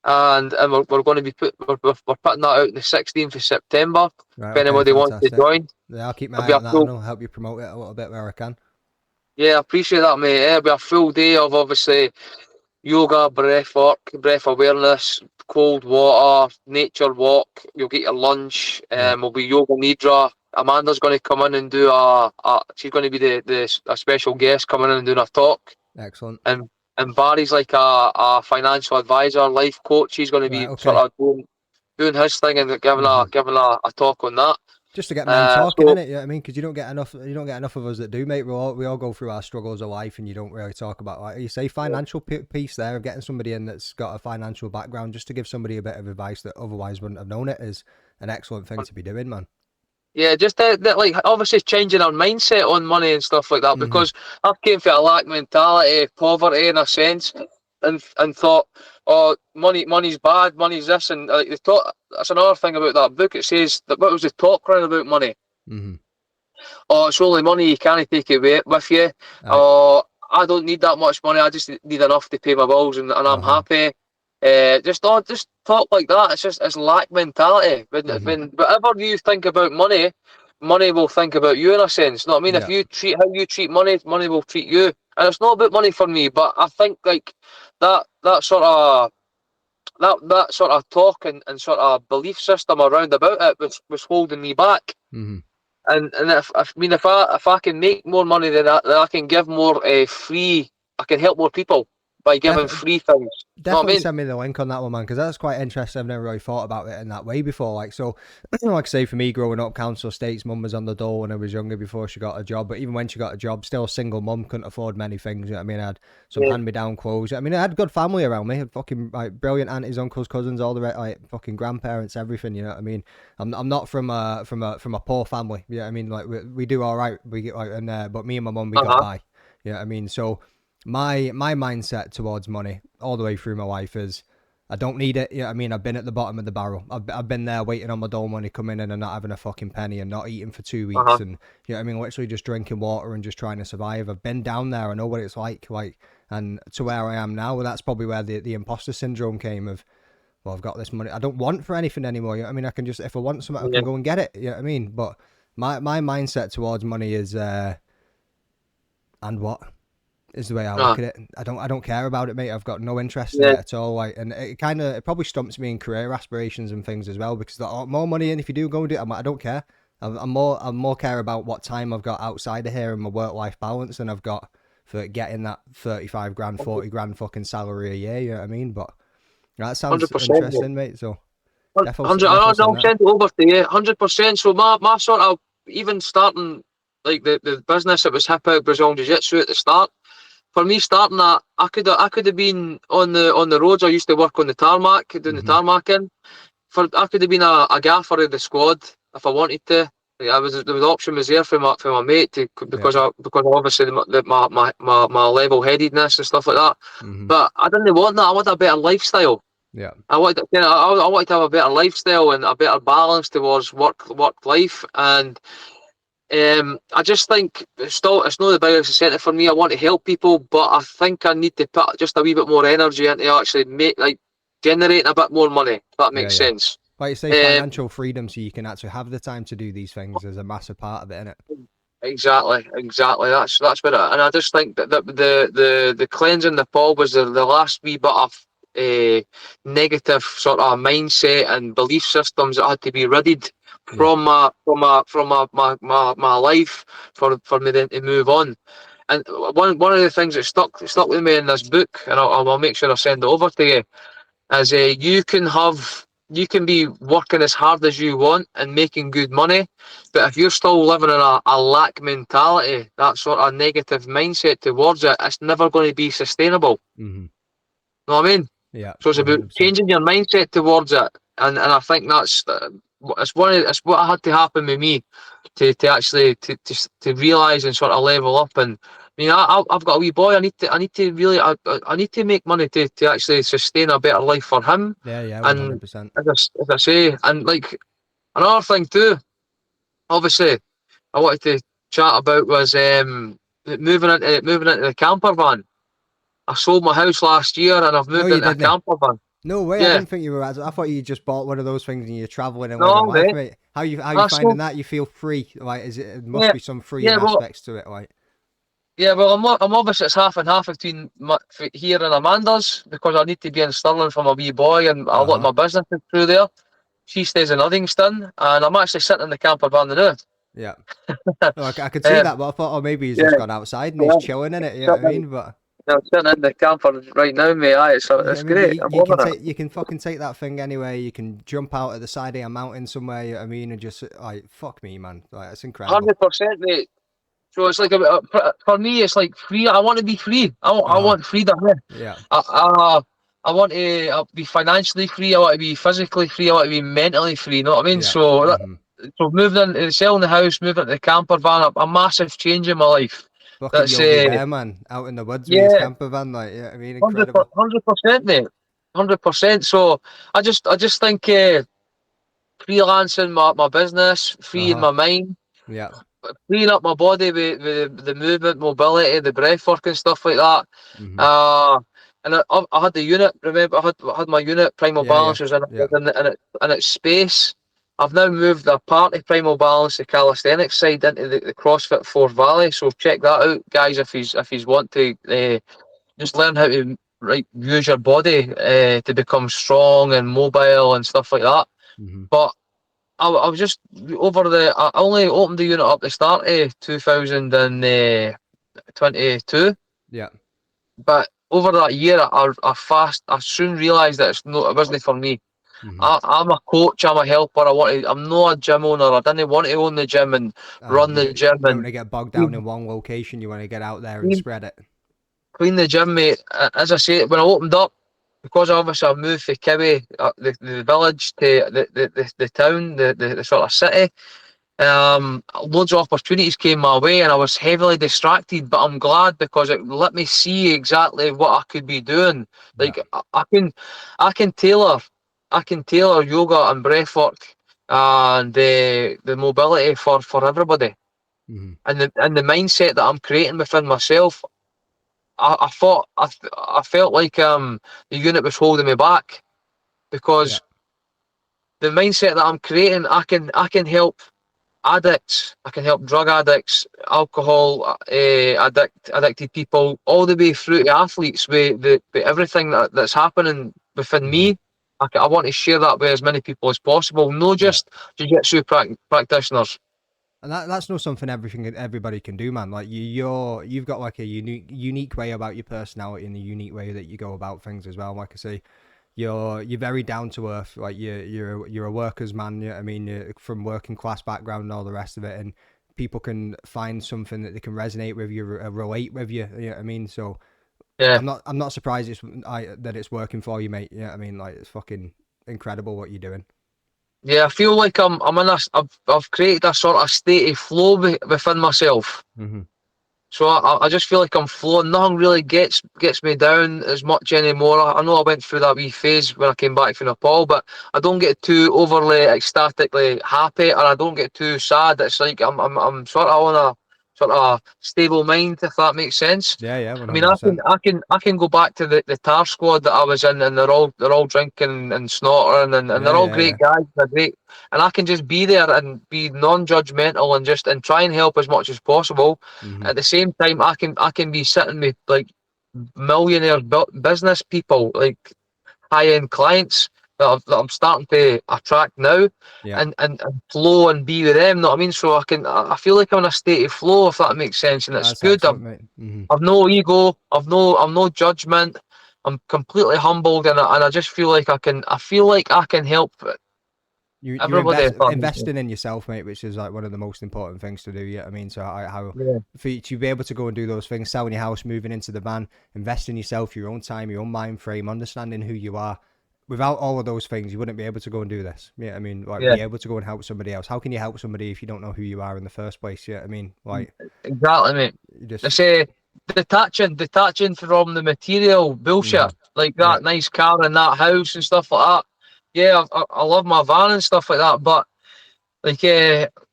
and we're going to be we're putting that out on the 16th of September. Right, If anybody wants to fantastic. join, Yeah, I'll keep my it'll eye be a on that, full. and I'll help you promote it a little bit where I can. Yeah, I appreciate that, mate. It'll be a full day of obviously yoga, breath awareness, cold water, nature walk. You'll get your lunch. Will be yoga nidra. Amanda's going to come in and do she's going to be a special guest coming in and doing a talk. Excellent. And Barry's like a financial advisor, life coach. He's going to be sort of doing his thing and giving a talk on that. Just to get men talking, innit? You know what I mean? Because you don't get enough of us that do, mate. We all go through our struggles of life, and you don't really talk about, like you say, financial piece there of getting somebody in that's got a financial background, just to give somebody a bit of advice that otherwise wouldn't have known it, is an excellent thing to be doing, man. Yeah, just that like obviously changing our mindset on money and stuff like that, because I've came from a lack mentality, poverty in a sense, and thought, oh, money's bad, money's this, and like they thought. That's another thing about that book. It says that what was the talk around about money? Oh, it's only money, you can't take it with you. Oh, I don't need that much money. I just need enough to pay my bills, and I'm happy. Just talk like that. It's lack mentality. When whatever you think about money, money will think about you in a sense. You know what I mean? If you treat how you treat money, money will treat you. And it's not about money for me, but I think like that sort of talk and sort of belief system around about it was holding me back. And if I can make more money, then I can give more free. I can help more people by giving free things. Definitely send me the link on that one, man, because that's quite interesting. I've never really thought about it in that way before. Like, so, like I say, for me, growing up, council estates, mum was on the dole when I was younger before she got a job. But even when she got a job, still a single mum, couldn't afford many things. You know what I mean? I had some hand-me-down clothes. I mean, I had good family around me. I had fucking like brilliant aunties, uncles, cousins, all the like fucking grandparents, everything. You know what I mean? I'm not from a poor family. You know what I mean? Like we do all right. We get like, but me and my mum, we got by. You know what I mean? So my mindset towards money all the way through my life is I don't need it. You know what I mean? I've been at the bottom of the barrel. I've been there waiting on my dole money coming in and not having a fucking penny and not eating for 2 weeks and you know what I mean, literally just drinking water and just trying to survive. I've been down there. I know what it's like and to where I am now. Well, that's probably where the imposter syndrome came of, well, I've got this money. I don't want for anything anymore. You know what I mean? I can just, if I want something, I can go and get it. You know what I mean? But my mindset towards money is and what is the way I look at it. I don't care about it, mate. I've got no interest in it at all. Like, and it probably stumps me in career aspirations and things as well, because more money, and if you do go and do it, I don't care. I'm more care about what time I've got outside of here and my work-life balance than I've got for getting that 35 grand, 40 grand fucking salary a year. You know what I mean? But that sounds interesting, mate. So 100% over to you, 100%. So my sort of, even starting like the business, it was hip out Brazilian Jiu-jitsu at the start. For me, starting that, I could have been on the roads. I used to work on the tarmac, doing the tarmacking. I could have been a gaffer of the squad if I wanted to. The option was there for my mate because obviously my level headedness and stuff like that. But I didn't want that. I wanted a better lifestyle. Yeah, I wanted to have a better lifestyle and a better balance towards work life. And I just think it's not the biggest incentive for me. I want to help people, but I think I need to put just a wee bit more energy into actually generating a bit more money. If that makes sense. Like you say, financial freedom, so you can actually have the time to do these things, is a massive part of it, isn't it? Exactly. That's what, and I just think that the cleanse in Nepal was the last wee bit of negative sort of mindset and belief systems that had to be ridded Yeah. from my life for me then to move on. And one of the things that stuck with me in this book, and I'll make sure I send it over to you, is you can be working as hard as you want and making good money, but if you're still living in a lack mentality, that sort of negative mindset towards it, it's never going to be sustainable. Mm-hmm. Know what I mean? Yeah. So it's about 100%. changing your mindset towards it, and I think that's it's what had to happen with me to actually to realise and sort of level up. And I mean, I've got a wee boy. I need to really I need to make money to actually sustain a better life for him. Yeah. And 100%. as I say, and like another thing too, obviously I wanted to chat about was moving into the camper van. I sold my house last year and I've No, moved you into a didn't. camper van. No way. I Yeah, didn't think you were. I thought you just bought one of those things and you're traveling and living no, life, mate. mate. How you That's finding so that? You feel free? Like, it must yeah, be some freeing yeah. Well, aspects to it, like. yeah. Well, I'm obviously it's half and half between here and Amanda's because I need to be in Stirling for my wee boy and a lot of Uh-huh. my business is through there. She stays in Uddingston and I'm actually sitting in the camper van now. Yeah. No, I could see Um, that, but I thought, oh, maybe he's yeah, just gone outside and he's yeah. chilling in it. You know what I Sitting mean? But I'm sitting in the camper right now, mate. Aye, yeah, I it's mean, but great. I'm loving it. you can fucking take that thing anywhere. You can jump out at the side of a mountain somewhere. You know what I mean? And just like, fuck me, man. Like, it's incredible. 100%, mate. So it's like for me, it's like free. I want to be free. I Uh-huh. want freedom. Yeah. Yeah. I want to be financially free. I want to be physically free. I want to be mentally free. You know what I mean? Yeah. So Mm-hmm. so moving in, selling the house, moving to the camper van, a massive change in my life. Fucking That's Yogi Bear, man, out in the woods with his yeah, camper van. Like, yeah, I mean, 100 incredible. 100%, mate. 100%. So I just think freelancing my business, freeing Uh-huh. my mind, Yeah. freeing up my body with the movement, mobility, the breath work and stuff like that. Mm-hmm. Uh, and I had the unit. Remember, I had my unit. Primal Yeah. Balance was Yeah. in its space. I've now moved the part of Primal Balance, the calisthenics side, into the CrossFit Forth Valley. So check that out, guys. If he's want to just learn how to use your body to become strong and mobile and stuff like that. Mm-hmm. But I was just over I only opened the unit up the start of 2022, Yeah. but over that year, I soon realised that it wasn't for me. Mm-hmm. I'm a coach, I'm a helper. I'm not a gym owner. I didn't want to own the gym and run the You gym don't want and to get bogged down in clean, one location. You want to get out there and clean, spread it. clean the gym, mate. As I say, when I opened up, because obviously I moved from Kiwi, the village to the town, the sort of city. Loads of opportunities came my way and I was heavily distracted, but I'm glad because it let me see exactly what I could be doing. Yeah. Like I can tailor yoga and breathwork and the mobility for everybody. Mm-hmm. And the mindset that I'm creating within myself, I felt like the unit was holding me back Yeah. because the mindset that I'm creating, I can help addicts. I can help drug addicts, alcohol addicted people, all the way through to athletes with everything that's happening within Mm-hmm. me. I want to share that with as many people as possible, not Yeah. just jiu-jitsu practitioners. And that's not something everybody can do, man. Like you've got like a unique way about your personality and the unique way that you go about things as well. Like I say, you're very down to earth. Like you're a worker's man. You know what I mean, you're from working class background and all the rest of it, and people can find something that they can resonate with you, relate with you. You know what I mean? So Yeah, I'm not surprised that it's working for you, mate. You know what I mean? Like it's fucking incredible what you're doing. yeah. I feel like I'm in I've created a sort of state of flow within myself. Mm-hmm. So I just feel like I'm flowing. Nothing really gets me down as much anymore. I know I went through that wee phase when I came back from Nepal, but I don't get too overly ecstatically happy, or I don't get too sad. It's like I'm sort of on sort of stable mind, if that makes sense. Yeah, I mean, I can 100%. I can go back to the tar squad that I was in, and they're all drinking and snorting, and they're all Yeah. great guys. They're great, and I can just be there and be non-judgmental and try and help as much as possible. Mm-hmm. At the same time, I can be sitting with like millionaire business people, like high-end clients that I'm starting to attract now, Yeah. and flow and be with them. Know what I mean? So I feel like I'm in a state of flow, if that makes sense, and it's That's good. excellent, mate. Mm-hmm. I've no ego. I'm no judgment. I'm completely humbled, and I just feel like I can help You everybody. If that makes sense. investing in yourself, mate, which is like one of the most important things to do. Yeah, I mean, so how Yeah, for you to be able to go and do those things, selling your house, moving into the van, invest in yourself, your own time, your own mind frame, understanding who you are. Without all of those things, you wouldn't be able to go and do this. Yeah, I mean, like yeah, be able to go and help somebody else. How can you help somebody if you don't know who you are in the first place? Yeah, I mean, like exactly, mate. you They just say detaching from the material bullshit, like yeah, that nice car and that house and stuff like that. Yeah, I love my van and stuff like that, but like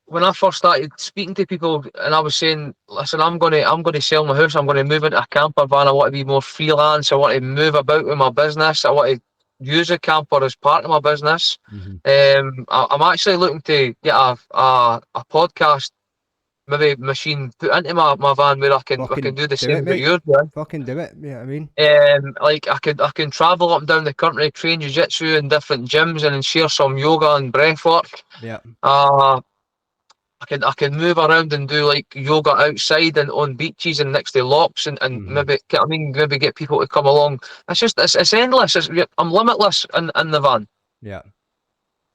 when I first started speaking to people and I was saying, listen, I'm gonna sell my house, I'm gonna move into a camper van, I want to be more freelance, I want to move about with my business, I want to use a camper as part of my business. mm-hmm. I'm actually looking to get a podcast maybe machine put into my van where I can Fucking do the do it, same as mate. yours, yeah. Fucking do it. Yeah, I mean, Like I can travel up and down the country, train jiu-jitsu in different gyms and then share some yoga and breathwork. yeah, Uh I can move around and do like yoga outside and on beaches and next to locks and mm-hmm. maybe get people to come along. It's endless. I'm limitless in the van. Yeah.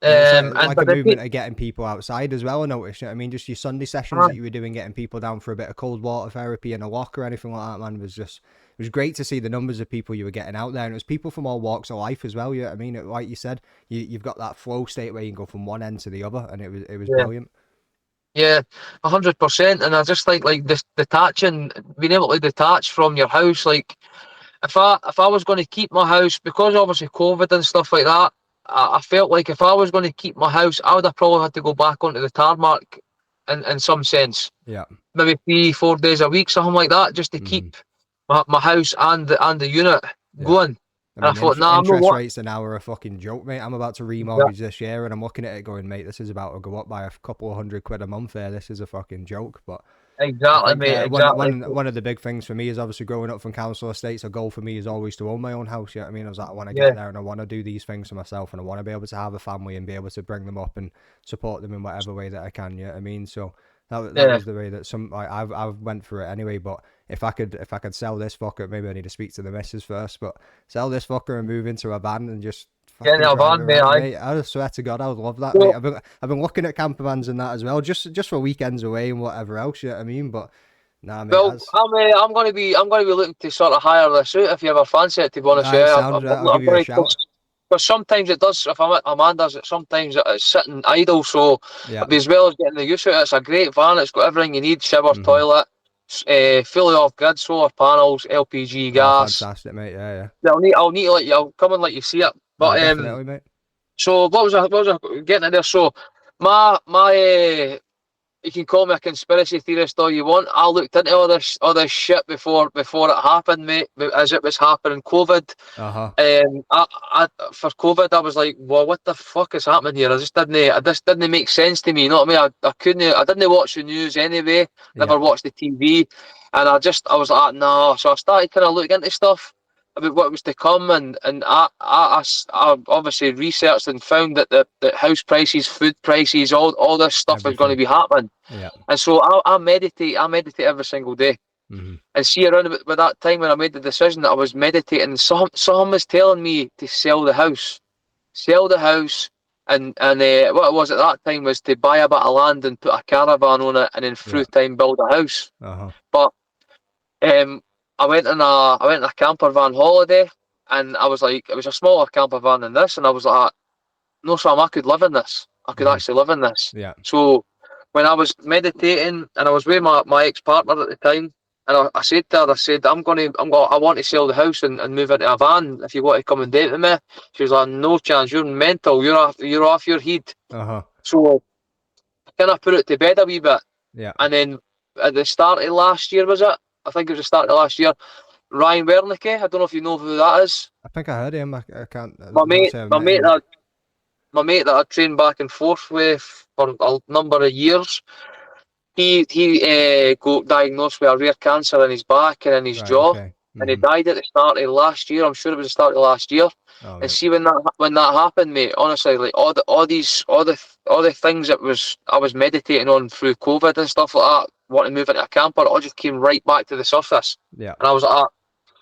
And it's And like a but movement of getting people outside as well. I noticed. You know what I mean, just your Sunday sessions uh, that you were doing, getting people down for a bit of cold water therapy in a lock or anything like that, man, was just it was great to see the numbers of people you were getting out there, and it was people from all walks of life as well. You know what I mean, like you said, you've got that flow state where you can go from one end to the other, and it was yeah. brilliant. Yeah, 100%. And I just like this detaching, being able to detach from your house. Like if I was going to keep my house, because obviously COVID and stuff like that, I felt like if I was going to keep my house, I would have probably had to go back onto the tarmac in some sense, Yeah. maybe 3 4 days a week, something like that, just to Mm-hmm. keep my house and the unit Yeah. going. I And I mean, thought, nah, I'm not interest what. rates an hour a fucking joke, mate. I'm about to Yeah, remortgage this year, and I'm looking at it going, mate, this is about to go up by a couple of £100 a month here. This is a fucking joke, but I exactly, think mate, exactly. one of the big things for me is obviously growing up from council estates. A goal for me is always to own my own house. You know what I mean? I was like, I want to get Yeah, there and I want to do these things for myself, and I want to be able to have a family and be able to bring them up and support them in whatever way that I can. You know what I mean? So that yeah, was the way that I've went through it anyway. But if I could sell this fucker, maybe I need to speak to the missus first. But sell this fucker and move into a van and just getting fucking a drive van, mate. around, I mate. I swear to God, I would love that, mate. so I've been looking at camper vans and that as well, just for weekends away and whatever else. You know what I mean? But nah, mate, well, that's I'm going to be looking to sort of hire this out if you ever fancy it. To be honest, it. yeah, Sounds right. I'll give I'm you a going shout. because sometimes it does. If I'm at Amanda's, sometimes it's sitting idle. So Yeah. as well as getting the use out, it's a great van. It's got everything you need: shower, Mm-hmm. toilet, fully off grid, solar panels, LPG Oh, gas. fantastic, mate. Yeah. Yeah, I'll need to let you. I'll come and let you see it. No, But definitely, mate. so what was I getting at there? So my you can call me a conspiracy theorist all you want. I looked into all this shit before it happened, mate. As it was happening, COVID. Uh huh. For COVID, I was like, well, what the fuck is happening here? It just didn't make sense to me. You know what I mean? I didn't watch the news anyway. Yeah. Never watched the TV, and I was like, no. So I started kind of looking into stuff about what was to come, and I obviously researched and found that the house prices, food prices, all this stuff was going to Everything. be happening. Yeah. And so I meditate every single day. Mm-hmm. And see around about that time when I made the decision that I was meditating, someone was telling me to sell the house, and what it was at that time was to buy a bit of land and put a caravan on it, and then Yeah. through time build a house. Uh huh. But I went in a camper van holiday, and I was like, it was a smaller camper van than this, and I was like, no, Sam, I could live in this. I could Mm-hmm. actually live in this. Yeah. So when I was meditating and I was with my ex-partner at the time, and I said to her, I said, I want to sell the house and move into a van. If you want to come and date with me, she was like, no chance. You're mental. You're off your head. Uh huh. So I kind of put it to bed a wee bit, Yeah. and then at the start of last year, was it? I think it was the start of last year. Ryan Wernicke, I don't know if you know who that is. I think I heard him. I can't. My Not mate, say I've my met mate him. that my mate that I trained back and forth with for a number of years. He got diagnosed with a rare cancer in his back and in his Right. jaw, Okay. and he died at the start of last year. I'm sure it was the start of last year. Oh, And mate. see when that happened, mate. Honestly, like all the things that I was meditating on through COVID and stuff like that, wanting to move into a camper, it all just came right back to the surface. Yeah. And I was like, ah,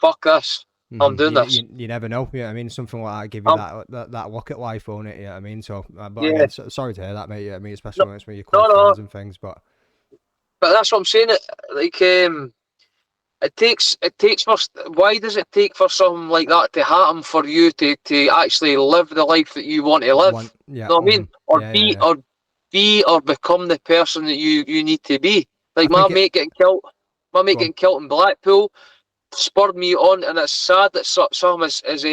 fuck this, I'm doing this. You never know. Yeah, I mean, something like that give you Um, that look at life, won't it? Yeah, I mean, so but yeah, again, sorry to hear that, mate. Yeah, I mean, especially no, when it's with your no, close no. friends and things. But But that's what I'm saying. It takes for why does it take for something like that to happen for you to actually live the life that you want to live? yeah, You know what I mean? yeah. Or become the person that you need to be. I Like think it. my mate Go on. getting killed in Blackpool spurred me on, and it's sad that something as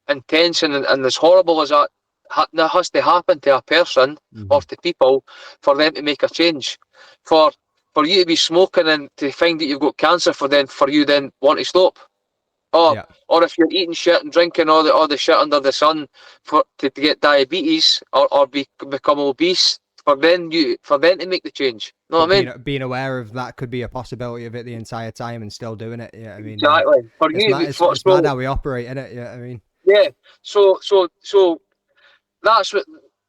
intense and as horrible as that has to happen to a person or to people for them to make a change. For for you to be smoking and to find that you've got cancer, for you then want to stop. Or Yeah. or if you're eating shit and drinking all the shit under the sun to get diabetes or become obese, for them to make the change. You know But what I mean? being aware of that could be a possibility of it the entire time and still doing it. Yeah, I mean, Exactly. For it's you, mad. It's mad how we operate, isn't it? Yeah, I mean. yeah. So that's what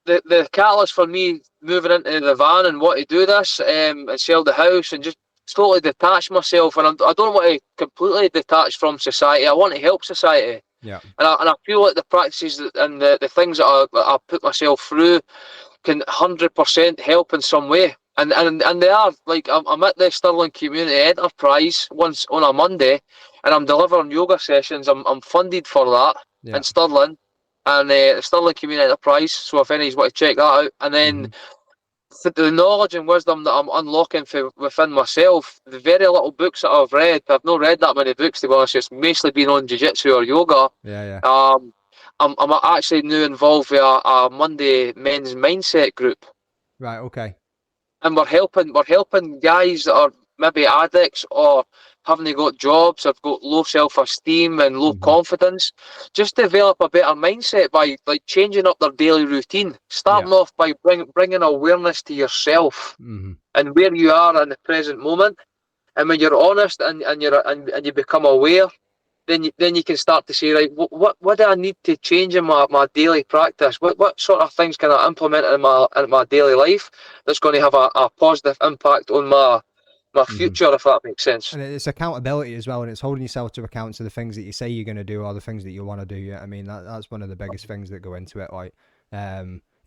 the catalyst for me moving into the van and want to do this and sell the house and just totally detach myself. And I don't want to completely detach from society. I want to help society. Yeah. And I feel like the practices and the things that I put myself through can 100% help in some way. And they are, like, I'm at the Stirling Community Enterprise once on a Monday, and I'm delivering yoga sessions. I'm funded for that Yeah. in Stirling, and the Stirling Community Enterprise. So if anybody's want to check that out, and then the knowledge and wisdom that I'm unlocking within myself, the very little books that I've not read that many books, to be honest. It's mostly been on jiu-jitsu or yoga. Yeah. I'm actually now involved with a Monday men's mindset group, Right. Okay. and we're helping guys that are maybe addicts or haven't got jobs, have got low self-esteem and low confidence, just develop a better mindset by like changing up their daily routine, Yeah. starting off by bringing awareness to yourself and where you are in the present moment. And when you're honest and you become aware, then you can start to say, right, what do I need to change in my daily practice? What sort of things can I implement in my daily life that's going to have a positive impact on my future, if that makes sense. And it's accountability as well, and it's holding yourself to account to the things that you say you're going to do or the things that you want to do. Yeah, I mean that's one of the biggest things that go into it. Like,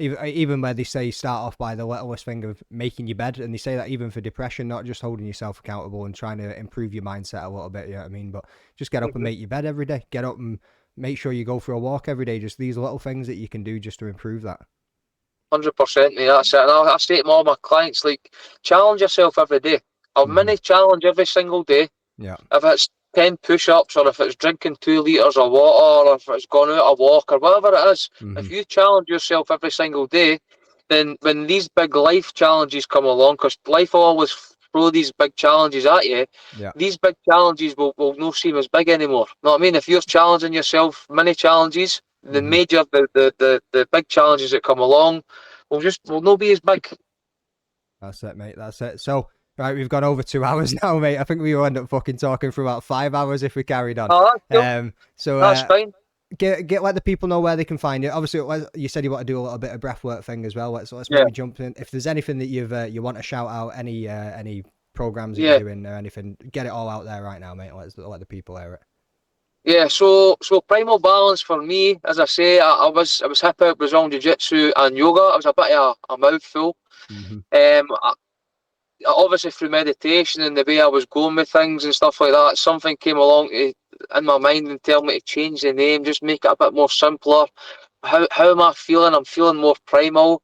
even where they say start off by the littlest thing of making your bed, and they say that even for depression, not just holding yourself accountable and trying to improve your mindset a little bit. Yeah, I mean, but just get up and make your bed every day. Get up and make sure you go for a walk every day. Just these little things that you can do just to improve that. 100%, mate, that's it. And I say to all my clients, like, challenge yourself every day. A mini challenge every single day. Yeah. If it's 10 push-ups, or if it's drinking 2 litres of water, or if it's going out a walk, or whatever it is, if you challenge yourself every single day, then when these big life challenges come along, because life will always throw these big challenges at you, Yeah. these big challenges will not seem as big anymore. You know what I mean? If you're challenging yourself, mini challenges, the big challenges that come along will not be as big. That's it, mate. That's it. So, right, we've gone over 2 hours now, mate. I think we will end up fucking talking for about 5 hours if we carried on. Oh, that's cool. So That's fine. let the people know where they can find you. Obviously, you said you want to do a little bit of breathwork thing as well. Let's Yeah. maybe jump in. If there's anything that you want to shout out, any programs that you're doing or anything, get it all out there right now, mate. Let the people hear it. Yeah, so Primal Balance for me, as I say, I was hip out Brazilian Jiu-jitsu and yoga. It was a bit of a mouthful. Obviously through meditation and the way I was going with things and stuff like that, something came along in my mind and tell me to change the name, just make it a bit more simpler. How am I feeling? I'm feeling more primal.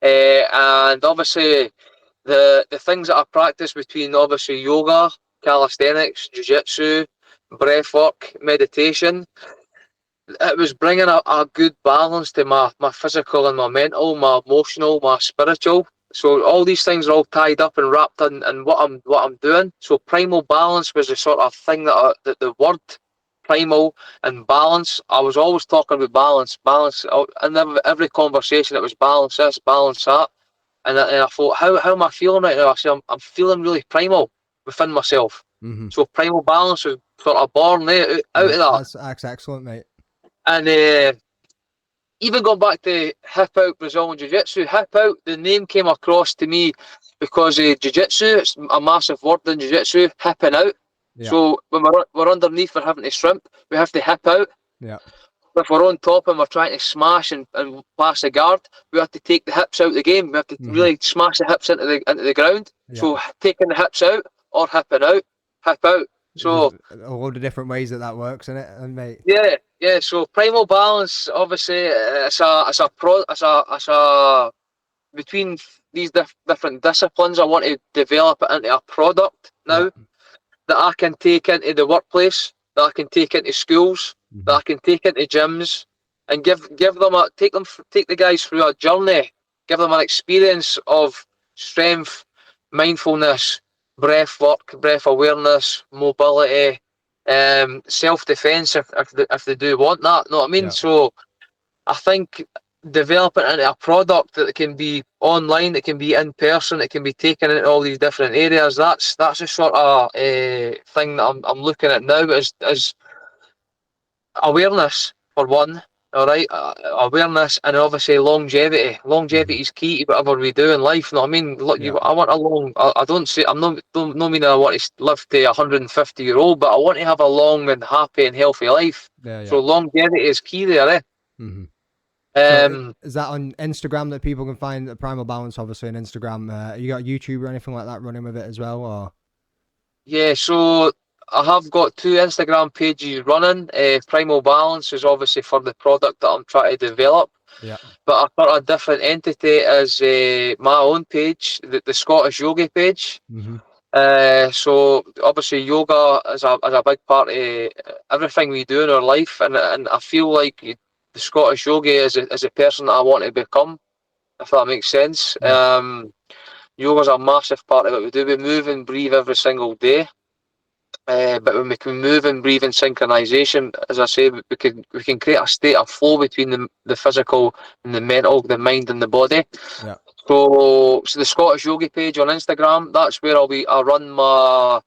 And obviously the things that I practice between obviously yoga, calisthenics, jiu-jitsu, breathwork, meditation, it was bringing a good balance to my physical and my mental, my emotional, my spiritual. So all these things are all tied up and wrapped in what I'm doing. So primal balance was the sort of thing that the word primal and balance. I was always talking about balance. In every conversation, it was balance this, balance that. And I thought, how am I feeling right now? I said, I'm feeling really primal within myself. Mm-hmm. So primal balance was sort of born out of that. That's excellent, mate. And even going back to hip out Brazilian Jiu-jitsu, hip out, the name came across to me because Jiu-jitsu, it's a massive word in Jiu-jitsu, hipping out. Yeah. So when we're underneath, we're having to shrimp, we have to hip out. Yeah. If we're on top and we're trying to smash and pass the guard, we have to take the hips out of the game. We have to really smash the hips into the ground. Yeah. So taking the hips out or hipping out, hip out. So there's a load of different ways that works, isn't it, and mate? Yeah. So primal balance, obviously, it's a between these different disciplines. I want to develop it into a product now that I can take into the workplace, that I can take into schools, that I can take into gyms, and take the guys through a journey, give them an experience of strength, mindfulness, breath work, breath awareness, mobility, self-defense if they do want that. Know what I mean? Yeah. So I think developing into a product that can be online, that can be in person, it can be taken into all these different areas. That's the sort of thing that I'm looking at now is awareness for one. All right, awareness and obviously longevity. Longevity is key to whatever we do in life. You know what I mean? Look, I want a long. I don't say I'm not. Don't mean I want to live to 150-year-old, but I want to have a long and happy and healthy life. Yeah. So longevity is key there. Mm-hmm. Um, so is that on Instagram that people can find the Primal Balance? Obviously, on Instagram. You got YouTube or anything like that running with it as well, or? Yeah, so I have got 2 Instagram pages running. Primal Balance is obviously for the product that I'm trying to develop. Yeah. But I've got a different entity as my own page, the Scottish Yogi page. Mm-hmm. So obviously yoga is a big part of everything we do in our life, and I feel like the Scottish Yogi is a person that I want to become, if that makes sense. Yeah. Yoga's a massive part of what we do. We move and breathe every single day. But when we can move and breathe in synchronization, as I say, we can create a state of flow between the physical and the mental, the mind and the body. Yeah. So the Scottish Yogi page on Instagram, that's where I run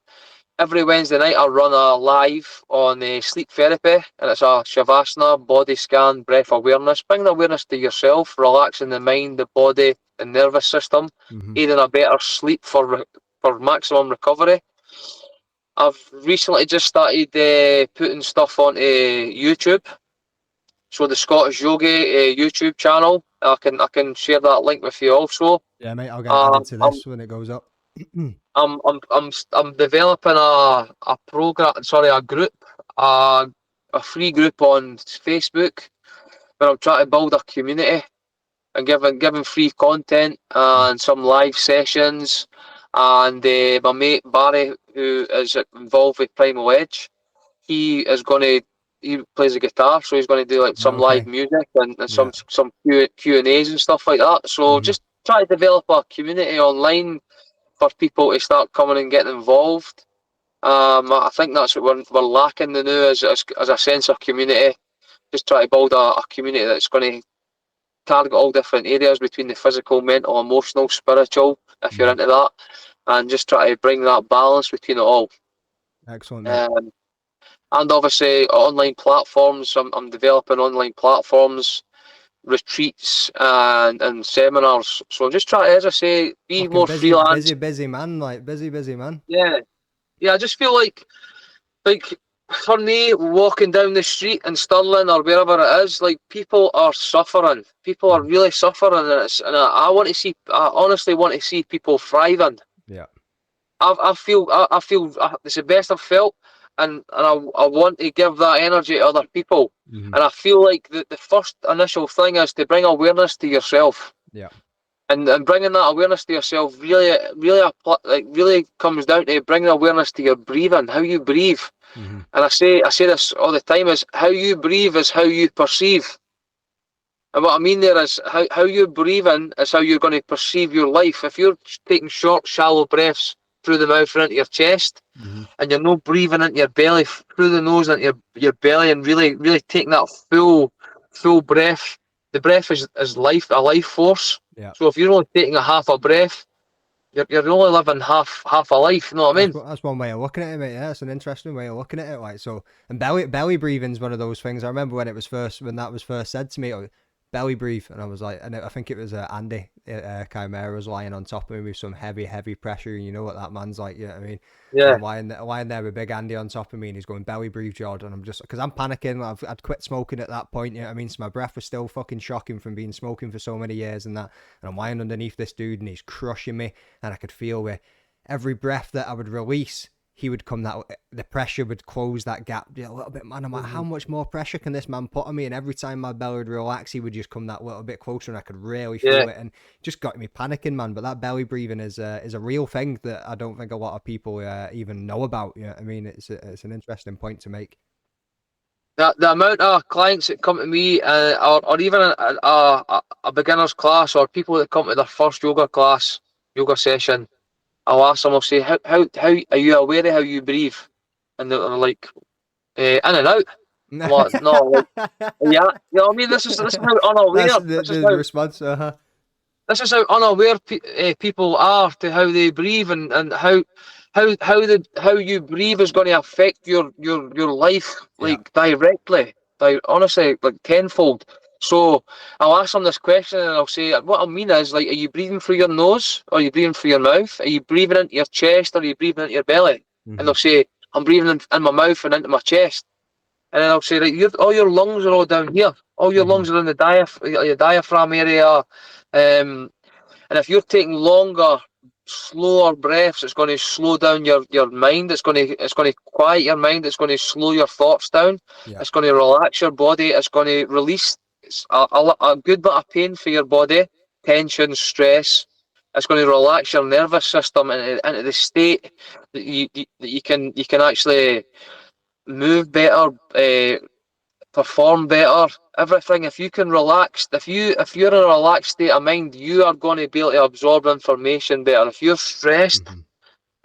every Wednesday night. I run a live on sleep therapy, and it's a shavasana, body scan, breath awareness, bringing awareness to yourself, relaxing the mind, the body, the nervous system, aiding a better sleep for maximum recovery. I've recently just started putting stuff onto YouTube. So the Scottish Yogi YouTube channel, I can share that link with you also. Yeah, mate, I'll get it added to this when it goes up. I'm developing a group, a free group on Facebook, where I'm trying to build a community and giving free content and some live sessions. And my mate Barry, who is involved with Primal Edge, he plays the guitar, so he's going to do like some live music and some Q&As and stuff like that. So just try to develop a community online for people to start coming and getting involved. I think that's what we're lacking now as a sense of community. Just try to build a community that's going to target all different areas between the physical, mental, emotional, spiritual, if you're into that, and just try to bring that balance between it all. Excellent. And obviously online platforms. I'm developing online platforms, retreats and seminars. So just try to, as I say, be Fucking more freelance. Busy man, like busy man. Yeah. I just feel like for me, walking down the street in Stirling or wherever it is, like people are suffering. People are really suffering, and I honestly want to see people thriving. Yeah. I feel it's the best I've felt, and I want to give that energy to other people. And I feel like the first initial thing is to bring awareness to yourself. Yeah. And bringing that awareness to yourself really comes down to bringing awareness to your breathing, how you breathe. And I say this all the time: is how you breathe is how you perceive. And what I mean there is how you're breathing is how you're going to perceive your life. If you're taking short, shallow breaths through the mouth and into your chest, and you're not breathing into your belly through the nose into your belly, and really taking that full breath. The breath is life, a life force. Yeah. So if you're only taking a half a breath, you're only living half a life. You know what I mean? That's one way of looking at it, mate. Yeah, that's an interesting way of looking at it. Like, so, and belly breathing's one of those things. I remember when that was first said to me, oh, belly breathe, and I was like, and I think it was Andy Chimera was lying on top of me with some heavy pressure. You know what that man's like, you know what I mean? Yeah. And I'm lying there with big Andy on top of me, and he's going, belly breathe, Jordan. I'm just, because I'm panicking. I'd quit smoking at that point, you know what I mean? So my breath was still fucking shocking from being smoking for so many years and that. And I'm lying underneath this dude, and he's crushing me, and I could feel where every breath that I would release, he would come the pressure would close that gap a little bit, man. I'm like, how much more pressure can this man put on me? And every time my belly would relax, he would just come that little bit closer, and I could really feel it, and just got me panicking, man. But that belly breathing is a real thing that I don't think a lot of people even know about. You know what I mean? It's an interesting point to make. The amount of clients that come to me, or even a beginner's class, or people that come to their first yoga session, I'll ask them, I'll say, how are you aware of how you breathe? And they're like, in and out. I'm like, no, like, yeah, you know what I mean? This is how unaware. That's the response. This is how unaware people are to how they breathe, and how you breathe is going to affect your life, like, directly, honestly, like, tenfold. So I'll ask them this question, and I'll say, what I mean is, like, are you breathing through your nose, or are you breathing through your mouth? Are you breathing into your chest, or are you breathing into your belly? And they'll say, I'm breathing in my mouth and into my chest. And then I'll say, like, all your lungs are all down here. All your lungs are in your diaphragm area. And if you're taking longer, slower breaths, it's going to slow down your mind. It's going to quiet your mind. It's going to slow your thoughts down. Yeah. It's going to relax your body. It's going to release a good bit of pain for your body, tension, stress. It's going to relax your nervous system into the state that you can actually move better, perform better, everything. If you can relax, if you're in a relaxed state of mind, you are going to be able to absorb information better. If you're stressed,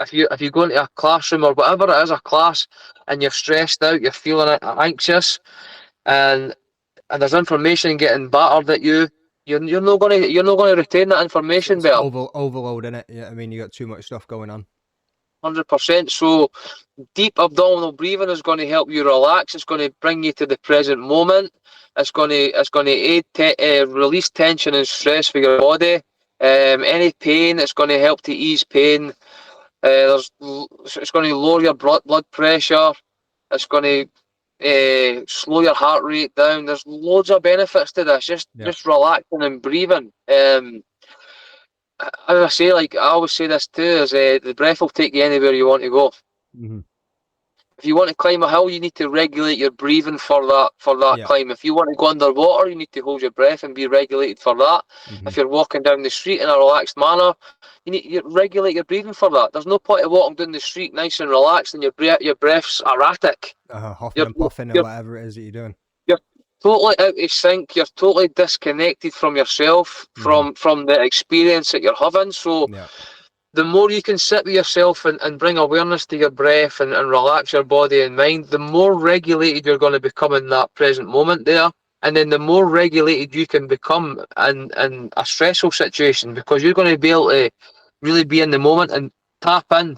if you go into a classroom or whatever it is, a class, and you're stressed out, you're feeling anxious, and there's information getting battered at you, you're not going to retain that information It's better. overload, innit? Yeah, I mean, you got too much stuff going on. 100%. So deep abdominal breathing is going to help you relax. It's going to bring you to the present moment. It's going to aid release tension and stress for your body. Any pain, it's going to help to ease pain. It's going to lower your blood pressure. It's going to slow your heart rate down. There's loads of benefits to this. Just relaxing and breathing. As I say, like I always say this too, is the breath will take you anywhere you want to go. If you want to climb a hill, you need to regulate your breathing for that climb. If you want to go underwater, you need to hold your breath and be regulated for that. If you're walking down the street in a relaxed manner, you regulate your breathing for that. There's no point of walking down the street nice and relaxed and your breath's erratic. Huffing and puffing or whatever it is that you're doing. You're totally out of sync. You're totally disconnected from yourself, from the experience that you're having. So the more you can sit with yourself and bring awareness to your breath and relax your body and mind, the more regulated you're going to become in that present moment there. And then the more regulated you can become in a stressful situation, because you're going to be able to really be in the moment and tap in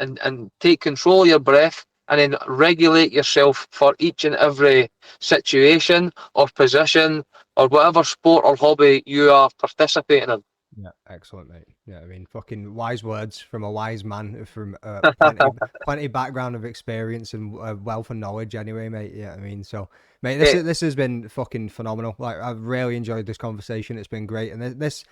and take control of your breath, and then regulate yourself for each and every situation or position or whatever sport or hobby you are participating in. Yeah, excellent, mate. Yeah, I mean, fucking wise words from a wise man, from plenty background of experience and wealth of knowledge anyway, mate. Yeah, I mean, so, mate, this has been fucking phenomenal. Like, I've really enjoyed this conversation. It's been great. And this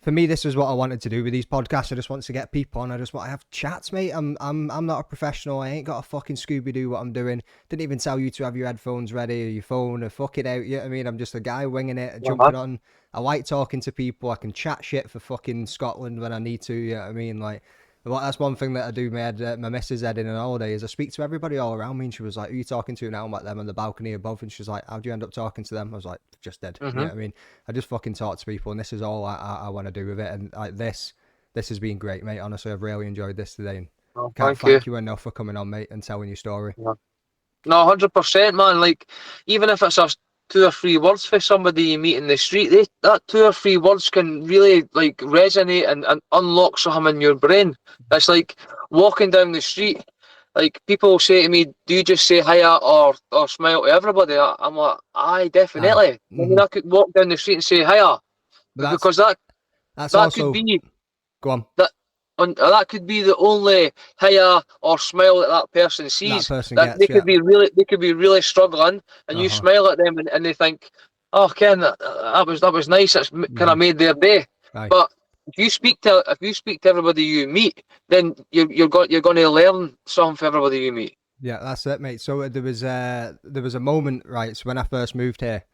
for me, this is what I wanted to do with these podcasts. I just want to get people on. I just want to have chats, mate. I'm not a professional. I ain't got a fucking Scooby-Doo what I'm doing. Didn't even tell you to have your headphones ready or your phone or fuck it out. You know what I mean? I'm just a guy winging it, jumping on. I like talking to people. I can chat shit for fucking Scotland when I need to. You know what I mean? Like, Well, that's one thing that I do. My missus head in an holiday is I speak to everybody all around me, and she was like, "Who are you talking to now?" I'm like, "Them on the balcony above," and she's like, "How do you end up talking to them?" I was like, "Just dead." You know what I mean? I just fucking talk to people, and this is all I want to do with it. And like this has been great, mate. Honestly, I've really enjoyed this today, and Oh, can't thank thank you enough for coming on, mate, and telling your story. you. No, 100%, man. Like, even if it's a 2 or 3 words for somebody you meet in the street, that 2 or 3 words can really like resonate and unlock something in your brain. It's like walking down the street. Like people say to me, "Do you just say hiya or smile to everybody?" I'm like, "Aye, Aye. definitely." I mean, I could walk down the street and say hiya, But because that's that could also be go on. that could be the only hiya or smile that person That sees. person That gets, yeah. they could be really struggling, and you smile at them, and they think, "Oh, Ken, that was nice. That's kind of made their day." Aye. But if you speak to everybody you meet, then you're going to learn something from everybody you meet. Yeah, that's it, mate. So there was a moment, right? So when I first moved here,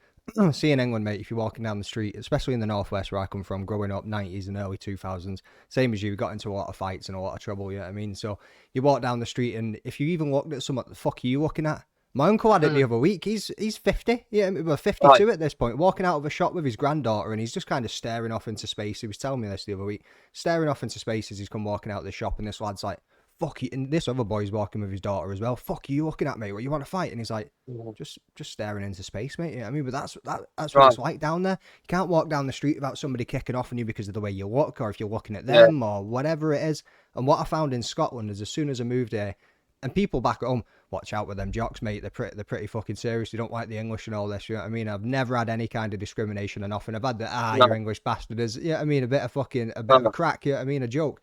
see in England, mate, if you're walking down the street, especially in the northwest where I come from, growing up, 90s and early 2000s, same as you, got into a lot of fights and a lot of trouble. You know what I mean? So you walk down the street, and if you even looked at someone, what the fuck are you looking at? My uncle had it the other week. He's 50, yeah, well 52 at this point, walking out of a shop with his granddaughter, and he's just kind of staring off into space. He was telling me this the other week, staring off into space as he's come walking out of the shop, and this lad's like, "Fuck you!" And this other boy's walking with his daughter as well. "Fuck you looking at me? What, you want to fight?" And he's like, "Just staring into space, mate." You know what I mean? But that's what it's like down there. You can't walk down the street without somebody kicking off on you because of the way you look, or if you're looking at them, or whatever it is. And what I found in Scotland is, as soon as I moved here, and people back at home, watch out with them jocks, mate. They're pretty fucking serious. They don't like the English and all this. You know what I mean? I've never had any kind of discrimination or nothing. I've had the you're English bastard is, you know what I mean, a bit of a crack. You know what I mean? A joke.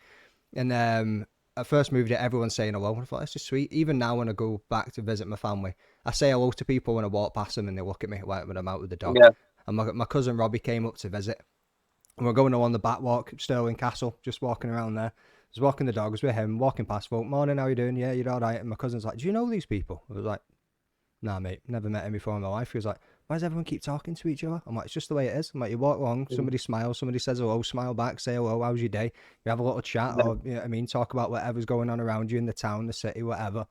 And I first moved here, everyone's saying hello. And I thought, that's just sweet. Even now, when I go back to visit my family, I say hello to people when I walk past them, and they look at me like when I'm out with the dog. Yeah. And my cousin Robbie came up to visit, and we're going along the back walk, Stirling Castle, just walking around there. I was walking the dogs with him, walking past folk. "Morning, how you doing?" "Yeah, you're all right." And my cousin's like, "Do you know these people?" I was like, "Nah, mate, never met him before in my life." He was like, "Why does everyone keep talking to each other?" I'm like, "It's just the way it is." I'm like, you walk along, somebody smiles, somebody says hello, smile back, say hello, how's your day? You have a little chat, or, you know what I mean, talk about whatever's going on around you in the town, the city, whatever.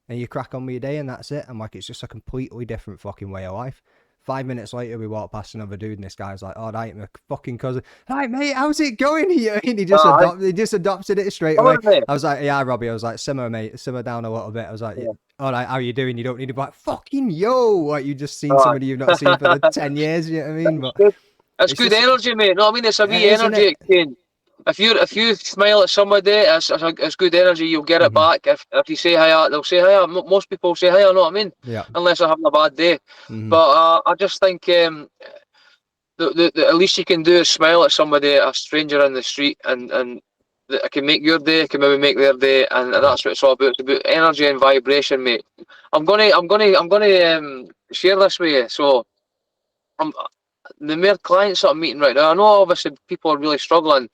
And you crack on with your day, and that's it. I'm like, it's just a completely different fucking way of life. 5 minutes later, we walked past another dude, and this guy's like, "Oh, right, my fucking cousin. Right, mate, how's it going?" He just adopted it straight away. I was like, "Yeah, Robbie." I was like, "Simmer, mate, simmer down a little bit." I was like, "All right, how you doing? You don't need to be like, fucking yo," like you just seen somebody you've not seen for 10 years. You know what I mean? But it's good energy, mate. No, I mean, it's a wee energy. If you smile at somebody, it's good energy. You'll get it back. If you say hiya, they'll say hiya. Most people say hiya. You know what I mean? Yeah. Unless they're having a bad day. But I just think the at least you can do is smile at somebody, a stranger in the street, and it can make your day. It can maybe make their day, and that's what it's all about. It's about energy and vibration, mate. I'm gonna share this with you. So, the more clients that I'm meeting right now, I know obviously people are really struggling.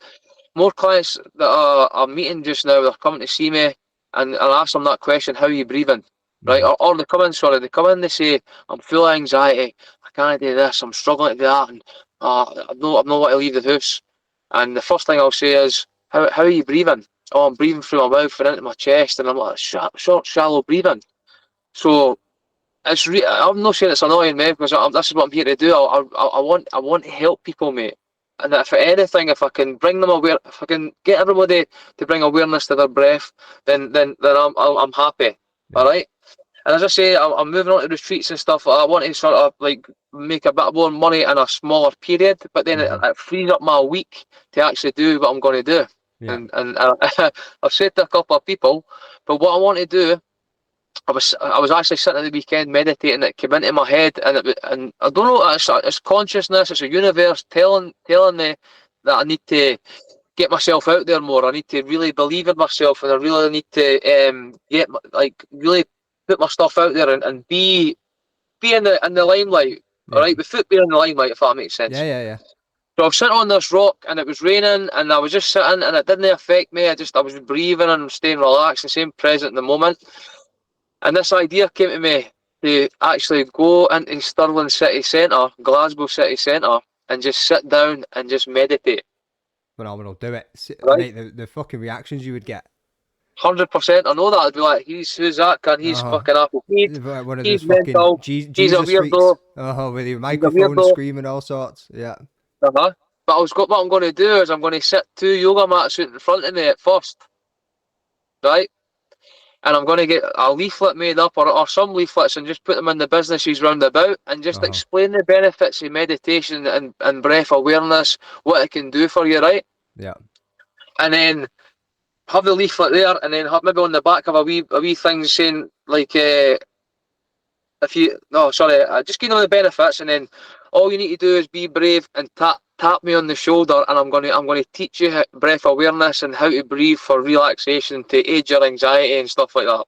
More clients that I'm meeting just now, they're coming to see me, and I ask them that question: "How are you breathing?" Right? Or they come in, they say, "I'm full of anxiety. I can't do this. I'm struggling to do that, and I'm not want to leave the house." And the first thing I'll say is, "How are you breathing?" "Oh, I'm breathing through my mouth and into my chest," and I'm like, short, shallow breathing. So I'm not saying it's annoying, mate, because this is what I'm here to do. I want to help people, mate. And if anything, if I can bring them aware, if I can get everybody to bring awareness to their breath, then I'm happy. All right. And as I say, I'm moving on to retreats and stuff. I want to sort of like make a bit more money in a smaller period, but then it frees up my week to actually do what I'm going to do. Yeah. And I've said to a couple of people, but what I want to do, I was actually sitting at the weekend meditating. It came into my head, and I don't know. It's consciousness. It's a universe telling me that I need to get myself out there more. I need to really believe in myself, and I really need to really put my stuff out there and be in the limelight. Yeah. All right, the foot being in the limelight, if that makes sense. Yeah. So I was sitting on this rock, and it was raining, and I was just sitting, and it didn't affect me. I was breathing and staying relaxed and staying present in the moment. And this idea came to me to actually go into Stirling City Centre, Glasgow City Centre, and just sit down and just meditate. Phenomenal. Do it. right? Mate, the fucking reactions you would get. 100%. I know that. I'd be like, who's that? Can he's Oh, fucking apple feed. one of those He's fucking mental. He's a Jesus freaks. weirdo. Oh, with your He's a microphone weirdo. screaming all sorts. Yeah. Uh-huh. But what I'm going to do is I'm going to set 2 yoga mats out in front of me at first, right? And I'm going to get a leaflet made up or some leaflets and just put them in the businesses round about and just explain the benefits of meditation and breath awareness, what it can do for you, right? Yeah. And then have the leaflet there, and then have maybe on the back of a wee thing saying like, just give them the benefits, and then all you need to do is be brave and tap me on the shoulder, and I'm gonna teach you breath awareness and how to breathe for relaxation to aid your anxiety and stuff like that.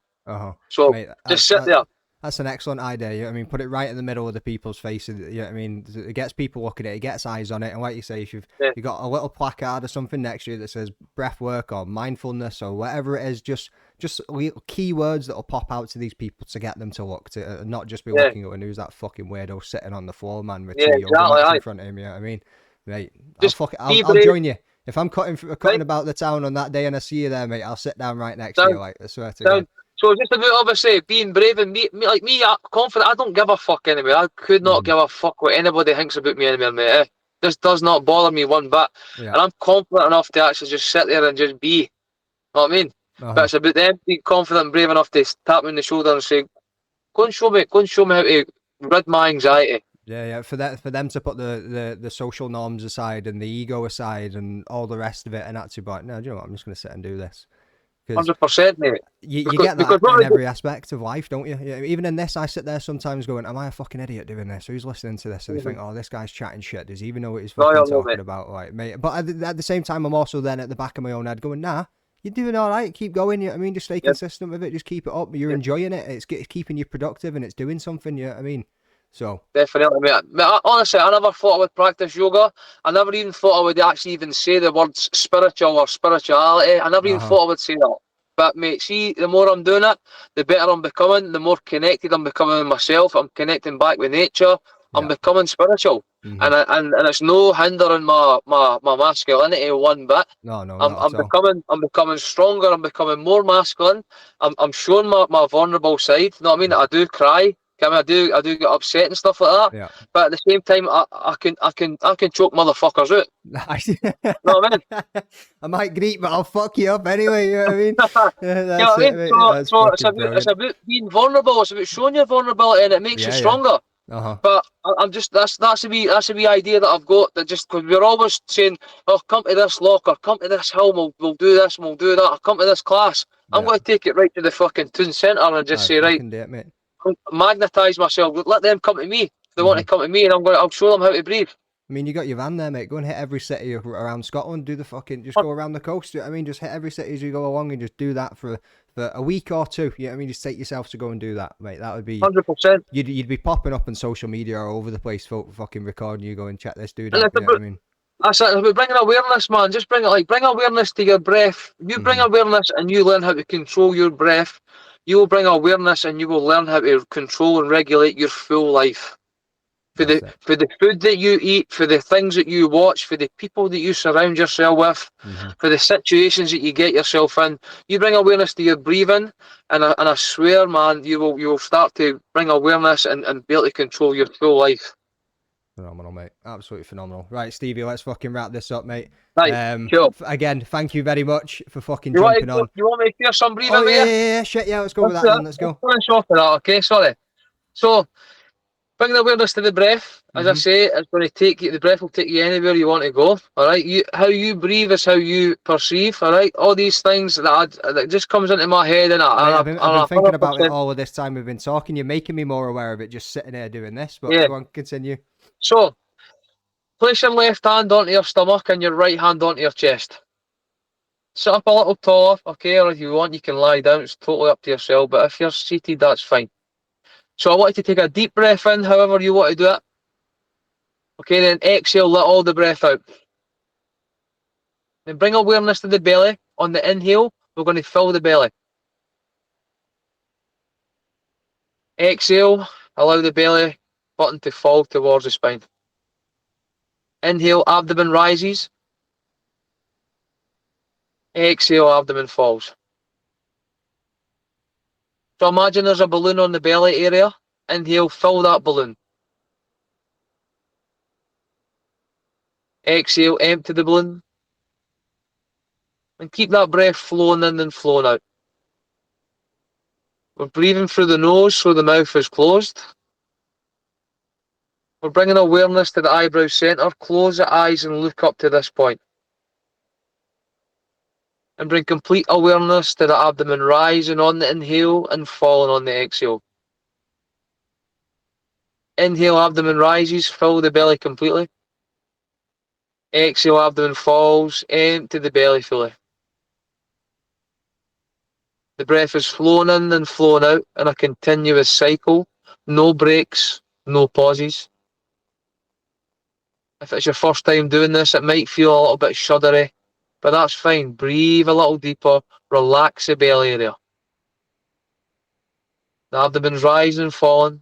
So Mate, just sit there. That's an excellent idea. You know what I mean, put it right in the middle of the people's faces. You know what I mean, it gets people looking at it, it gets eyes on it, and like you say, if you've got a little placard or something next to you that says breathwork or mindfulness or whatever it is, just keywords that will pop out to these people to get them to look, to not just be looking at who's that fucking weirdo sitting on the floor, man, with 2 yoga mats in front of him. You know what I mean, mate? I'll join you. If I'm cutting about the town on that day and I see you there, mate, I'll sit down right next to you. Like, I swear to God. So just about obviously being brave and me confident. I don't give a fuck anyway. I could not give a fuck what anybody thinks about me anymore, mate. This does not bother me one bit. Yeah. And I'm confident enough to actually just sit there and just be. You know what I mean? But it's about them being confident and brave enough to tap me on the shoulder and say, go and show me how to rid my anxiety. Yeah. For them to put the social norms aside and the ego aside and all the rest of it, and actually, but no, do you know what? I'm just going to sit and do this. 100%, mate. You get that in every aspect of life, don't you? Even in this, I sit there sometimes going, am I a fucking idiot doing this? Who's listening to this? And they think, oh, this guy's chatting shit. Does he even know what he's fucking talking about? Like, mate. But at the same time, I'm also then at the back of my own head going, nah, you're doing all right. Keep going. You know what I mean? Just stay consistent with it. Just keep it up. You're enjoying it. It's keeping you productive and it's doing something. You know what I mean? So definitely, mate. Honestly, I never thought I would practice yoga. I never even thought I would actually even say the words spiritual or spirituality. I never even thought I would say that. But mate, see, the more I'm doing it, the better I'm becoming. The more connected I'm becoming with myself. I'm connecting back with nature. I'm becoming spiritual, and it's no hindering my masculinity one bit. No, I'm becoming stronger. I'm becoming more masculine. I'm showing my vulnerable side. You know what I mean? I do cry. I do get upset and stuff like that. Yeah. But at the same time, I can choke motherfuckers out. You know what I mean? I might greet, but I'll fuck you up anyway. You know what I mean? It's about being vulnerable. It's about showing your vulnerability, and it makes you stronger. But I'm just that's a wee idea that I've got, that just because we're always saying, oh, come to this lock or come to this hill, we'll do this and we'll do that, or come to this class. I'm going to take it right to the fucking town centre and just say, right, magnetise myself, let them come to me if they want to come to me, and I'll show them how to breathe. I mean, you got your van there, mate. Go and hit every city around Scotland. Do the fucking, just go around the coast. You know what I mean? Just hit every city as you go along and just do that for a week or two. You know what I mean? Just take yourself to go and do that, mate. That would be 100%. You'd be popping up on social media all over the place, fucking recording you. Go and check this dude out. You know what I mean? That's it. It's about bringing awareness, man. Just bring awareness to your breath. You bring awareness and you learn how to control your breath. You will bring awareness and you will learn how to control and regulate your full life. For the food that you eat, for the things that you watch, for the people that you surround yourself with, for the situations that you get yourself in, you bring awareness to your breathing, and I swear, man, you will start to bring awareness and be able to control your full life. Phenomenal, mate. Absolutely phenomenal. Right, Stevie, let's fucking wrap this up, mate. Right, cool. Again, thank you very much for fucking jumping on. You want me to hear some breathing? Yeah. Shit, yeah. Let's go with that then. Let's go. Finish off with that, okay? Sorry. So, bring the awareness to the breath. As I say, it's going to take you. The breath will take you anywhere you want to go. All right. How you breathe is how you perceive. All right. All these things that just comes into my head, and I've been thinking about it all of this time we've been talking. You're making me more aware of it just sitting there doing this. But go on, continue. So, place your left hand onto your stomach and your right hand onto your chest. Sit up a little taller, okay? Or if you want, you can lie down. It's totally up to yourself. But if you're seated, that's fine. So I want you to take a deep breath in, however you want to do it. Okay, then exhale, let all the breath out. Then bring awareness to the belly. On the inhale, we're going to fill the belly. Exhale, allow the belly button to fall towards the spine. Inhale, abdomen rises. Exhale, abdomen falls. So imagine there's a balloon on the belly area. Inhale, fill that balloon. Exhale, empty the balloon. And keep that breath flowing in and flowing out. We're breathing through the nose so the mouth is closed. We're bringing awareness to the eyebrow center. Close the eyes and look up to this point. And bring complete awareness to the abdomen, rising on the inhale and falling on the exhale. Inhale, abdomen rises, fill the belly completely. Exhale, abdomen falls, empty the belly fully. The breath is flowing in and flowing out in a continuous cycle. No breaks, no pauses. If it's your first time doing this, it might feel a little bit shuddery, but that's fine. Breathe a little deeper, relax the belly area. The abdomen's rising and falling.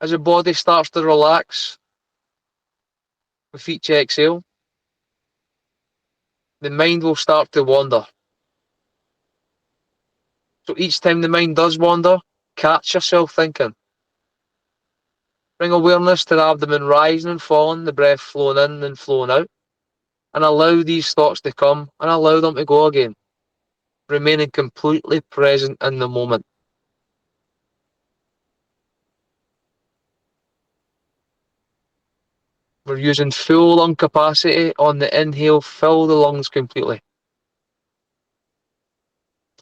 As the body starts to relax with each exhale, the mind will start to wander. So each time the mind does wander, catch yourself thinking. Bring awareness to the abdomen rising and falling, the breath flowing in and flowing out, and allow these thoughts to come and allow them to go again, remaining completely present in the moment. We're using full lung capacity. On the inhale, fill the lungs completely.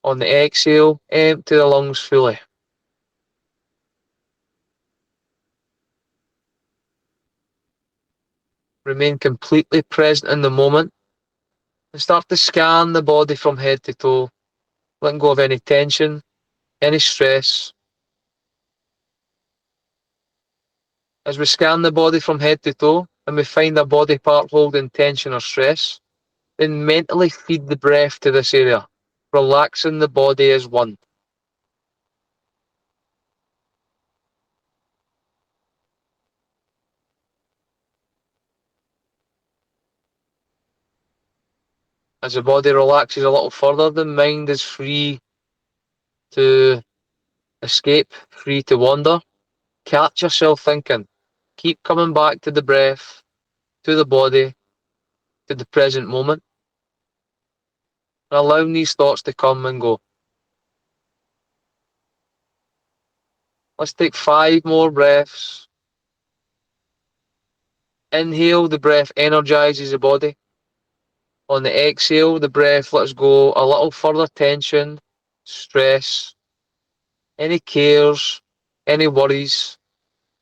On the exhale, empty the lungs fully. Remain completely present in the moment and start to scan the body from head to toe, letting go of any tension, any stress. As we scan the body from head to toe and we find a body part holding tension or stress, then mentally feed the breath to this area, relaxing the body as one. As the body relaxes a little further, the mind is free to escape, free to wander. Catch yourself thinking. Keep coming back to the breath, to the body, to the present moment, and allowing these thoughts to come and go. Let's take 5 more breaths. Inhale, the breath energizes the body. On the exhale, the breath lets go a little further tension, stress, any cares, any worries,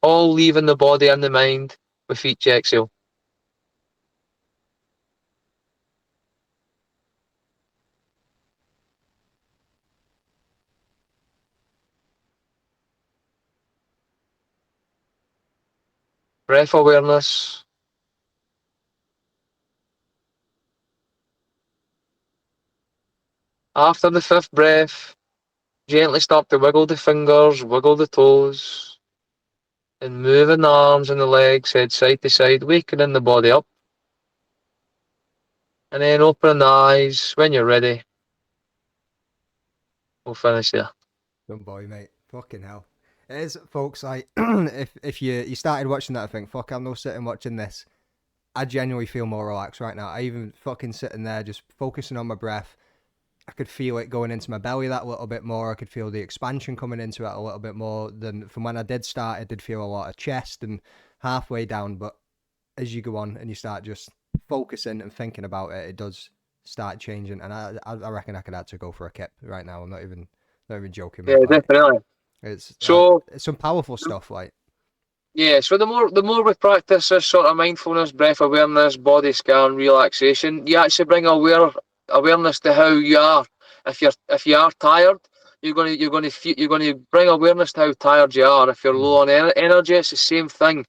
all leaving the body and the mind with each exhale. Breath awareness. After the 5th breath, gently start to wiggle the fingers, wiggle the toes, and moving the arms and the legs, head side to side, wakening the body up. And then open the eyes when you're ready. We'll finish there. Good boy, mate. Fucking hell. It is, folks, like, if you started watching that, I think, fuck, I'm not sitting watching this. I genuinely feel more relaxed right now. I even fucking sitting there just focusing on my breath. I could feel it going into my belly that little bit more. I could feel the expansion coming into it a little bit more than from when I did start. I did feel a lot of chest and halfway down, but as you go on and you start just focusing and thinking about it, it does start changing. And I reckon I could actually go for a kip right now. I'm not even joking. Yeah, Like, definitely. it's So it's some powerful stuff. Like, yeah, so the more we practice this sort of mindfulness, breath awareness, body scan, relaxation, you actually bring awareness to how you are. If you are tired, you're gonna bring awareness to how tired you are. If you're low on energy, it's the same thing.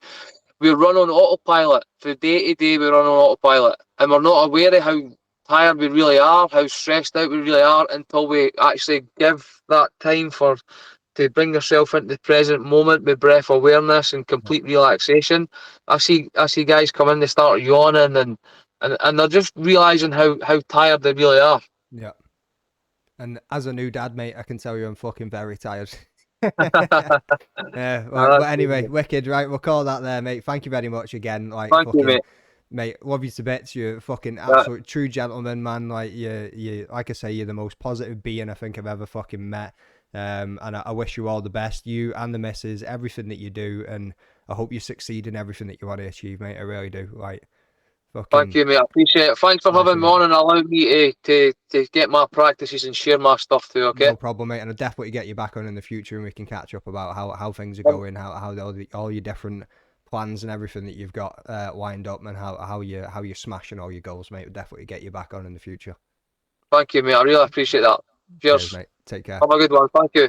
We run on autopilot. From day to day, we run on autopilot, and we're not aware of how tired we really are, how stressed out we really are, until we actually give that time to bring yourself into the present moment with breath awareness and complete relaxation. I see guys come in, they start yawning and and they're just realising how tired they really are. Yeah. And as a new dad, mate, I can tell you I'm fucking very tired. Yeah, right, but anyway, wicked, right? We'll call that there, mate. Thank you very much again. Like, Thank you, fucking, mate. love you to bits. You're a fucking absolute true gentleman, man. Like, you, like I say, you're the most positive being I think I've ever fucking met. And I wish you all the best, you and the missus, everything that you do, and I hope you succeed in everything that you want to achieve, mate. I really do. Like, fucking. Thank you, mate. I appreciate it. Thanks for having me on and allowing me to get my practices and share my stuff too. Okay. No problem, mate. And I'll definitely get you back on in the future, and we can catch up about how things are going, how all your different plans and everything that you've got lined up, and how you're smashing all your goals, mate. We'll definitely get you back on in the future. Thank you, mate. I really appreciate that. Cheers, mate. Take care. Have a good one. Thank you.